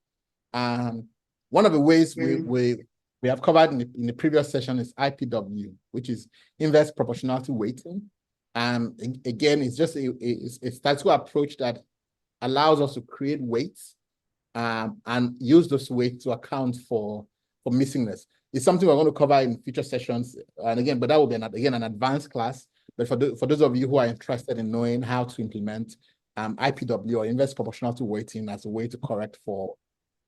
One of the ways we have covered in the previous session is IPW, which is inverse proportionality weighting. Again, it's just a statistical approach that allows us to create weights and use those weights to account for missingness. It's something we're going to cover in future sessions. And again, but that will be an advanced class. But for those of you who are interested in knowing how to implement IPW or inverse proportionality weighting as a way to correct for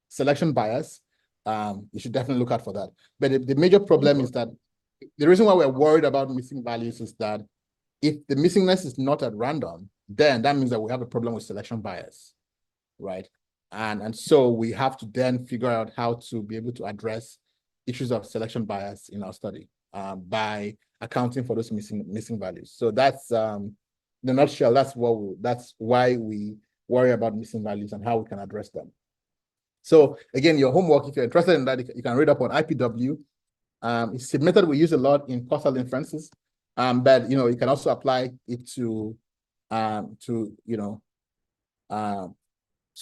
selection bias, you should definitely look out for that. But the major problem is that the reason why we're worried about missing values is that if the missingness is not at random, then that means that we have a problem with selection bias, right? And so we have to then figure out how to be able to address issues of selection bias in our study by accounting for those missing values. So that's in a nutshell, that's why we worry about missing values and how we can address them. So again, your homework, if you're interested in that, you can read up on IPW. It's a method we use a lot in causal inferences, but you can also apply it to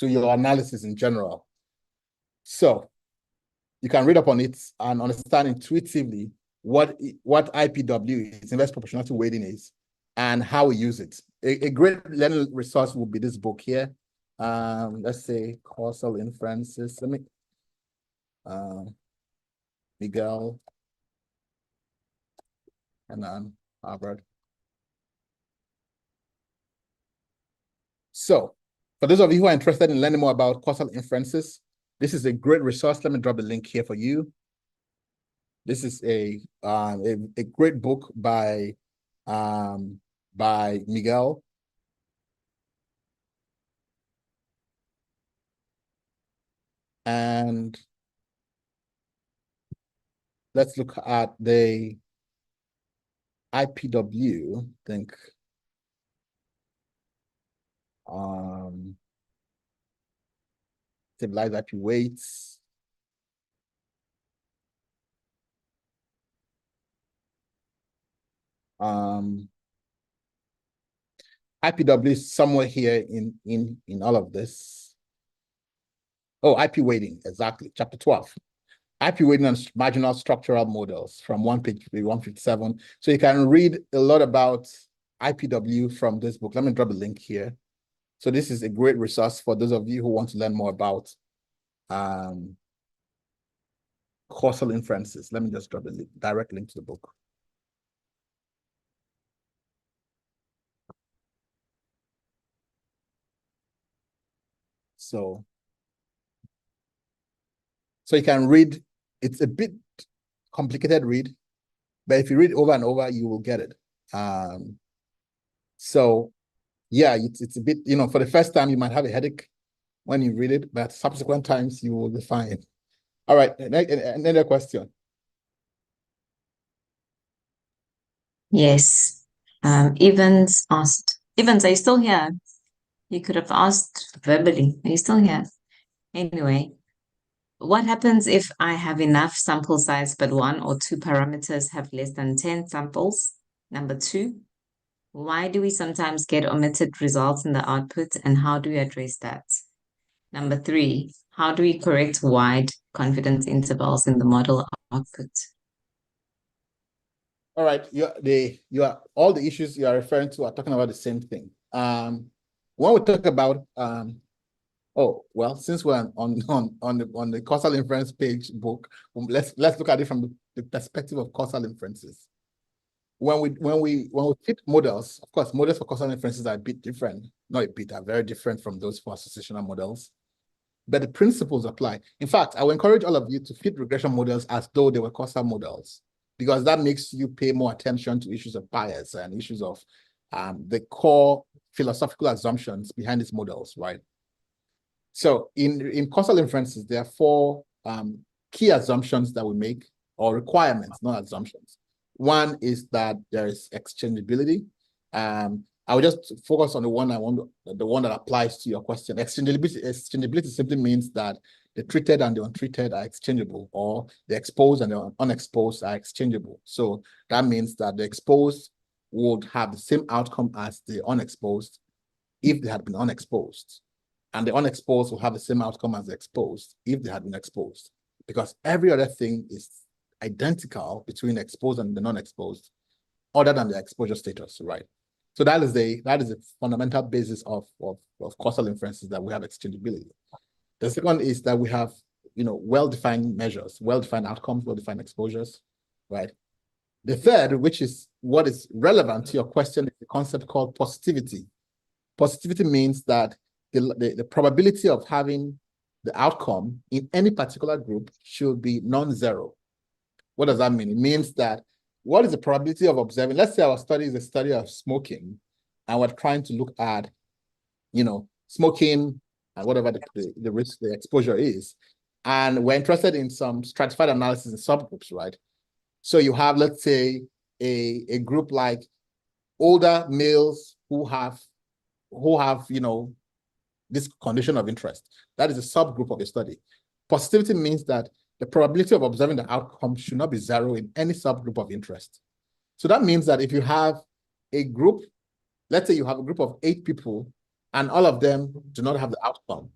your analysis in general. So you can read up on it and understand intuitively what IPW is, inverse proportionality weighting is, and how we use it. A great learning resource will be this book here. Let's say causal inferences. Let me Miguel and then Harvard. So for those of you who are interested in learning more about causal inferences, this is a great resource. Let me drop a link here for you. This is a great book by Miguel. And let's look at the IPW, I think. Stabilize IP weights. IPW is somewhere here in all of this. Oh, IP weighting, exactly, chapter 12. IP weighting and marginal structural models from 157. So you can read a lot about IPW from this book. Let me drop a link here. So this is a great resource for those of you who want to learn more about causal inferences. Let me just drop a direct link to the book. So you can read, it's a bit complicated read, but if you read over and over, you will get it. So yeah, it's a bit, for the first time, you might have a headache when you read it, but subsequent times you will be fine. All right, another question. Yes. Evans asked, Evans, are you still here? You could have asked verbally. Are you still here? Anyway, what happens if I have enough sample size, but one or two parameters have less than 10 samples? Number 2, why do we sometimes get omitted results in the output, and how do we address that? Number 3, how do we correct wide confidence intervals in the model output? All right, all the issues you are referring to are talking about the same thing. When we talk about since we're on the causal inference page book, let's look at it from the perspective of causal inferences. When we fit models, of course, models for causal inferences are a bit different. Not a bit, are very different from those for associational models. But the principles apply. In fact, I would encourage all of you to fit regression models as though they were causal models, because that makes you pay more attention to issues of bias and issues of the core philosophical assumptions behind these models, right? So in causal inferences, there are 4 key assumptions that we make, or requirements, not assumptions. One is that there is exchangeability. I will just focus on the one that applies to your question. Exchangeability simply means that the treated and the untreated are exchangeable, or the exposed and the unexposed are exchangeable. So that means that the exposed would have the same outcome as the unexposed if they had been unexposed. And the unexposed will have the same outcome as the exposed if they had been exposed. Because every other thing is identical between the exposed and the non-exposed, other than the exposure status, right? So that is the fundamental basis of causal inferences, that we have exchangeability. The second is that we have well-defined measures, well-defined outcomes, well-defined exposures, right? The third, which is what is relevant to your question, is the concept called positivity. Positivity means that the probability of having the outcome in any particular group should be non-zero. What does that mean? It means that what is the probability of observing? Let's say our study is a study of smoking, and we're trying to look at, smoking and whatever the risk, the exposure is. And we're interested in some stratified analysis in subgroups, right? So you have, let's say, a group like older males who have this condition of interest. That is a subgroup of a study. Positivity means that the probability of observing the outcome should not be zero in any subgroup of interest. So that means that if you have a group, let's say you have a group of 8 people, and all of them do not have the outcome,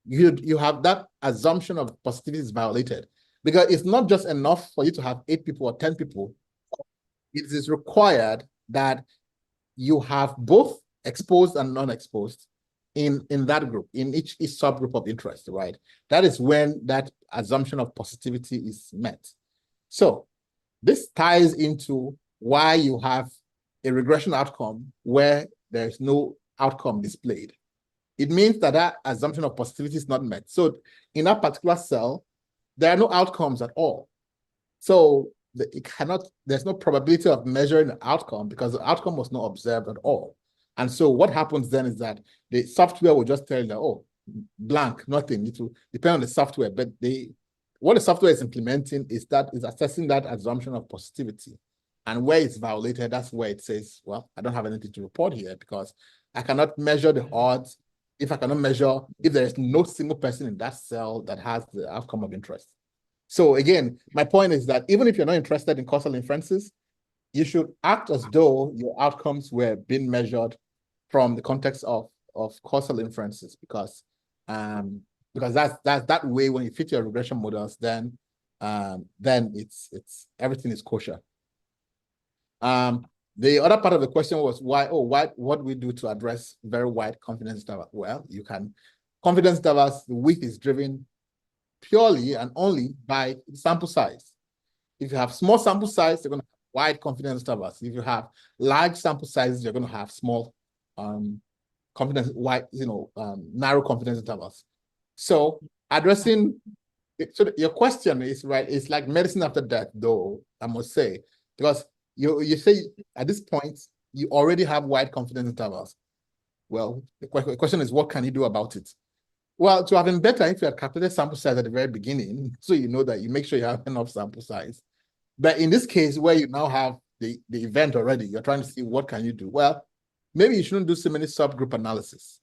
you have that assumption of positivity is violated, because it's not just enough for you to have 8 people or 10 people. It is required that you have both exposed and non-exposed in that group, in each subgroup of interest, right? That is when that assumption of positivity is met. So this ties into why you have a regression outcome where there's no outcome displayed. It means that that assumption of positivity is not met. So in that particular cell, there are no outcomes at all. So there's no probability of measuring the outcome because the outcome was not observed at all. And so what happens then is that the software will just tell you that, oh, blank, nothing. It will depend on the software, but what the software is implementing is assessing that assumption of positivity. And where it's violated, that's where it says, well, I don't have anything to report here because I cannot measure the odds if there is no single person in that cell that has the outcome of interest. So again, my point is that even if you're not interested in causal inferences, you should act as though your outcomes were being measured from the context of causal inferences, because that's that way when you fit your regression models, then it's everything is kosher. The other part of the question was what do we do to address very wide confidence intervals? Well, confidence intervals, the width is driven purely and only by sample size. If you have small sample size, you're going to have wide confidence intervals. If you have large sample sizes, you're going to have small narrow confidence intervals. So your question is right. It's like medicine after death, though, I must say, because you say at this point you already have wide confidence intervals. Well, the question is, what can you do about it? Well, to have been better if you had calculated sample size at the very beginning, so you know that you make sure you have enough sample size. But in this case, where you now have the event already, you're trying to see what can you do. Well, maybe you shouldn't do so many subgroup analysis.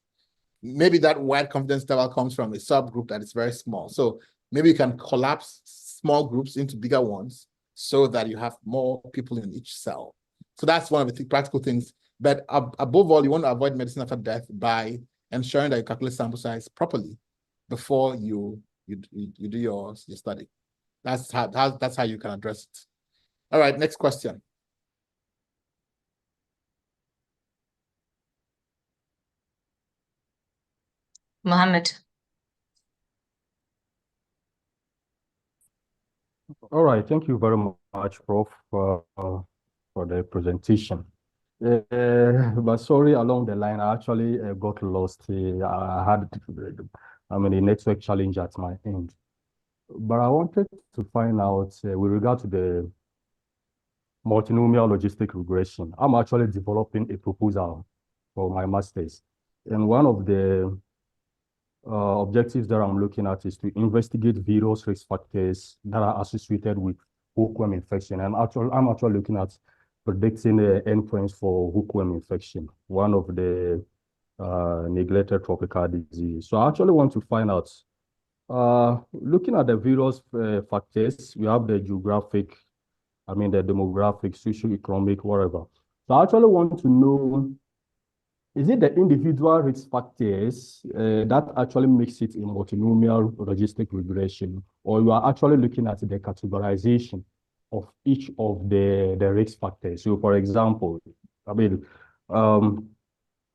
Maybe that wide confidence interval comes from a subgroup that is very small. So maybe you can collapse small groups into bigger ones so that you have more people in each cell. So that's one of the practical things. But above all, you want to avoid medicine after death by ensuring that you calculate sample size properly before you do your study. That's how you can address it. All right, next question. Mohammed. All right, thank you very much, Prof, for the presentation. But sorry, along the line, I actually got lost. I had, a network challenge at my end. But I wanted to find out with regard to the multinomial logistic regression. I'm actually developing a proposal for my master's. And one of the objectives that I'm looking at is to investigate various risk factors that are associated with hookworm infection. And I'm actually looking at predicting endpoints for hookworm infection, one of the neglected tropical disease. So I actually want to find out, looking at the various factors, we have the geographic, the demographic, socioeconomic, whatever. So I actually want to know, is it the individual risk factors that actually makes it a multinomial logistic regression, or you are actually looking at the categorization of each of the risk factors? So, for example,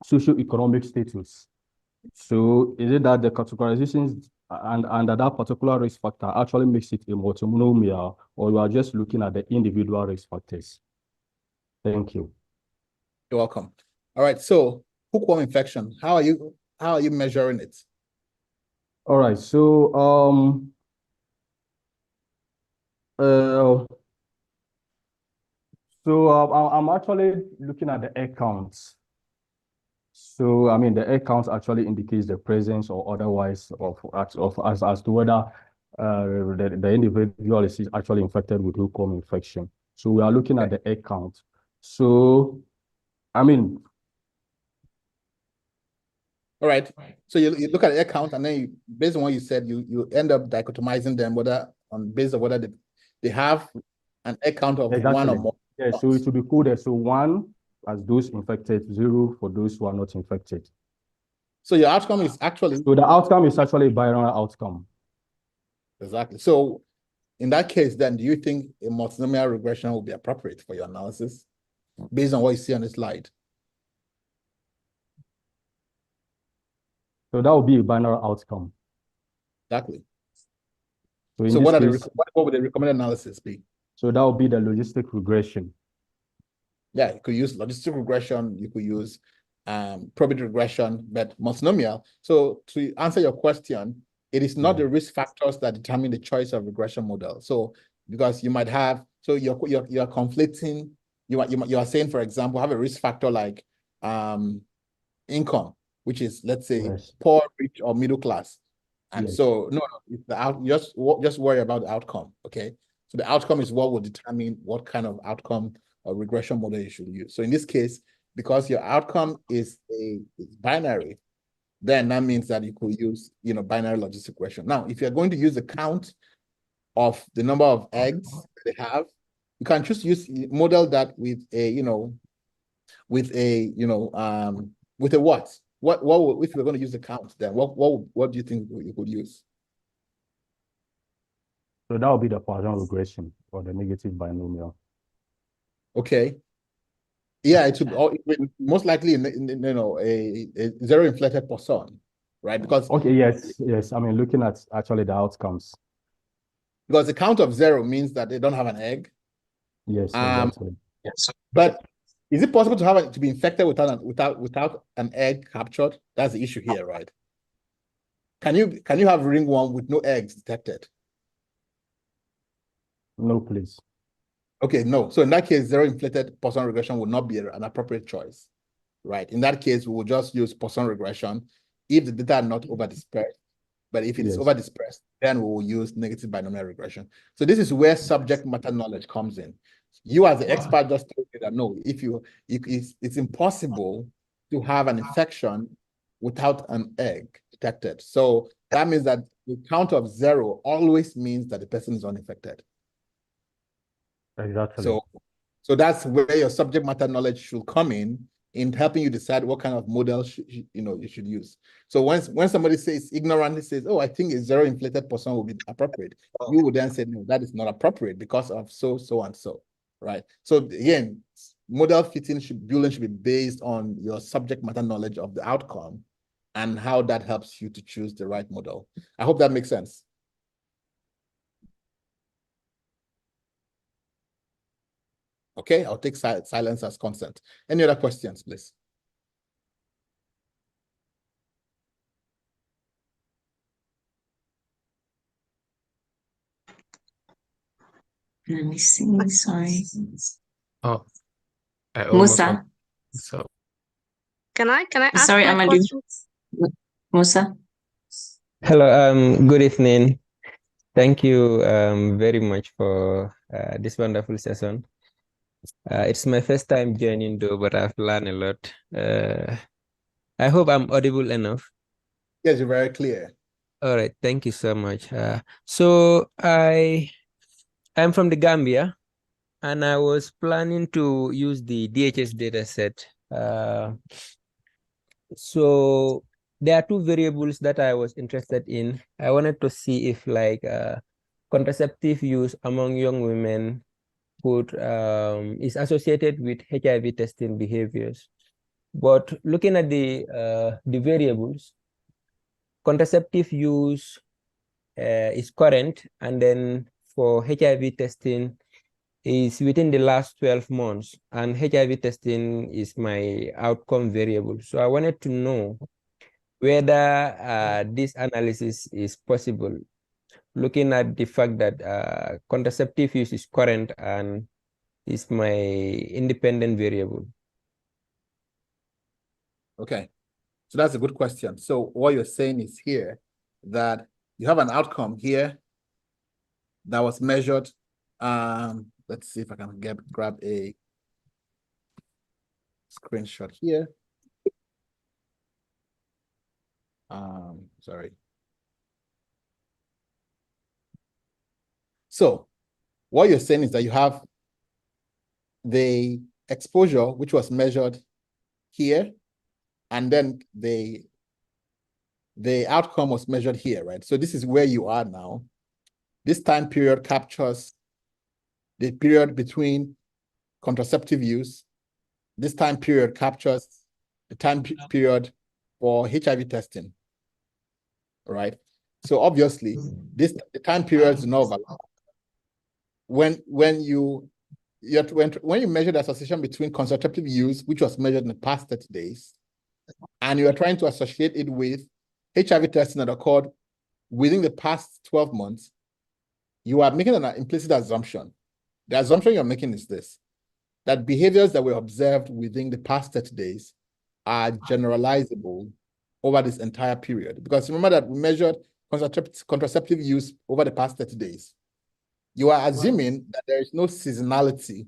socioeconomic status. So, is it that the categorizations under that particular risk factor actually makes it a multinomial, or you are just looking at the individual risk factors? Thank you. You're welcome. All right, so hookworm infection, how are you measuring it? All right, so I'm actually looking at the egg counts. So the egg counts actually indicates the presence or otherwise as to whether the individual is actually infected with hookworm infection. So we are looking at the egg count. So all right. So you look at the egg count, and then based on what you said, you end up dichotomizing them based on whether they have an egg count of exactly. one or more. Yeah, so it will be coded. So 1 as those infected, 0 for those who are not infected. So your outcome is actually... So the outcome is actually a binary outcome. Exactly. So in that case, then, do you think a multinomial regression will be appropriate for your analysis based on what you see on the slide? So that would be a binary outcome. Exactly. So in so this what case, what would the recommended analysis be? So that would be the logistic regression. Yeah, you could use logistic regression, you could use probability regression, but multinomial. So to answer your question, it is not the risk factors that determine the choice of regression model. So because you might have, so you're conflicting, you are saying, for example, have a risk factor like income, which is, let's say, poor, rich, or middle class. And so it's just worry about the outcome. Okay. So the outcome is what will determine what kind of outcome or regression model you should use. So in this case, because your outcome is binary, then that means that you could use, binary logistic regression. Now, if you're going to use the count of the number of eggs they have, you can just model that with a, with a, with a what? What if we're going to use the count, then what do you think you could use? So that would be the Poisson regression or the negative binomial. Okay. Yeah, it would most likely a zero inflated Poisson, right? Because yes. I mean, looking at actually the outcomes. Because the count of 0 means that they don't have an egg. Yes, exactly. But is it possible to have it to be infected without an egg captured? That's the issue here, right? Can you have ringworm with no eggs detected? No, please. Okay, no. So in that case, zero inflated Poisson regression would not be an appropriate choice, right? In that case, we will just use Poisson regression if the data are not over dispersed. But if it is over dispersed, then we will use negative binomial regression. So this is where subject matter knowledge comes in. You as the expert just told me that no, it's impossible to have an infection without an egg detected. So that means that the count of 0 always means that the person is uninfected. Exactly. So that's where your subject matter knowledge should come in helping you decide what kind of model you should use. So when somebody says ignorantly says, "Oh, I think a zero inflated Poisson will be appropriate," you would then say, "No, that is not appropriate because of so and so," right? So again, model building should be based on your subject matter knowledge of the outcome and how that helps you to choose the right model. I hope that makes sense. Okay, I'll take silence as consent. Any other questions, please? Let me see. Sorry. Oh, I almost Musa. So Can I ask Sorry, my Amadou. questions? Musa. Hello, good evening. Thank you very much for this wonderful session. It's my first time joining though, but I've learned a lot. I hope I'm audible enough. Yes, you're very clear. All right, thank you so much. So I'm from the Gambia, and I was planning to use the DHS dataset. So there are two variables that I was interested in. I wanted to see if contraceptive use among young women is associated with HIV testing behaviors. But looking at the variables, contraceptive use is current, and then for HIV testing is within the last 12 months, and HIV testing is my outcome variable. So I wanted to know whether this analysis is possible, looking at the fact that contraceptive use is current and is my independent variable. Okay, so that's a good question. So what you're saying is here that you have an outcome here that was measured. Let's see if I can grab a screenshot here. Sorry. So what you're saying is that you have the exposure, which was measured here, and then the outcome was measured here, right? So this is where you are now. This time period captures the period between contraceptive use. This time period captures the time period for HIV testing, right? So obviously, the time periods do not overlap. When you when you measure the association between constructive use, which was measured in the past 30 days, and you are trying to associate it with HIV testing that occurred within the past 12 months, you are making an implicit assumption. The assumption you're making is this, that behaviors that were observed within the past 30 days are generalizable over this entire period. Because remember that we measured contraceptive use over the past 30 days. You are assuming that there is no seasonality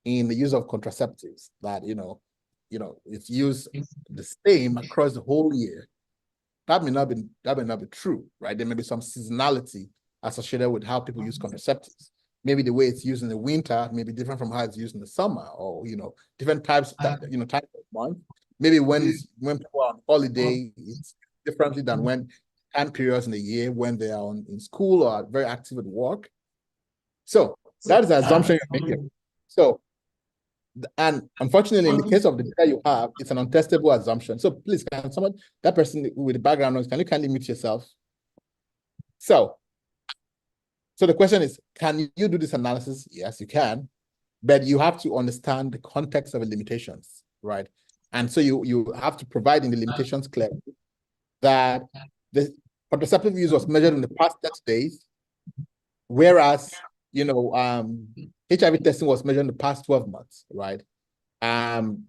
in the use of contraceptives, that, it's used the same across the whole year. That may not be true, right? There may be some seasonality associated with how people use contraceptives. Maybe the way it's used in the winter may be different from how it's used in the summer, or different types of month. Maybe when people are on holiday, it's differently than when time periods in the year when they are in school or are very active at work. So that is the assumption you're making. So, and unfortunately, in the case of the data you have, it's an untestable assumption. So please, can someone, that person with the background noise, can you kindly mute yourself? So the question is, can you do this analysis? Yes, you can, but you have to understand the context of the limitations, right? And so you have to provide in the limitations clearly that the contraceptive use was measured in the past 30 days, whereas HIV testing was measured in the past 12 months, right?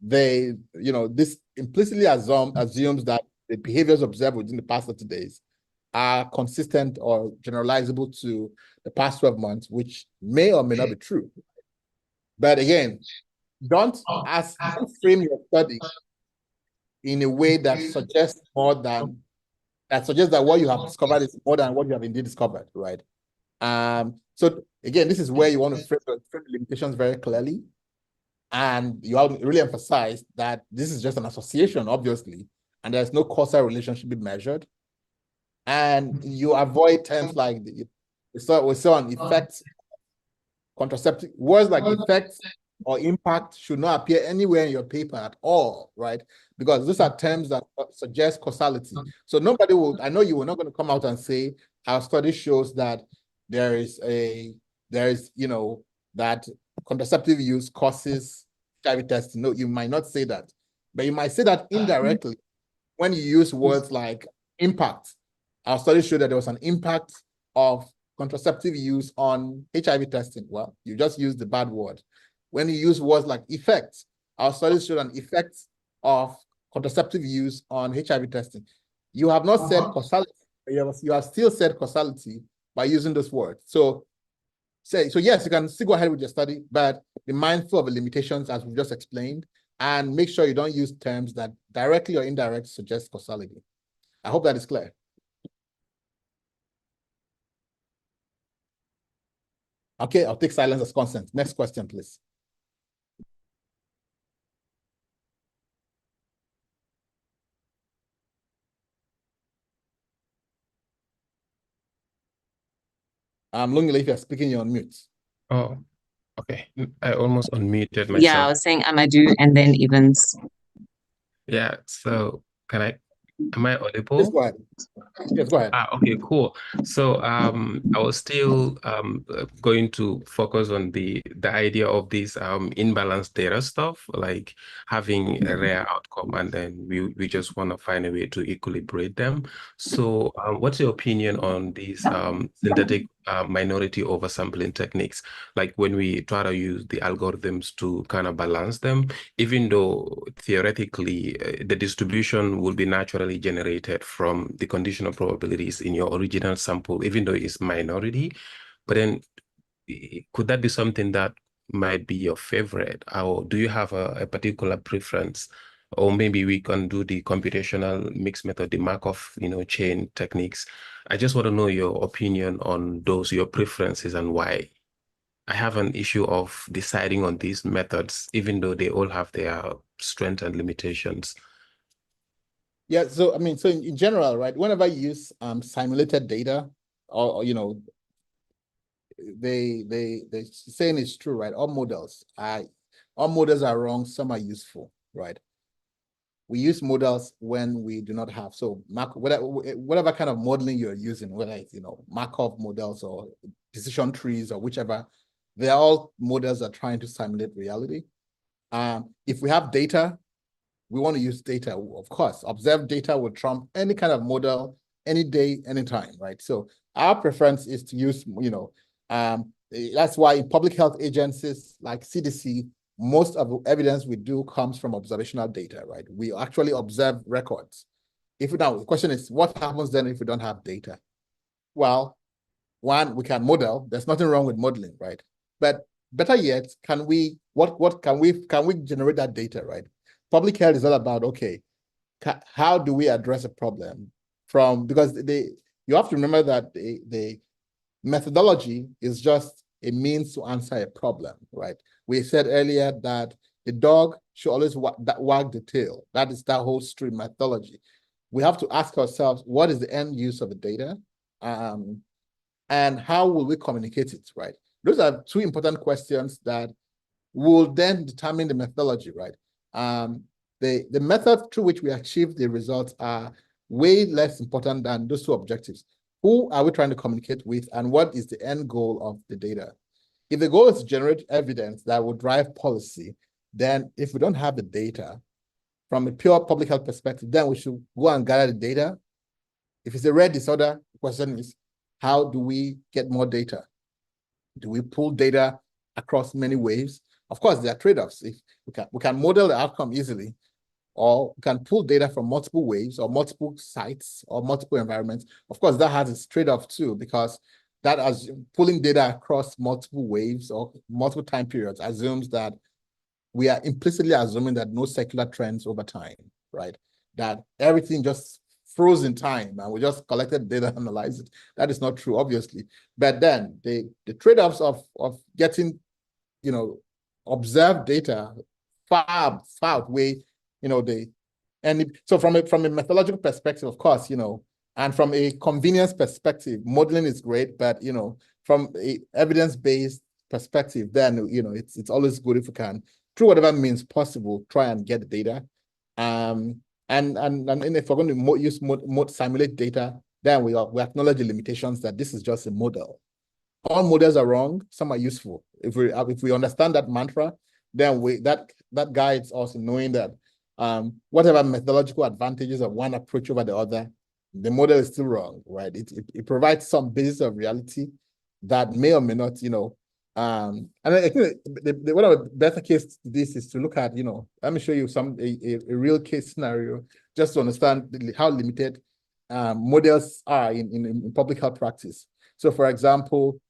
This implicitly assumes that the behaviors observed within the past 30 days are consistent or generalizable to the past 12 months, which may or may not be true. But again, don't frame your study in a way that suggests that what you have discovered is more than what you have indeed discovered, right? So again, this is where you want to frame the limitations very clearly. And you have to really emphasize that this is just an association, obviously, and there's no causal relationship being measured. And you avoid terms like we saw an effect, contraceptive words like effect or impact should not appear anywhere in your paper at all, right? Because those are terms that suggest causality. So nobody will, I know you were not going to come out and say our study shows that that contraceptive use causes HIV testing. No, you might not say that, but you might say that indirectly when you use words like impact. Our study showed that there was an impact of contraceptive use on HIV testing. Well, you just used the bad word. When you use words like effect, our studies showed an effect of contraceptive use on HIV testing. You have not said causality, but you have still said causality by using this word. So yes, you can still go ahead with your study, but be mindful of the limitations as we just explained, and make sure you don't use terms that directly or indirectly suggest causality. I hope that is clear. Okay, I'll take silence as consent. Next question, please. Lungile, if you're speaking, you're on mute. Oh, okay. I almost unmuted myself. Yeah, I was saying Amadou and then Evans. Yeah, so am I audible? Yes, go ahead. Yes, go ahead. Okay, cool. So I was still going to focus on the idea of this imbalanced data stuff, like having a rare outcome, and then we just want to find a way to equilibrate them. So what's your opinion on these synthetic minority oversampling techniques? Like when we try to use the algorithms to kind of balance them, even though theoretically the distribution will be naturally generated from the conditional probabilities in your original sample, even though it's minority, but then could that be something that might be your favorite, or do you have a particular preference? Or maybe we can do the computational mixed method, the Markov, chain techniques. I just want to know your opinion on those, your preferences, and why. I have an issue of deciding on these methods, even though they all have their strengths and limitations. Yeah, so I mean, so in general, right, whenever you use simulated data, or they saying it's true, right? All models are wrong, some are useful, right? We use models when we do not have, so whatever kind of modeling you're using, whether it's Markov models or decision trees or whichever, they're all models that are trying to simulate reality. If we have data, we want to use data, of course. Observed data will trump any kind of model, any day, anytime, right? So our preference is to use, that's why in public health agencies like CDC, most of the evidence we do comes from observational data, right? We actually observe records. The question is, what happens then if we don't have data? Well, one, we can model. There's nothing wrong with modeling, right? But better yet, can we generate that data, right? Public health is all about, okay, how do we address a problem because you have to remember that the methodology is just a means to answer a problem, right? We said earlier that the dog should always wag the tail. That is that whole stream methodology. We have to ask ourselves, what is the end use of the data? And how will we communicate it, right? Those are two important questions that will then determine the methodology, right? The method through which we achieve the results are way less important than those two objectives. Who are we trying to communicate with, and what is the end goal of the data? If the goal is to generate evidence that will drive policy, then if we don't have the data, from a pure public health perspective, then we should go and gather the data. If it's a rare disorder, the question is, how do we get more data? Do we pull data across many waves? Of course, there are trade-offs. If we can model the outcome easily, or we can pull data from multiple waves or multiple sites or multiple environments. Of course, that has its trade-off too, because that as pulling data across multiple waves or multiple time periods assumes that we are implicitly assuming that no secular trends over time, right? That everything just froze in time and we just collected data and analyzed it. That is not true, obviously. But then the trade-offs of getting, observed data far outweigh, so from a methodological perspective, of course, and from a convenience perspective, modeling is great, but from a evidence-based perspective, then it's always good if we can, through whatever means possible, try and get the data. And if we're going to use simulate data, then we acknowledge the limitations that this is just a model. All models are wrong, some are useful. If we understand that mantra, then that guides us in knowing that whatever methodological advantages of one approach over the other, the model is still wrong, right? It provides some basis of reality that may or may not, and I think one of the better cases to this is to look at, let me show you a real case scenario just to understand how limited models are in public health practice. So, for example,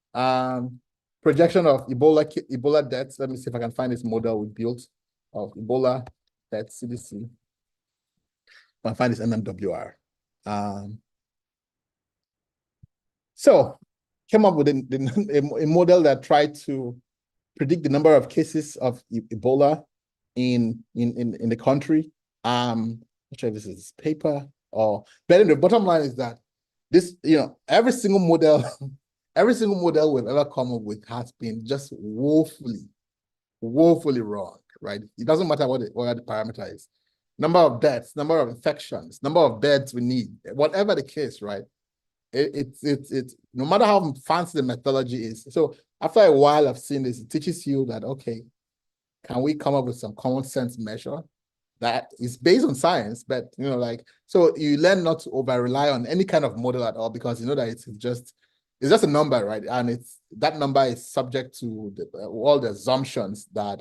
projection of Ebola deaths. Let me see if I can find this model we built of Ebola deaths, CDC. I find this MMWR. So came up with a model that tried to predict the number of cases of Ebola in the country. I'm not sure if this is paper but the bottom line is that this, every single model we've ever come up with has been just woefully wrong, right? It doesn't matter what the parameter is. Number of deaths, number of infections, number of beds we need, whatever the case, right? It's no matter how fancy the methodology is. So after a while of seeing this, it teaches you that, okay, can we come up with some common sense measure that is based on science, but so you learn not to over rely on any kind of model at all, because you know that it's just a number, right? And that number is subject to all the assumptions that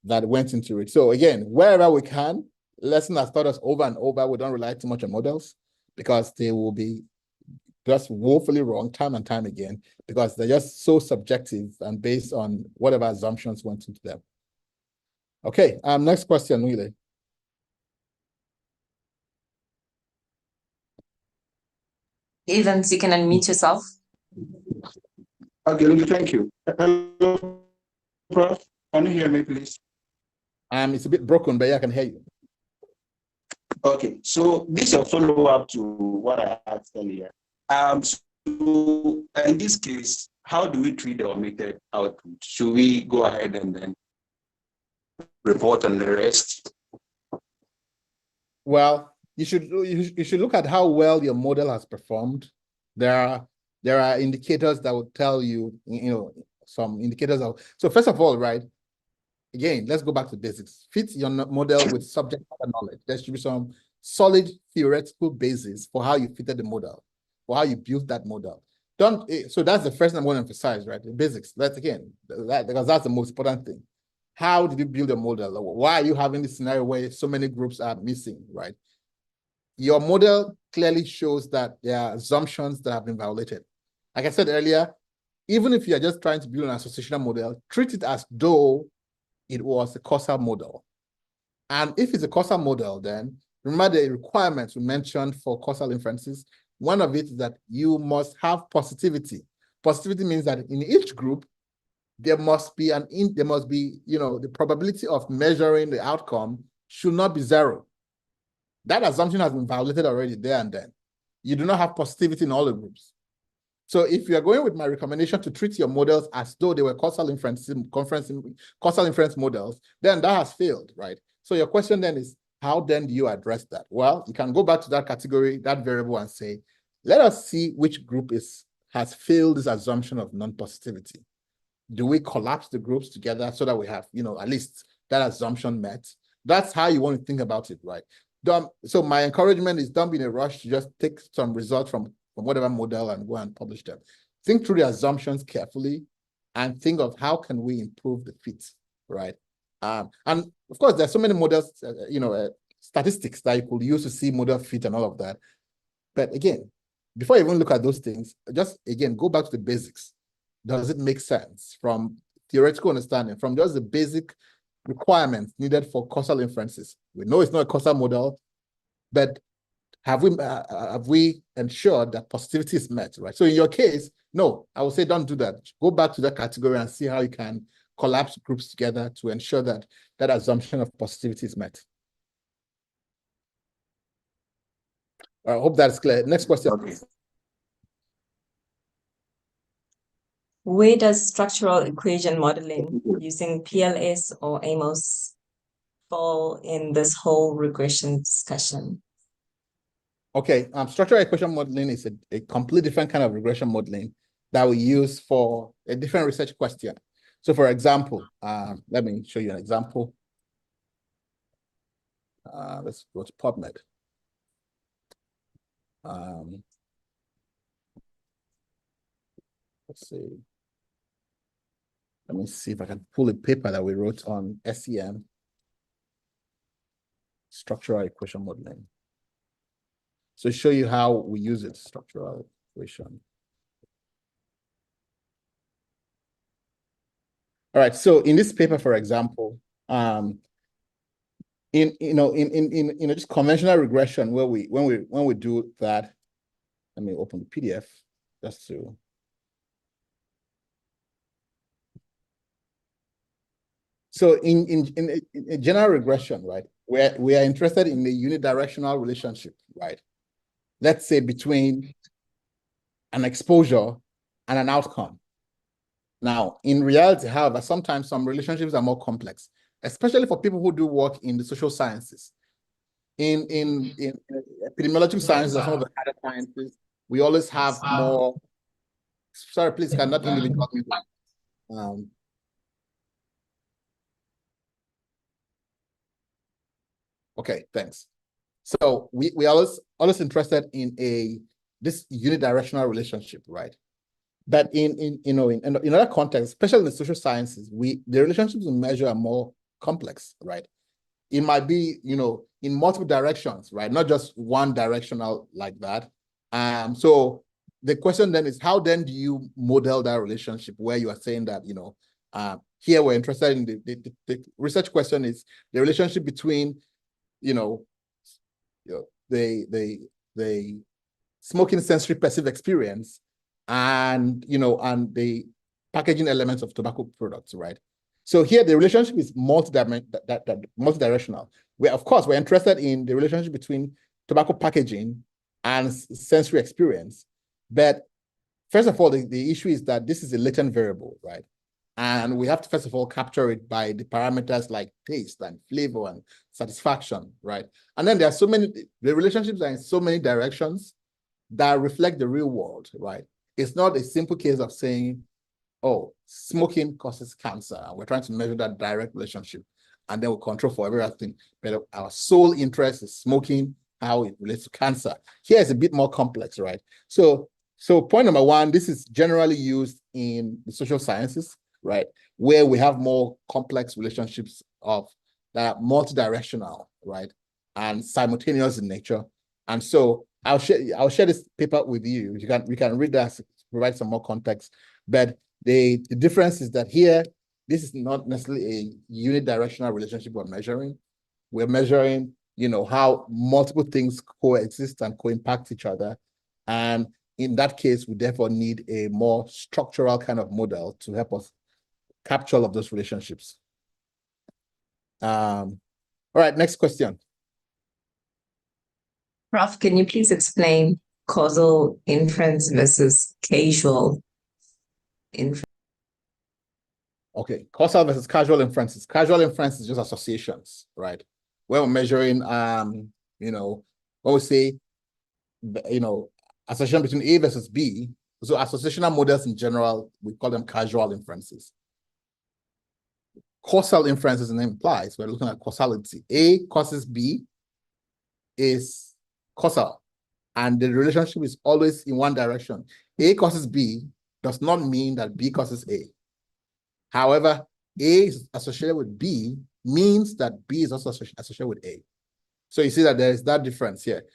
went into it. So again, wherever we can, lesson has taught us over and over, we don't rely too much on models because they will be just woefully wrong time and time again, because they're just so subjective and based on whatever assumptions went into them. Okay, next question, Wile. Evans, you can unmute yourself. Okay, thank you. Hello, Prof. Can you hear me, please? It's a bit broken, but yeah, I can hear you. Okay, so this is a follow-up to what I asked earlier. So in this case, how do we treat the omitted output? Should we go ahead and then report on the rest? Well, you should look at how well your model has performed. There are indicators that will tell you, some indicators of. So first of all, right, again, let's go back to basics. Fit your model with subject matter knowledge. There should be some solid theoretical basis for how you fitted the model, for how you built that model. So that's the first thing I'm going to emphasize, right? The basics. Because that's the most important thing. How did you build a model? Why are you having this scenario where so many groups are missing, right? Your model clearly shows that there are assumptions that have been violated. Like I said earlier, even if you're just trying to build an associational model, treat it as though it was a causal model. And if it's a causal model, then remember the requirements we mentioned for causal inferences. One of it is that you must have positivity. Positivity means that in each group, there must be the probability of measuring the outcome should not be zero. That assumption has been violated already there and then. You do not have positivity in all the groups. So if you are going with my recommendation to treat your models as though they were causal inference models, then that has failed, right? So your question then is, how then do you address that? Well, you can go back to that category, that variable, and say, let us see which group has failed this assumption of non-positivity. Do we collapse the groups together so that we have, at least that assumption met? That's how you want to think about it, right? So my encouragement is don't be in a rush to just take some results from whatever model and go and publish them. Think through the assumptions carefully and think of how can we improve the fit, right? And of course, there's so many models, statistics that you could use to see model fit and all of that. But again, before you even look at those things, just again, go back to the basics. Does it make sense from theoretical understanding, from just the basic requirements needed for causal inferences? We know it's not a causal model, but have we ensured that positivity is met, right? So in your case, no, I would say don't do that. Go back to that category and see how you can collapse groups together to ensure that that assumption of positivity is met. I hope that's clear. Next question, please. Where does structural equation modeling using PLS or AMOS fall in this whole regression discussion? Okay, structural equation modeling is a completely different kind of regression modeling that we use for a different research question. So for example, let me show you an example. Let's go to PubMed. Let's see. Let me see if I can pull a paper that we wrote on SEM, structural equation modeling. So show you how we use it, structural equation. All right, so in this paper, for example, in just conventional regression, where when we do that, let me open the PDF just to. So in a general regression, right, where we are interested in a unidirectional relationship, right? Let's say between an exposure and an outcome. Now, in reality, however, sometimes some relationships are more complex, especially for people who do work in the social sciences. In epidemiological sciences or some of the other sciences, we always have more. Sorry, please, cannot individual. Okay, thanks. So we always interested in this unidirectional relationship, right? But in other contexts, especially in the social sciences, the relationships we measure are more complex, right? It might be, in multiple directions, right? Not just one directional like that. So the question then is, how then do you model that relationship where you are saying that, here we're interested in the research question is the relationship between, the smoking sensory perceived experience and the packaging elements of tobacco products, right? So here the relationship is multidirectional. Of course, we're interested in the relationship between tobacco packaging and sensory experience. But first of all, the issue is that this is a latent variable, right? And we have to, first of all, capture it by the parameters like taste and flavor and satisfaction, right? And then there are the relationships are in so many directions that reflect the real world, right? It's not a simple case of saying, oh, smoking causes cancer. And we're trying to measure that direct relationship. And then we'll control for everything. But our sole interest is smoking, how it relates to cancer. Here is a bit more complex, right? So point number one, this is generally used in the social sciences, right? Where we have more complex relationships of that are multidirectional, right? And simultaneous in nature. And so I'll share this paper with you. We can read that to provide some more context. But the difference is that here, this is not necessarily a unidirectional relationship we're measuring. We're measuring, how multiple things coexist and co-impact each other. And in that case, we therefore need a more structural kind of model to help us capture all of those relationships. All right, next question. Prof, can you please explain causal inference versus causal inference? Okay, causal versus casual inferences. Casual inference is just associations, right? When we're measuring, when we say, association between A versus B, so associational models in general, we call them casual inferences. Causal inferences, the name implies, we're looking at causality. A causes B is causal, and the relationship is always in one direction. A causes B does not mean that B causes A. However, A is associated with B means that B is also associated with A. So you see that there is that difference here.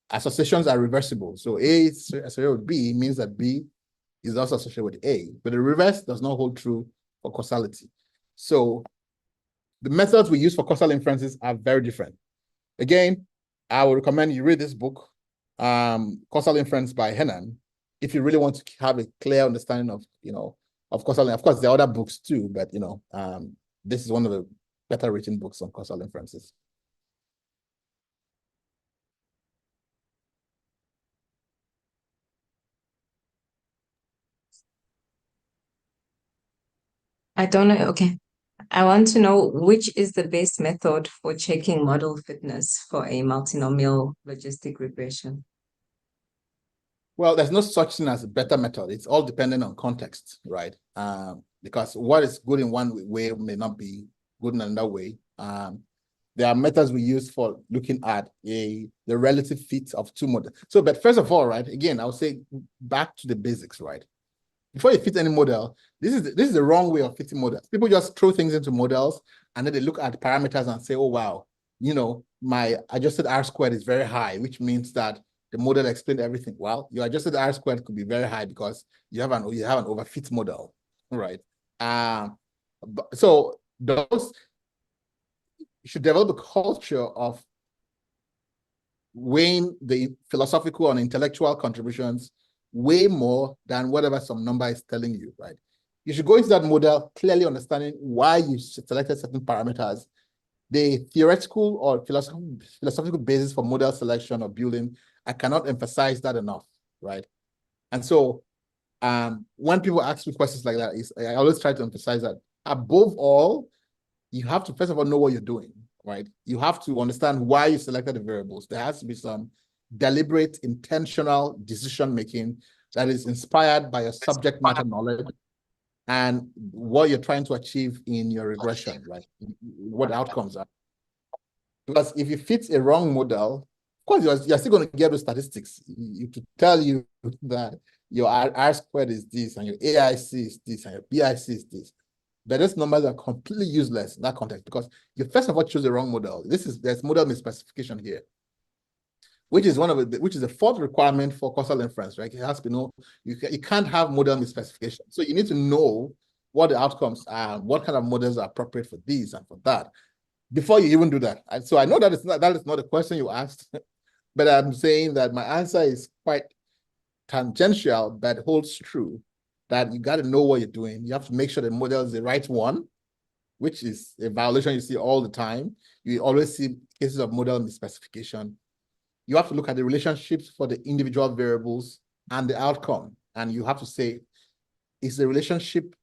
Associations are reversible. So A is associated with B means that B is also associated with A. But the reverse does not hold true for causality. So the methods we use for causal inferences are very different. Again, I would recommend you read this book, Causal Inference by Henan, if you really want to have a clear understanding of, of causal. Of course, there are other books too, but this is one of the better written books on causal inferences. I don't know. Okay. I want to know which is the best method for checking model fitness for a multinomial logistic regression. Well, there's no such thing as a better method. It's all dependent on context, right? Because what is good in one way may not be good in another way. There are methods we use for looking at the relative fit of two models. So, but first of all, right, again, I would say back to the basics, right? Before you fit any model, this is the wrong way of fitting models. People just throw things into models and then they look at parameters and say, oh, wow, my adjusted R-squared is very high, which means that the model explained everything. Well, your adjusted R-squared could be very high because you have an overfit model, right? So those should develop a culture of weighing the philosophical and intellectual contributions way more than whatever some number is telling you, right? You should go into that model clearly understanding why you selected certain parameters, the theoretical or philosophical basis for model selection or building. I cannot emphasize that enough, right? And so when people ask me questions like that, I always try to emphasize that above all, you have to first of all know what you're doing, right? You have to understand why you selected the variables. There has to be some deliberate, intentional decision-making that is inspired by your subject matter knowledge and what you're trying to achieve in your regression, right? What outcomes are. Because if you fit a wrong model, of course, you're still going to get those statistics. You could tell you that your R-squared is this, and your AIC is this, and your BIC is this. But those numbers are completely useless in that context because you first of all choose the wrong model. There's model misspecification here, which is the fourth requirement for causal inference, right? It has to know you can't have model misspecification. So you need to know what the outcomes are, what kind of models are appropriate for this and for that, before you even do that. And so I know that is not a question you asked, but I'm saying that my answer is quite tangential, but holds true. That you got to know what you're doing. You have to make sure the model is the right one, which is a violation you see all the time. You always see cases of model misspecification. You have to look at the relationships for the individual variables and the outcome. And you have to say, is the relationship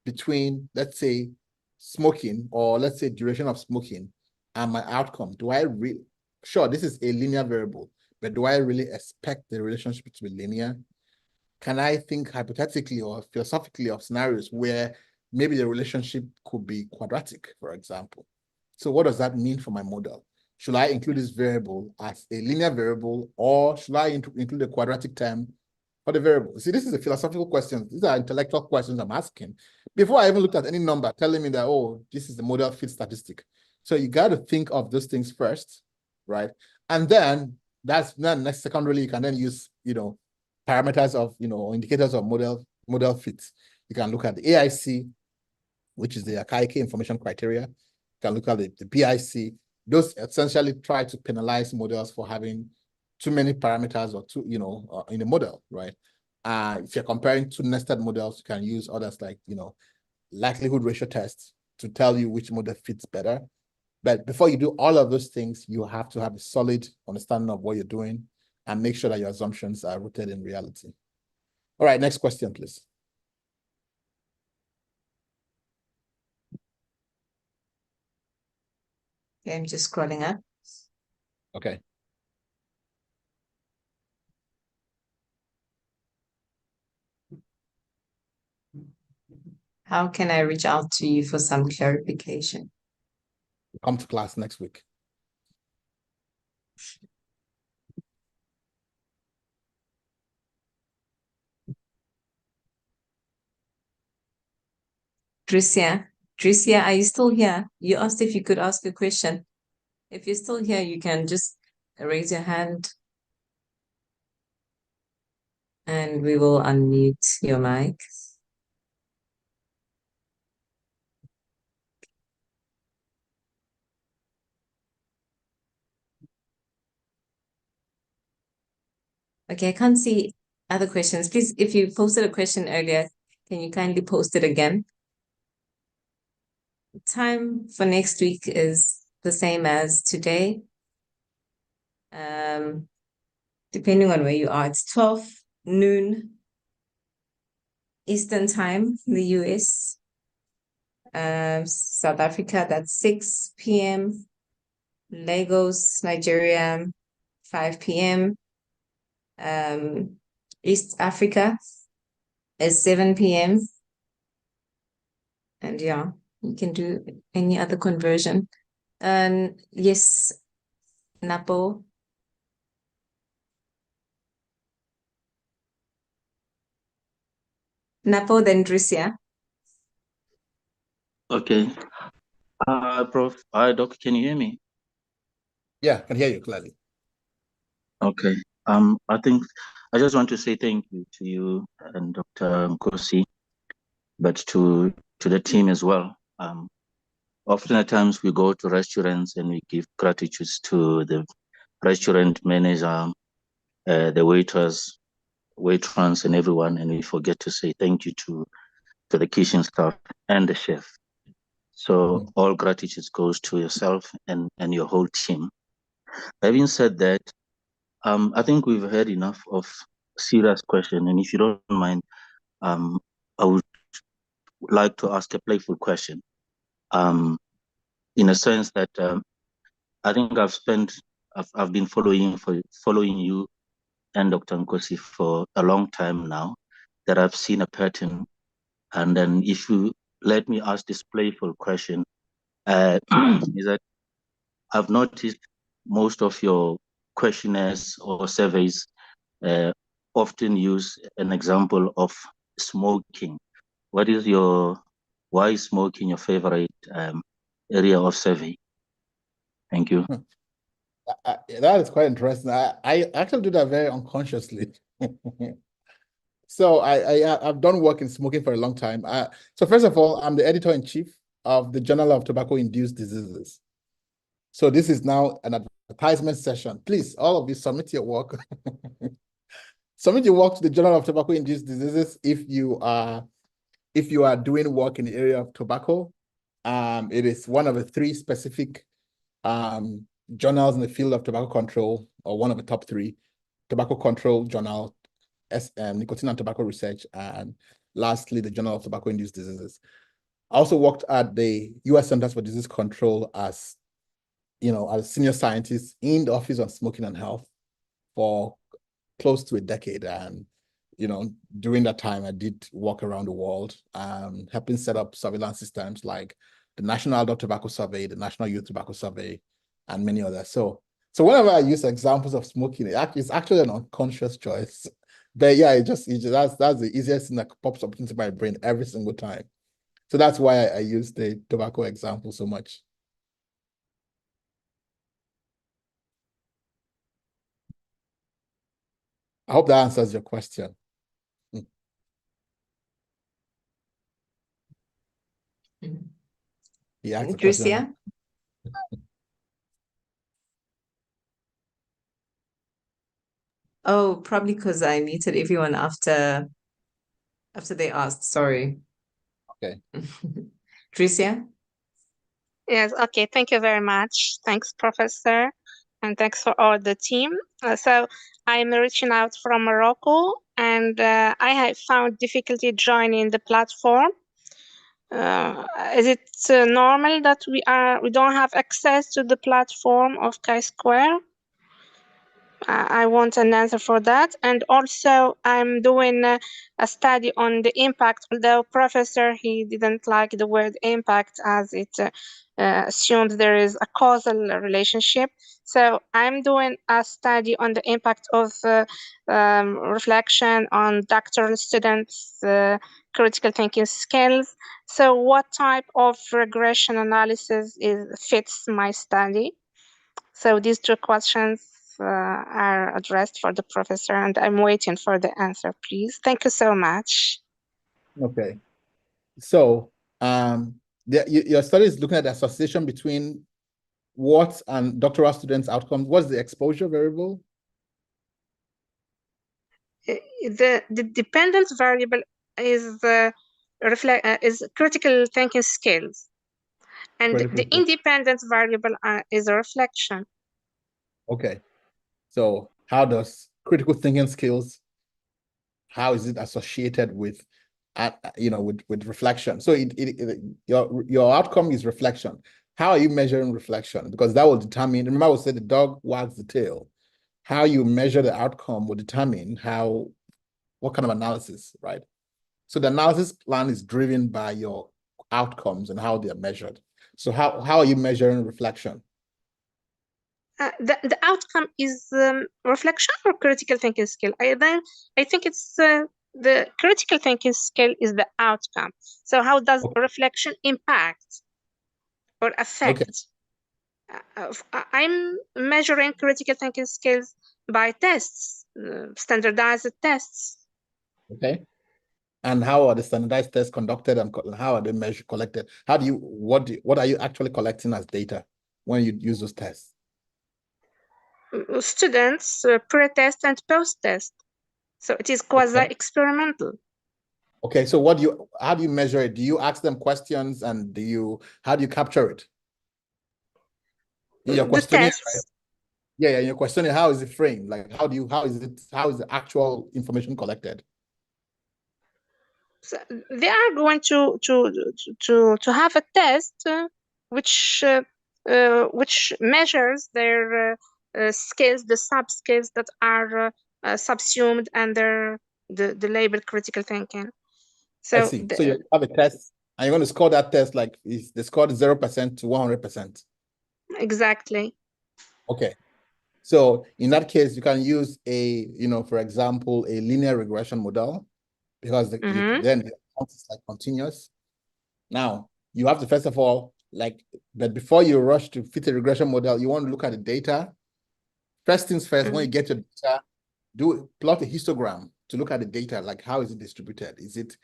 between, let's say, smoking or let's say duration of smoking and my outcome, sure, this is a linear variable, but do I really expect the relationship to be linear? can I think hypothetically or philosophically of scenarios where maybe the relationship could be quadratic, for example? So what does that mean for my model? Should I include this variable as a linear variable, or should I include a quadratic term for the variable? See, this is a philosophical question. These are intellectual questions I'm asking. Before I even looked at any number telling me that, oh, this is the model fit statistic. So you got to think of those things first, right? And then next secondarily, you can then use, parameters of, indicators of model fit. You can look at the AIC, which is the Akaike information criteria. You can look at the BIC. Those essentially try to penalize models for having too many parameters or in a model, right? If you're comparing two nested models, you can use others like, likelihood ratio tests to tell you which model fits better. But before you do all of those things, you have to have a solid understanding of what you're doing and make sure that your assumptions are rooted in reality. All right, next question, please. Okay, I'm just scrolling up. Okay. How can I reach out to you for some clarification? Come to class next week. Tricia, are you still here? You asked if you could ask a question. If you're still here, you can just raise your hand and we will unmute your mic. Okay, I can't see other questions. Please, if you posted a question earlier, can you kindly post it again? Time for next week is the same as today. Depending on where you are, it's 12 noon Eastern time in the US. South Africa, that's 6 p.m. Lagos, Nigeria, 5 p.m. East Africa is 7 p.m. And yeah, you can do any other conversion. Yes, Napo. Napo, then Tricia. Okay. Prof, Doc, can you hear me? Yeah, I can hear you clearly. Okay. I think I just want to say thank you to you and Dr. Nkosi, but to the team as well. Often at times we go to restaurants and we give gratitude to the restaurant manager, the waiters, waitrons, and everyone, and we forget to say thank you to the kitchen staff and the chef. So all gratitude goes to yourself and your whole team. Having said that, I think we've heard enough of serious question, and if you don't mind, I would like to ask a playful question. In a sense that I think I've been following you and Dr. Nkosi for a long time now, that I've seen a pattern. And then if you let me ask this playful question, is that I've noticed most of your questionnaires or surveys often use an example of smoking. Why is smoking your favorite area of survey? Thank you. That is quite interesting. I actually do that very unconsciously. So I've done work in smoking for a long time. So first of all, I'm the editor-in-chief of the Journal of Tobacco-Induced Diseases. So this is now an advertisement session. Please, all of you, submit your work. Submit your work to the Journal of Tobacco-Induced Diseases if you are doing work in the area of tobacco. It is one of the 3 specific journals in the field of tobacco control, or one of the top 3: Tobacco Control Journal, Nicotine and Tobacco Research, and lastly, the Journal of Tobacco-Induced Diseases. I also worked at the U.S. Centers for Disease Control as a senior scientist in the Office on Smoking and Health for close to a decade. And during that time, I did walk around the world, helping set up surveillance systems like the National Adult Tobacco Survey, the National Youth Tobacco Survey, and many others. So whenever I use examples of smoking, it's actually an unconscious choice. But yeah, that's the easiest thing that pops up into my brain every single time. So that's why I use the tobacco example so much. I hope that answers your question. He asked a question. Oh, probably because I muted everyone after they asked. Sorry. Okay. Tricia? Yes, okay. Thank you very much. Thanks, Professor, and thanks for all the team. So I'm reaching out from Morocco, and I have found difficulty joining the platform. Is it normal that we don't have access to the platform of Chi-Square? I want an answer for that. And also, I'm doing a study on the impact, although Professor, he didn't like the word impact as it assumed there is a causal relationship. So I'm doing a study on the impact of reflection on doctoral students' critical thinking skills. So what type of regression analysis fits my study? So these two questions are addressed for the professor, and I'm waiting for the answer, please. Thank you so much. Okay. So your study is looking at the association between what and doctoral students' outcomes. What's the exposure variable? The dependent variable is is critical thinking skills, and the independent variable is a reflection. Okay. So how does critical thinking skills, how is it associated with with reflection? So your outcome is reflection. How are you measuring reflection? Because that will determine, remember we said the dog wags the tail. How you measure the outcome will determine what kind of analysis, right? So the analysis plan is driven by your outcomes and how they are measured. So how are you measuring reflection? The outcome is reflection or critical thinking skill. I think it's the critical thinking skill is the outcome. So how does reflection impact or affect? I'm measuring critical thinking skills by tests, standardized tests. Okay. And how are the standardized tests conducted, and how are they measured, collected? What are you actually collecting as data when you use those tests? Students pre-test and post-test. So it is quasi-experimental. Okay, so how do you measure it? Do you ask them questions, and how do you capture it? In your questionnaire, right? Yeah, in your questionnaire, how is it framed? Like how is the actual information collected? So they are going to have a test which measures their skills, the sub skills that are subsumed under the label critical thinking. So I see. So you have a test, and you're going to score that test like they scored 0% to 100%. Exactly. Okay. So in that case, you can use for example, a linear regression model, because then it's like continuous. Now you have to first of all, but before you rush to fit a regression model, you want to look at the data. First things first, when you get your data, plot a histogram to look at the data, like how is it distributed? Is it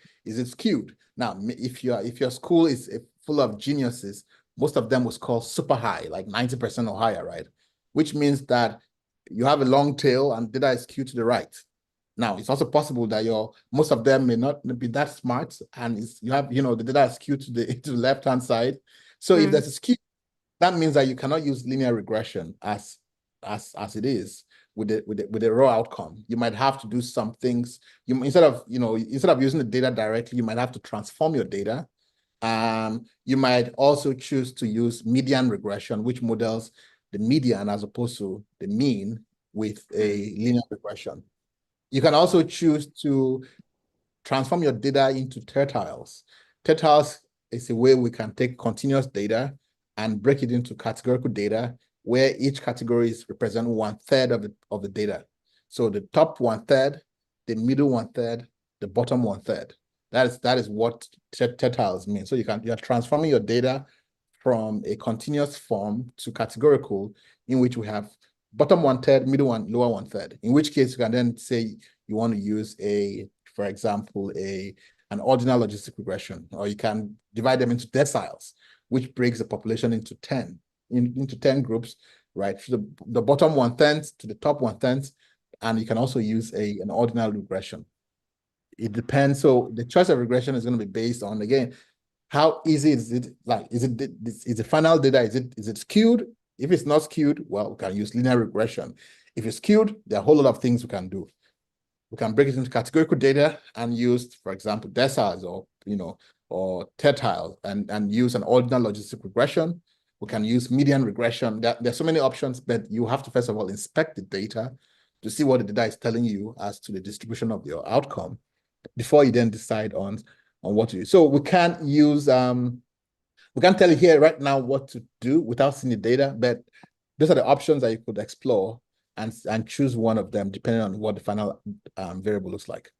skewed? Now, if your school is full of geniuses, most of them will score super high, like 90% or higher, right? Which means that you have a long tail and data is skewed to the right. Now, it's also possible that most of them may not be that smart, and you have the data is skewed to the left-hand side. So if there's a skew, that means that you cannot use linear regression as it is with the raw outcome. You might have to do some things. Instead of using the data directly, you might have to transform your data. You might also choose to use median regression, which models the median as opposed to the mean with a linear regression. You can also choose to transform your data into tertiles. Tertiles is a way we can take continuous data and break it into categorical data, where each category is represent 1/3 of the data. So the top 1/3, the middle 1/3, the bottom 1/3. That is what tertiles mean. So you're transforming your data from a continuous form to categorical, in which we have bottom 1/3, middle one, lower 1/3. In which case you can then say you want to use for example, an ordinal logistic regression, or you can divide them into deciles, which breaks the population into 10 groups, right? So the bottom 1/10 to the top 1/10, and you can also use an ordinal regression. It depends. So the choice of regression is going to be based on, again, how easy is it? Like, is the final data, is it skewed? If it's not skewed, well, we can use linear regression. If it's skewed, there are a whole lot of things we can do. We can break it into categorical data and use, for example, deciles or tertiles, and use an ordinal logistic regression. We can use median regression. There's so many options, but you have to first of all inspect the data to see what the data is telling you as to the distribution of your outcome before you then decide on what to do. So we can't tell you here right now what to do without seeing the data, but those are the options that you could explore and choose one of them depending on what the final variable looks like.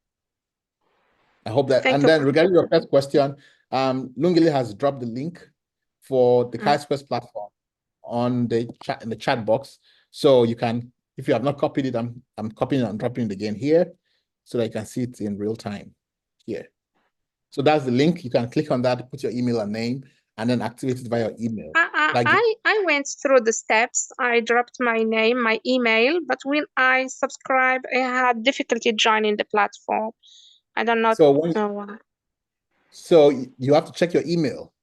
I hope that. And then regarding your first question, Lungile has dropped the link for the Chi-Square platform on the chat, in the chat box. So you can, if you have not copied it, I'm copying and dropping it again here so that you can see it in real time here. So that's the link. You can click on that, put your email and name, and then activate it via email. I went through the steps. I dropped my name, my email, but when I subscribed, I had difficulty joining the platform. I don't know why. So you have to check your email.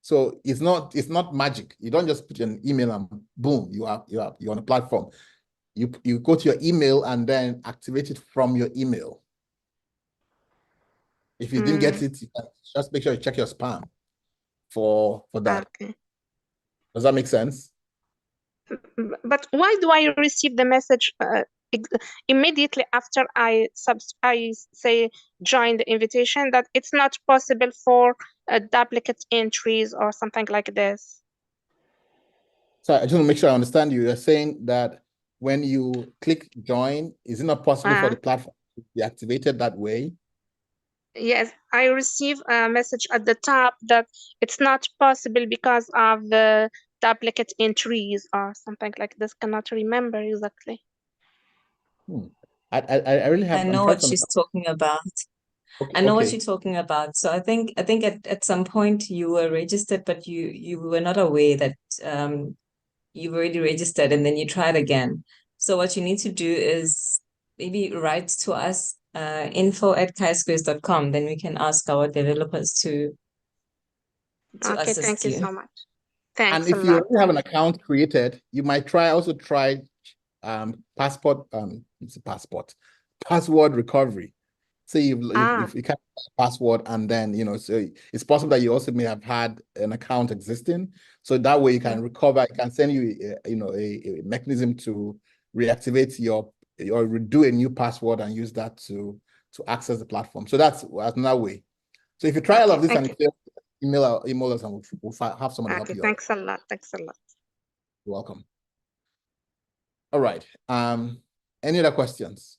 So it's not magic. You don't just put an email and boom, you're on a platform. You go to your email and then activate it from your email. If you didn't get it, you can just make sure you check your spam for that. Okay. Does that make sense? But why do I receive the message immediately after I say join the invitation that it's not possible for duplicate entries or something like this? So I just want to make sure I understand you. You're saying that when you click join, is it not possible for the platform to be activated that way? Yes, I receive a message at the top that it's not possible because of the duplicate entries or something like this. Cannot remember exactly. I really have. I know what she's talking about. Okay, I know what you're talking about. So I think at some point you were registered, but you were not aware that you've already registered, and then you tried again. So what you need to do is maybe write to us, info@chi-squares.com. Then we can ask our developers to Okay, assist thank you you. so much. Thanks And a if you lot. already have an account created, you might try password recovery. Say if you can't password, and then so it's possible that you also may have had an account existing. So that way you can recover. It can send you a mechanism to reactivate your or redo a new password and use that to access the platform. So that's another way. So if you try all of this and it fails, email us and we'll have somebody help you out. Thanks a lot. Thanks a lot. You're welcome. All right. Any other questions?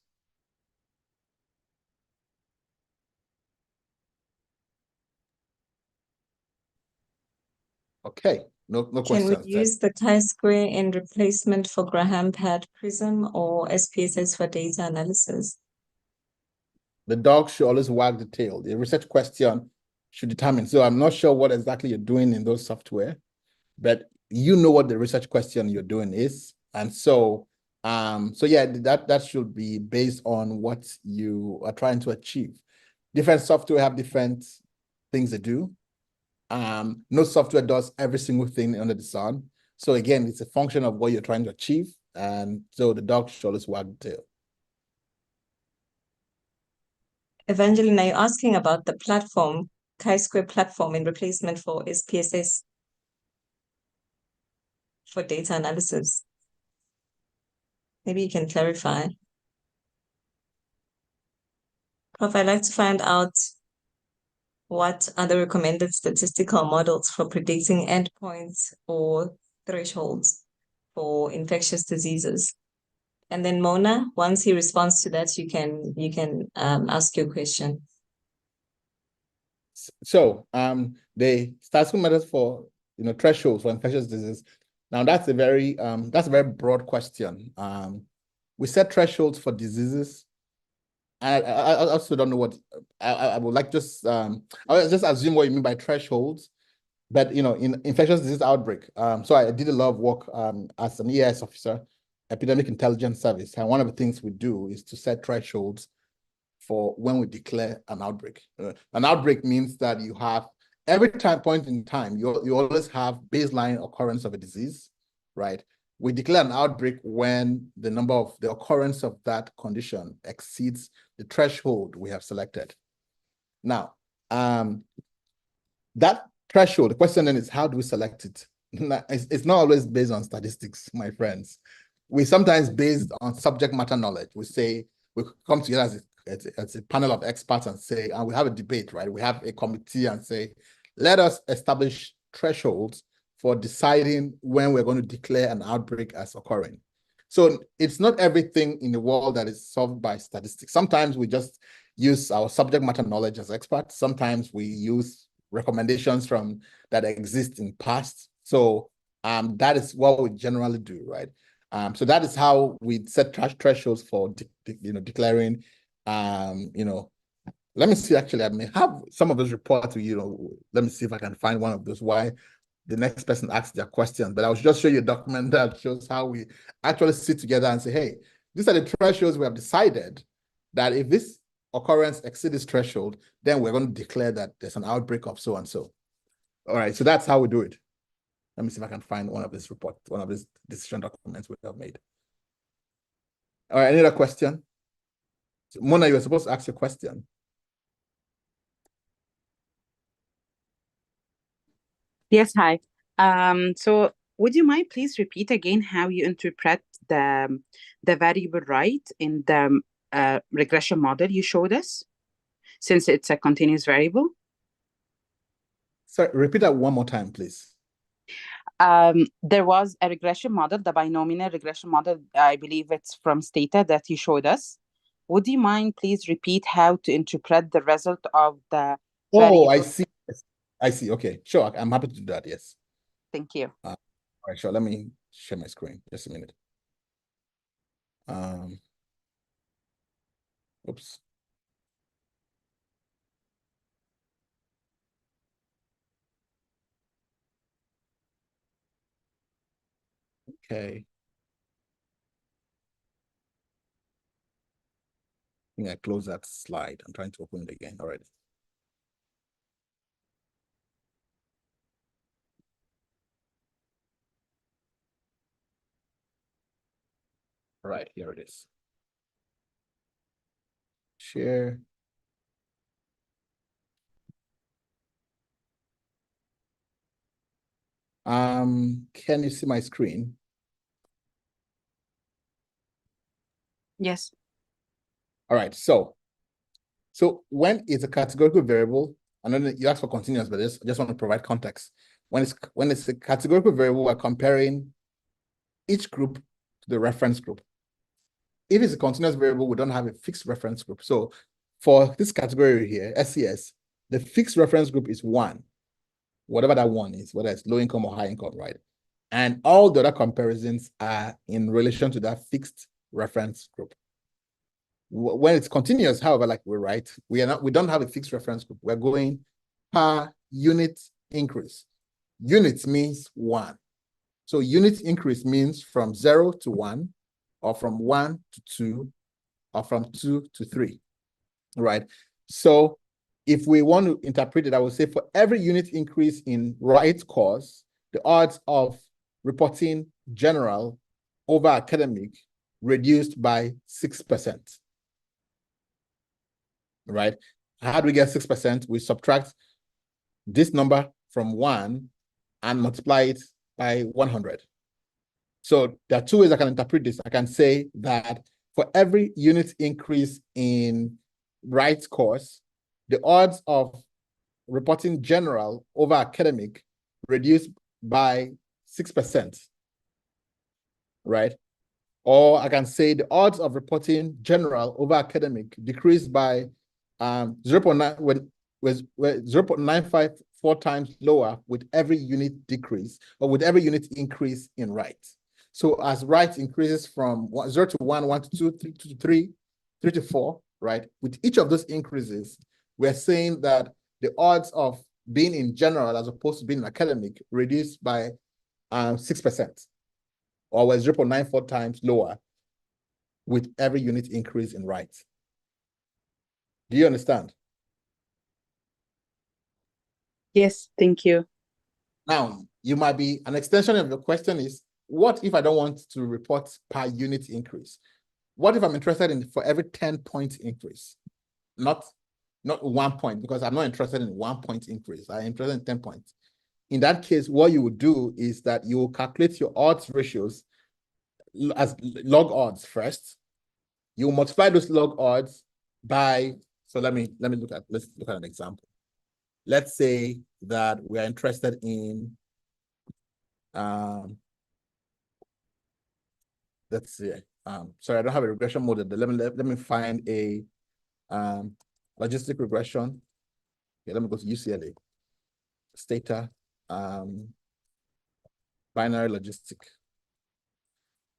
Okay, no questions. Can we use the chi-square in replacement for Graham Pad Prism or SPSS for data analysis? The dog should always wag the tail. The research question should determine. So I'm not sure what exactly you're doing in those software, but you know what the research question you're doing is. And so, yeah, that should be based on what you are trying to achieve. Different software have different things they do. No software does every single thing under the sun. So again, it's a function of what you're trying to achieve. And so the dog should always wag the tail. Evangeline, are you asking about the platform, chi-square platform in replacement for SPSS for data analysis? Maybe you can clarify. Prof, I'd like to find out what are the recommended statistical models for predicting endpoints or thresholds for infectious diseases. And then Mona, once he responds to that, you can ask your question. So the statistical methods for thresholds for infectious disease. Now that's a very broad question. We set thresholds for diseases. I also don't know what I would like. Just I will just assume what you mean by thresholds. But in infectious disease outbreak, so I did a lot of work as an ES officer, Epidemic Intelligence Service, and one of the things we do is to set thresholds for when we declare an outbreak. An outbreak means that you have every point in time, you always have baseline occurrence of a disease, right? We declare an outbreak when the occurrence of that condition exceeds the threshold we have selected. Now, that threshold, the question then is, how do we select it? It's not always based on statistics, my friends. We sometimes based on subject matter knowledge. We come together as a panel of experts and say, and we have a debate, right? We have a committee and say, let us establish thresholds for deciding when we're going to declare an outbreak as occurring. So it's not everything in the world that is solved by statistics. Sometimes we just use our subject matter knowledge as experts. Sometimes we use recommendations that exist in past. So that is what we generally do, right? So that is how we set thresholds for declaring. Let me see. Actually, I may have some of those reports. Let me see if I can find one of those. Why the next person asks their question. But I'll just show you a document that shows how we actually sit together and say, hey, these are the thresholds we have decided that if this occurrence exceeds this threshold, then we're going to declare that there's an outbreak of so and so. All right, so that's how we do it. Let me see if I can find one of these decision documents we have made. All right, any other question? So, Mona, you were supposed to ask your question. Yes, hi. So would you mind please repeat again how you interpret the variable right in the regression model you showed us, since it's a continuous variable? Sorry, repeat that one more time, please. There was a regression model, the binomial regression model, I believe it's from Stata that you showed us. Would you mind please repeat how to interpret the result of the variable? I see. I see. Okay, sure. I'm happy to do that. Yes. Thank you. All right, sure. Let me share my screen. Just a minute. Oops. Okay. I think I closed that slide. I'm trying to open it again already. All right, here it is. Share. Can you see my screen? Yes. All right, so when it's a categorical variable, and then you ask for continuous, but I just want to provide context. When it's a categorical variable, we're comparing each group to the reference group. If it's a continuous variable, we don't have a fixed reference group. So for this category here, SCS, the fixed reference group is 1, whatever that 1 is, whether it's low income or high income, right? And all the other comparisons are in relation to that fixed reference group. When it's continuous, however, like we write, we don't have a fixed reference group. We're going per unit increase. Units means 1. So unit increase means from 0 to 1, or from 1 to 2, or from 2 to 3, right? So if we want to interpret it, I would say for every unit increase in right cause, the odds of reporting general over academic reduced by 6%. Right? How do we get 6%? We subtract this number from 1 and multiply it by 100. So there are 2 ways I can interpret this. I can say that for every unit increase in right course, the odds of reporting general over academic reduced by 6%, right? Or I can say the odds of reporting general over academic decreased by 0.954 times lower with every unit decrease or with every unit increase in right. So as right increases from 0 to 1, 1 to 2, 3 to 3, 3 to 4, right? With each of those increases, we're saying that the odds of being in general as opposed to being academic reduced by 6%, or was 0.94 times lower with every unit increase in right. Do you understand? Yes, thank you. Now, you might be, an extension of the question is, what if I don't want to report per unit increase? What if I'm interested in for every 10-point increase? Not 1 point, because I'm not interested in 1 point increase. I'm interested in 10 points. In that case, what you would do is that you will calculate your odds ratios as log odds first. You will multiply those log odds by, so let's look at an example. Let's say that we are interested in, let's see, sorry, I don't have a regression model. Let me find a logistic regression. Okay, let me go to UCLA. Stata, binary logistic.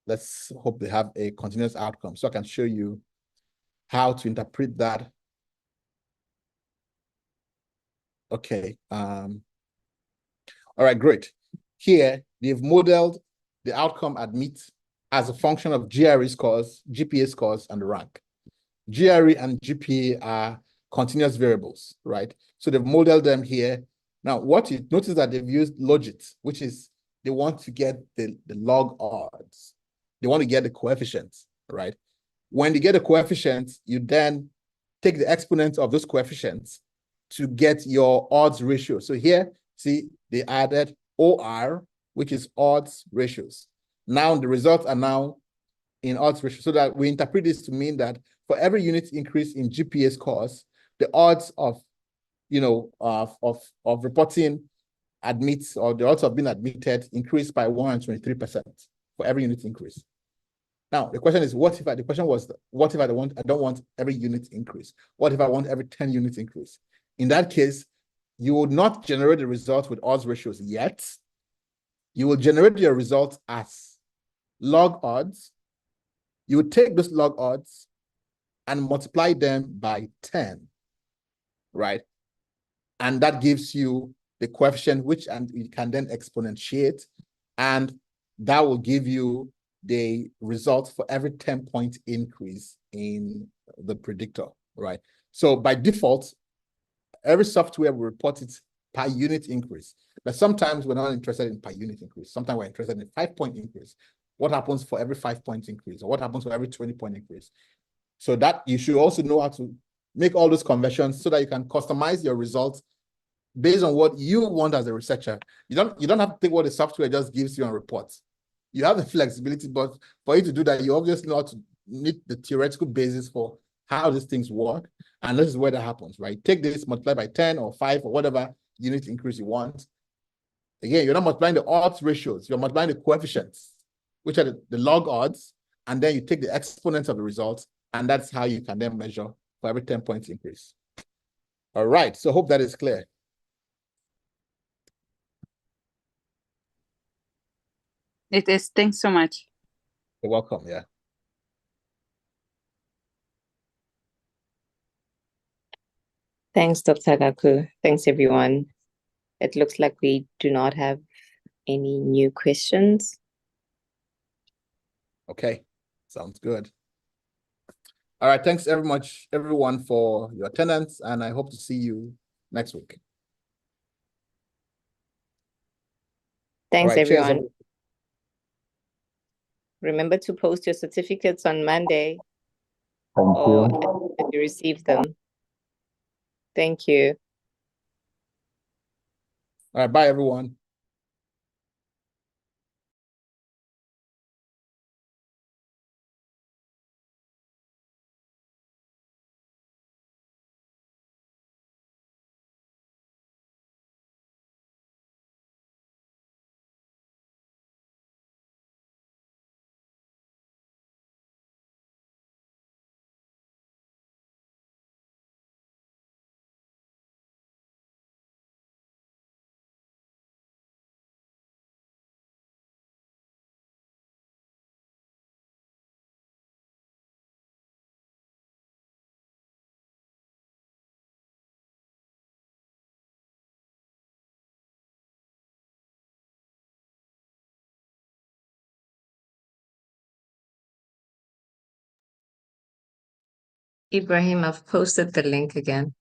Let's hope they have a continuous outcome so I can show you how to interpret that. Okay. All right, great. Here, they've modeled the outcome at meet as a function of GRE scores, GPA scores, and the rank. GRE and GPA are continuous variables, right? So they've modeled them here. Now, what you notice that they've used logit, which is they want to get the log odds. They want to get the coefficients, right? When you get the coefficients, you then take the exponents of those coefficients to get your odds ratio. So here, see, they added OR, which is odds ratios. Now the results are now in odds ratio, so that we interpret this to mean that for every unit increase in GPA scores, the odds of, of reporting admits, or the odds of being admitted increased by 123% for every unit increase. Now, the question is, what if I don't want every unit increase? What if I want every 10 units increase? In that case, you would not generate the result with odds ratios yet. You will generate your result as log odds. You would take those log odds and multiply them by 10, right? And that gives you the coefficient, and you can then exponentiate, and that will give you the result for every 10-point increase in the predictor, right? So by default, every software will report it per unit increase. But sometimes we're not interested in per unit increase. Sometimes we're interested in a 5-point increase. What happens for every 5-point increase? Or what happens for every 20-point increase? So that you should also know how to make all those conversions so that you can customize your results based on what you want as a researcher. You don't have to take what the software just gives you on reports. You have the flexibility, but for you to do that, you obviously need the theoretical basis for how these things work. And this is where that happens, right? Take this, multiply by 10 or 5 or whatever unit increase you want. Again, you're not multiplying the odds ratios, you're multiplying the coefficients, which are the log odds, and then you take the exponents of the results, and that's how you can then measure for every 10 points increase. All right, so hope that is clear. It is. Thanks so much. You're welcome, yeah. Thanks, Dr. Gaku. Thanks, everyone. It looks like we do not have any new questions. Okay, sounds good. All right, thanks very much, everyone, for your attendance, and I hope to see you next week. Thanks, All right, cheers, everyone. Remember to post your certificates on Monday or as you receive them. Thank you. All right, bye, everyone. Ibrahim, I've posted the link again.